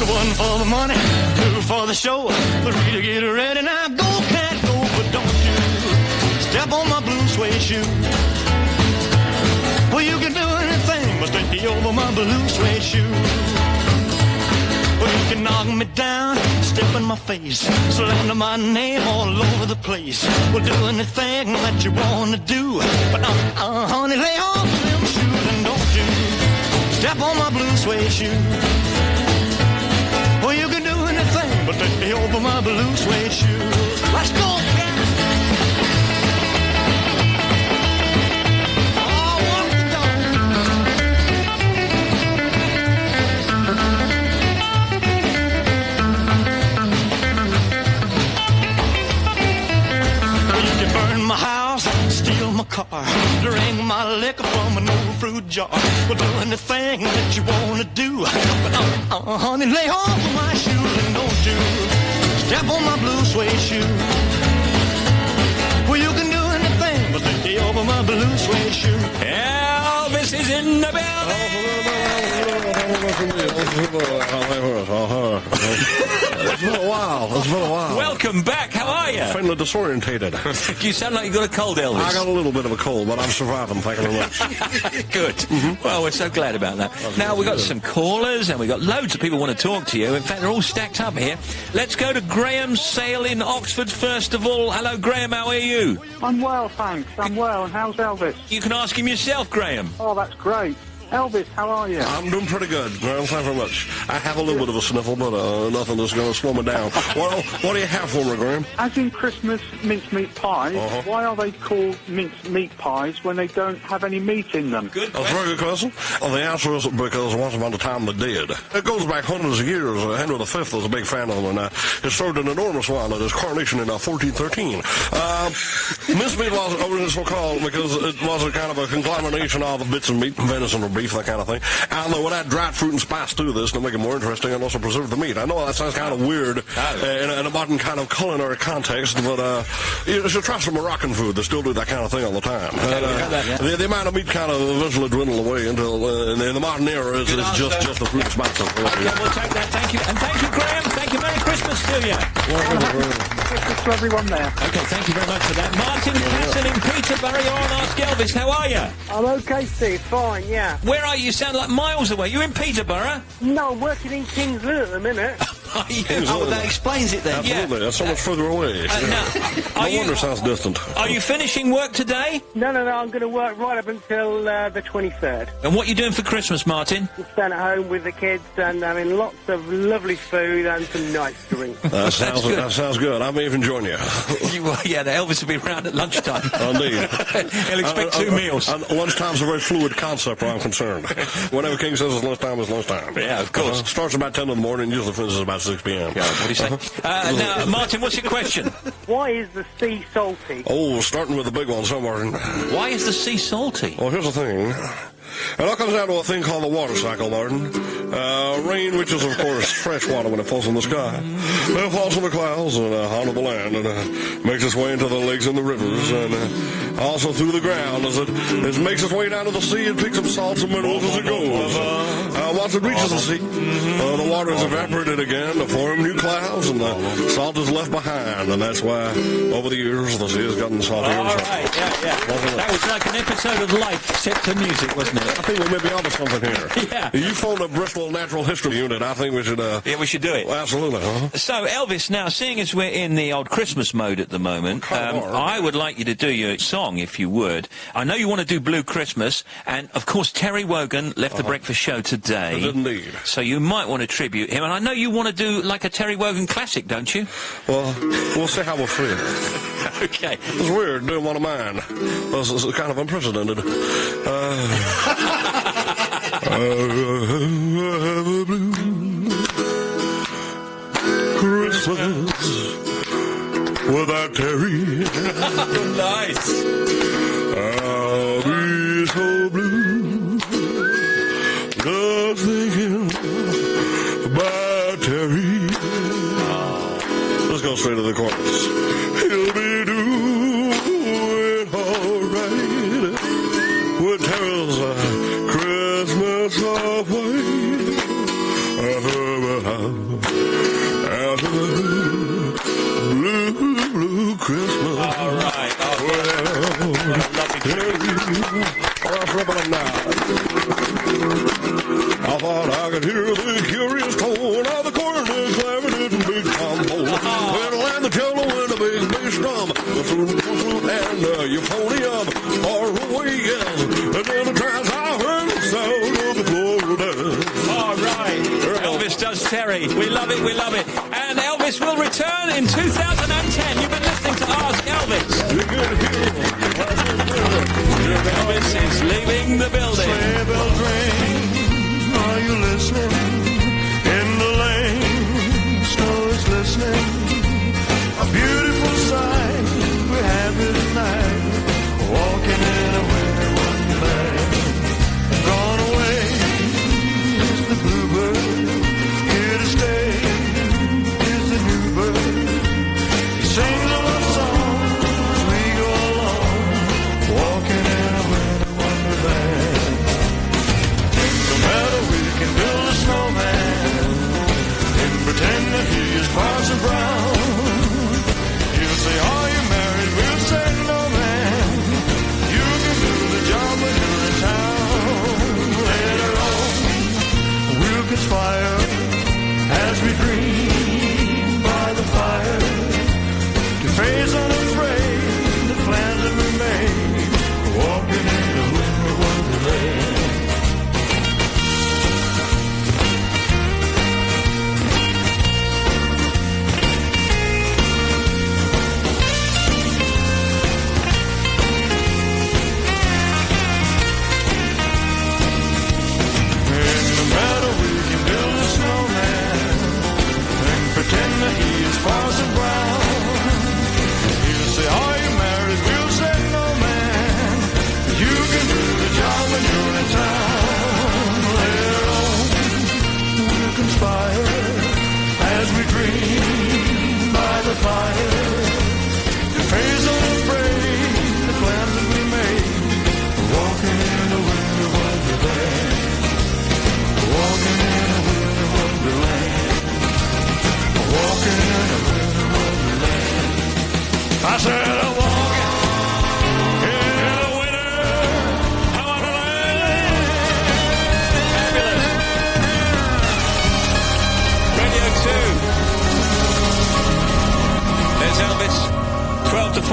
One for the money, two for the show, three to get ready. Now go, cat, go, but don't you step on my blue suede shoe. Well, you can do anything but stay over my blue suede shoe. Well, you can knock me down, my face, slander my name all over the place. Well, do anything that you wanna do, but honey, lay off them shoes and don't you step on my blue suede shoe. Well, you can do anything but lay over my blue suede shoes. Let's go, cat. My house, steal my car, drink my liquor from an old fruit jar. Well, do anything that you wanna do, but honey, lay off of my shoes and don't you step on my blue suede shoe. Well, you can do anything but lay over my blue suede shoe. Elvis is in the building. It's been a while. Welcome back. How are you? Feeling disorientated. You sound like you got a cold, Elvis. I got a little bit of a cold, but I'm surviving. Thank you very much. Good. Well, we're so glad about that. Now, we've got some callers, and we've got loads of people want to talk to you. In fact, they're all stacked up here. Let's go to Graham Sale in Oxford first of all. Hello, Graham. How are you? I'm well, thanks. I'm well. And how's Elvis? You can ask him yourself, Graham. Oh, that's great. Elvis, how are you? I'm doing pretty good, Graham. Thank you very much. I have a little bit of a sniffle, but nothing that's going to slow me down. Well, what do you have for me, Graham? As in Christmas mincemeat pies, why are they called mincemeat pies when they don't have any meat in them? Good. That's a very good question. Well, the answer is because once upon a time they did. It goes back hundreds of years. Henry V was a big fan of them, and he served an enormous one at his coronation in 1413. Mincemeat was originally so called because it was a kind of a conglomeration of bits of meat, venison or beef, that kind of thing. And they would add dried fruit and spice to this to make it more interesting and also preserve the meat. I know that sounds kind of weird in a modern kind of culinary context, but you should try some Moroccan food. They still do that kind of thing all the time. The amount of meat kind of eventually dwindled away until in the modern era is just the fruit and spice. Okay, we'll take that. Thank you. And thank you, Graham. Thank you. Merry Christmas to you. Christmas to everyone there. Okay, thank you very much for that. Martin Casson in Peterborough, you're on Ask Elvis. How are you? I'm okay, Steve. Fine, yeah. Where are you? You sound like miles away. You in Peterborough? No, I'm working in Kings Lynn at the minute. Are you? Oh, that explains it then. Absolutely. That's so much further away. No wonder it sounds distant. Are you finishing work today? No, I'm going to work right up until the 23rd. And what are you doing for Christmas, Martin? I'm staying at home with the kids and having lots of lovely food and some nice drinks. That sounds good. I may even join you. Yeah, the Elvis will be around at lunchtime. Indeed. He'll expect 2 meals. Lunchtime's a very fluid concept where I'm concerned. Whenever King says it's lunchtime, it's lunchtime. Yeah, of course. Starts about 10 in the morning, usually finishes about 6 p.m. Yeah, what do you say? Now, Martin, what's your question? Why is the sea salty? Oh, starting with the big one, so Martin. Why is the sea salty? Well, here's the thing. It all comes down to a thing called the water cycle, Martin. Rain, which is, of course, fresh water when it falls from the sky. It falls from the clouds and onto the land and makes its way into the lakes and the rivers and also through the ground as it makes its way down to the sea and picks up salts and minerals as it goes. Once it reaches the sea, the water is evaporated again to form new clouds and the salt is left behind. And that's why, over the years, the sea has gotten saltier. All right, yeah. That was like an episode of Life set to music, wasn't it? I think we may be onto something here. Yeah. You phoned a Bristol Natural History Unit. I think we should... yeah, we should do it. Well, absolutely. So, Elvis, now, seeing as we're in the old Christmas mode at the moment, I would like you to do your song, if you would. I know you want to do Blue Christmas, and, of course, Terry Wogan left the breakfast show today. Indeed. So you might want to tribute him, and I know you want to do, like, a Terry Wogan classic, don't you? Well, we'll see how we'll feel. Okay. It's weird doing one of mine. It's kind of unprecedented. Christmas without Terry. Nice. I'll be so blue just thinking about Terry. Let's go straight to the chorus. He'll be doing all right with Terry's Christmas away. Blue Christmas. All right. I thought I could hear the curious tone of the cornet clarinet and big trombone. Terry. We love it, we love it. And Elvis will return in 2010. You've been listening to Ask Elvis. Elvis is leaving the building. Sleigh bells ring, are you listening? In the lane, snow is glistening. A beautiful sight, we're happy tonight. Walking in a winter wonderland. Gone away is the bluebird. Here to stay is the new bird. He sings a love song as we go along. Walking in a winter wonderland. No matter we can build a snowman and pretend that he is Parson Brown. He'll say, are you married? We'll say, no, man. You can do the job when you're in town. Later on, we'll conspire as we dream by the fire to face unafraid the plans that we made. Walking in the winter wonderland. Pretend that he is Parson Brown. He'll say, are you married? We'll say, no, man. You can do the job when you're in town. Later on, we'll conspire as we dream by the fire to face unafraid the plans that we made. Walking in a winter wonderland. Walking in a winter wonderland. Walking in a winter wonderland. I said I'm walking in a winter wonderland. Fabulous. Radio 2. There's Elvis. 12 to 5.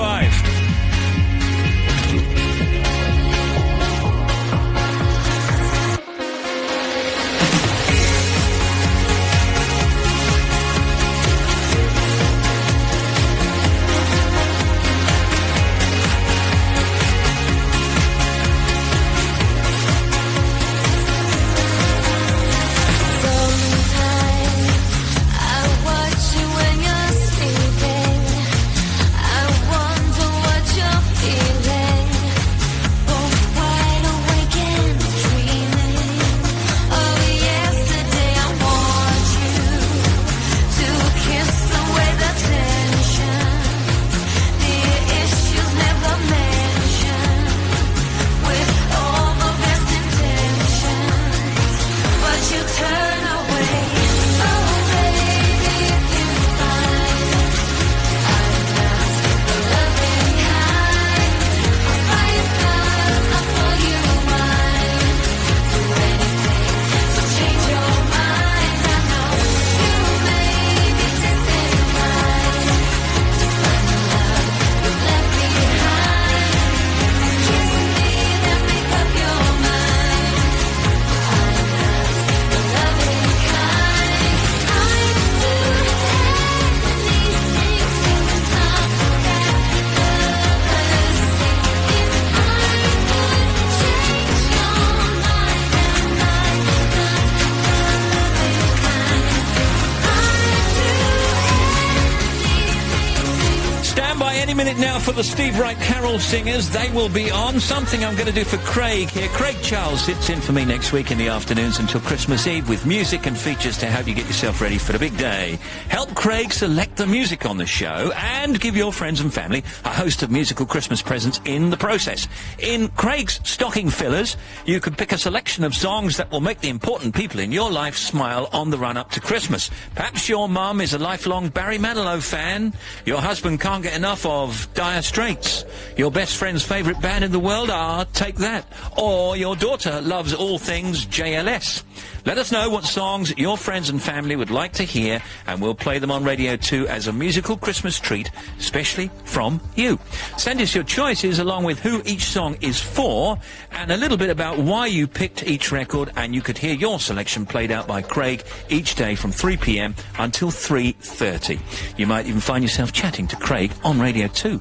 Now for the Steve Wright Carol Singers. They will be on. Something I'm going to do for Craig here. Craig Charles sits in for me next week in the afternoons until Christmas Eve with music and features to help you get yourself ready for the big day. Help Craig select the music on the show and give your friends and family a host of musical Christmas presents in the process. In Craig's stocking fillers, you can pick a selection of songs that will make the important people in your life smile on the run-up to Christmas. Perhaps your mum is a lifelong Barry Manilow fan. Your husband can't get enough of of Dire Straits. Your best friend's favourite band in the world are Take That. Or your daughter loves all things JLS. Let us know what songs your friends and family would like to hear, and we'll play them on Radio 2 as a musical Christmas treat, especially from you. Send us your choices along with who each song is for, and a little bit about why you picked each record, and you could hear your selection played out by Craig each day from 3 p.m. until 3:30. You might even find yourself chatting to Craig on Radio 2.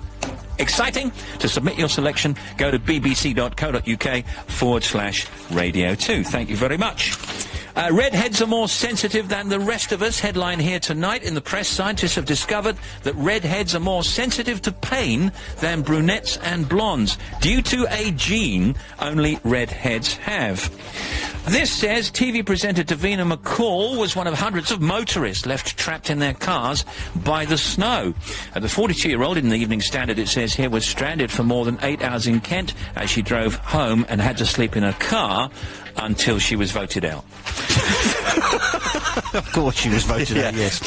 Exciting? To submit your selection, go to bbc.co.uk/Radio 2. Thank you very much. Redheads are more sensitive than the rest of us. Headline here tonight in the press. Scientists have discovered that redheads are more sensitive to pain than brunettes and blondes, due to a gene only redheads have. This says TV presenter Davina McCall was one of hundreds of motorists left trapped in their cars by the snow. The 42-year-old, in the Evening Standard, it says here, was stranded for more than 8 hours in Kent as she drove home and had to sleep in her car until she was voted out. Of course she was voted out, yes.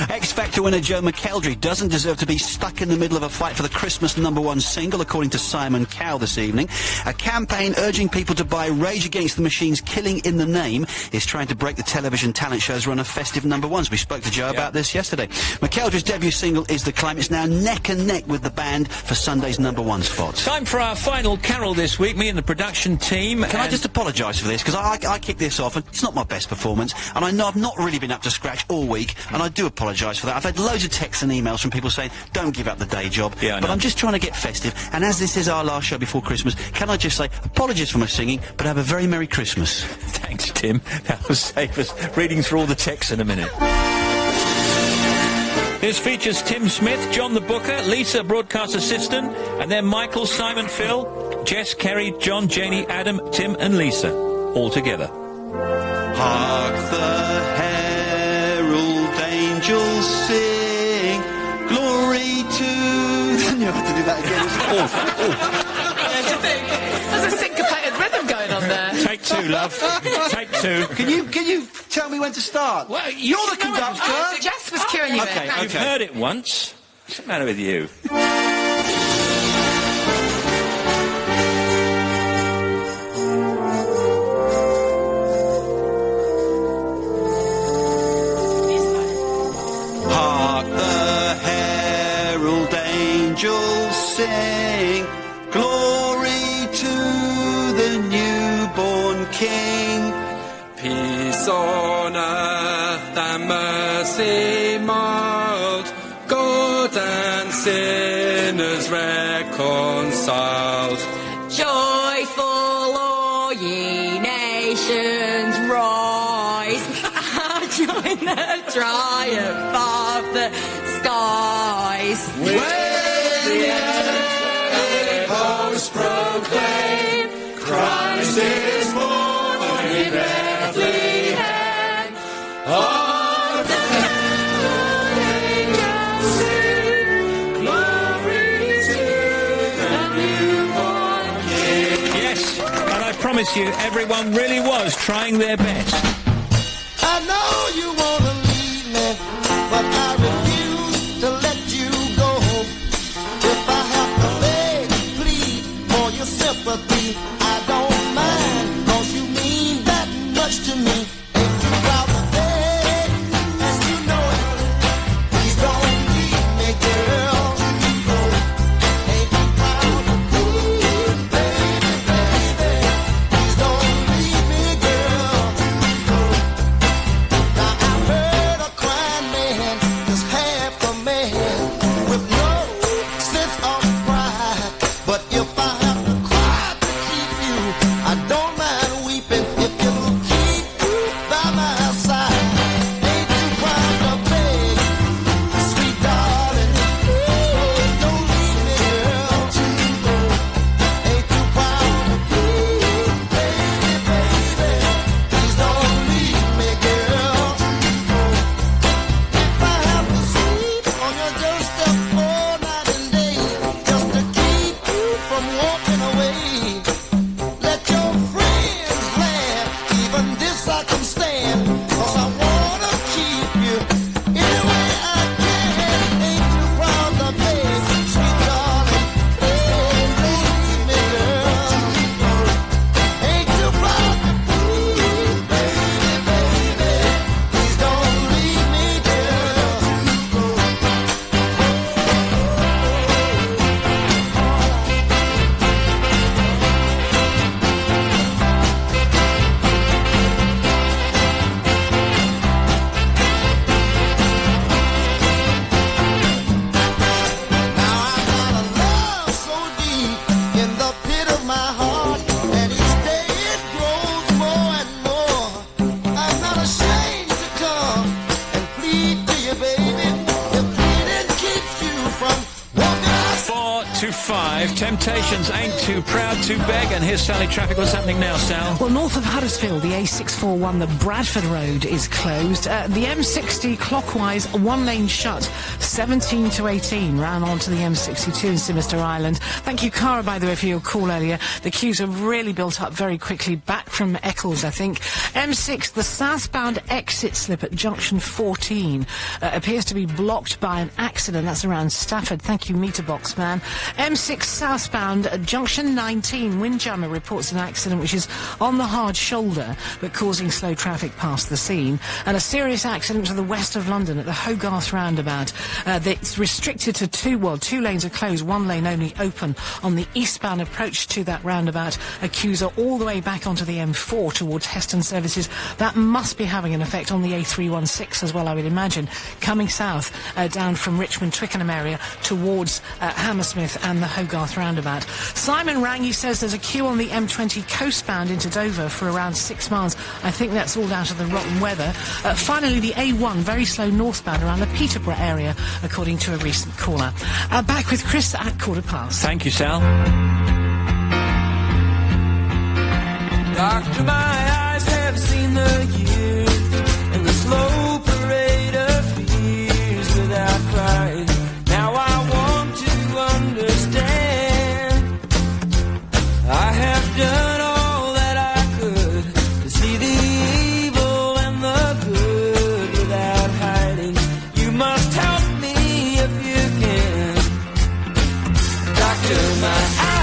X Factor winner Joe McElderry doesn't deserve to be stuck in the middle of a fight for the Christmas #1 single, according to Simon Cowell this evening. A campaign urging people to buy Rage Against the Machine's Killing in the Name is trying to break the television talent show's run of festive #1s. We spoke to Joe about this yesterday. McElderry's debut single is The Climb. It's now neck and neck with the band for Sunday's #1 spot. Time for our final carol this week, me and the production team. Can I just apologise for this, because I kicked this off and it's not my best performance, and I know I've not really been up to scratch all week, and I do apologise for that. I've had loads of texts and emails from people saying, don't give up the day job, but I'm just trying to get festive, and as this is our last show before Christmas, can I just say, apologies for my singing, but have a very Merry Christmas. Thanks, Tim. That will save us reading through all the texts in a minute. This features Tim Smith, John the Booker, Lisa, broadcast assistant, and then Michael, Simon, Phil, Jess, Kerry, John, Janie, Adam, Tim and Lisa, all together. Hark the herald angels sing, glory to... You have to do that again. There's a syncopated rhythm going on there. Take two, love. Take two. Can you tell me when to start? Well, you're the conductor. Jess was curing you okay, there. You've heard it once. What's the matter with you? Hark the herald angels sing, glory to the newborn King. Peace on earth and mercy mild, God and sinners reconciled. Joyful all ye nations rise, join the triumph of the skies. With the echoes proclaim, Christ is born in Bethlehem. On the angels sing, glory to the newborn King. Yes, and I promise you, everyone really was trying their best. I know you want to leave me, but I refuse to let you go. If I have to beg, plead for your sympathy, I don't mind, 'cause you mean that much to me. Ain't you proud to beg, and you know it. Please don't leave me, girl. Ain't you proud to plead, baby, baby. Please don't leave me, girl. Now I'm Temptations ain't too proud to beg. And here's Sally Traffic. What's happening now, Sal? Well, north of Huddersfield, the A641, the Bradford Road is closed. The M60 clockwise, one lane shut, 17 to 18, ran onto the M62 in Sinister Island. Thank you, Cara, by the way, for your call earlier. The queues have really built up very quickly, back from Eccles, I think. M6, the southbound exit slip at junction 14 appears to be blocked by an accident. That's around Stafford. Thank you, Meterbox Man. M6 southbound at junction 19, Windjammer reports an accident which is on the hard shoulder but causing slow traffic past the scene. And a serious accident to the west of London at the Hogarth roundabout. It's restricted to two lanes are closed, one lane only open on the eastbound approach to that roundabout. Queues are all the way back onto the M4 towards Heston services. That must be having an effect on the A316 as well, I would imagine, coming south down from Richmond, Twickenham area towards Hammersmith and the Hogarth roundabout. Simon rang, he says there's a queue on the M20 coastbound into Dover for around 6 miles. I think that's all down to the rotten weather. Finally, the A1, very slow northbound around the Peterborough area, according to a recent caller. Back with Chris at 15:15. Thank you, Sal. Doctor, my eyes have seen the years and the slow parade of fears without crying. Now I want to understand. I have done all that I could to see the evil and the good without hiding. You must help me if you can. Doctor, my eyes.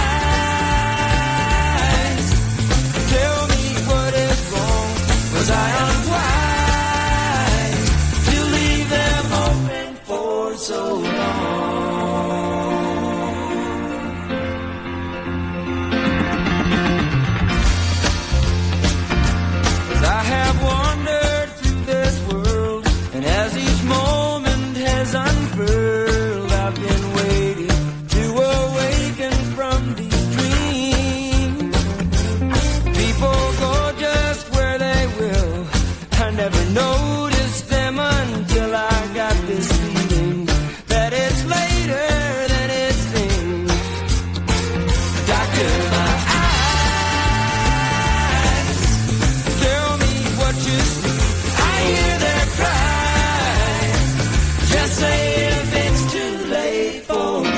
Was I unwise to leave them open for so long? 'Cause I have wandered through this world, and as each moment has unfurled, I've been waiting to awaken from these dreams. People go just I never noticed them until I got this feeling that it's later than it seems. Doctor, my eyes, tell me what you see. I hear their cry. Just say if it's too late for me.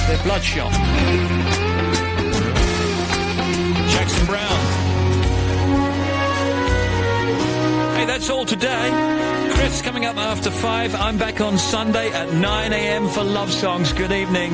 They're bloodshot. Jackson Brown. Hey, that's all today. Chris coming up after 5. I'm back on Sunday at 9 a.m. for Love Songs. Good evening.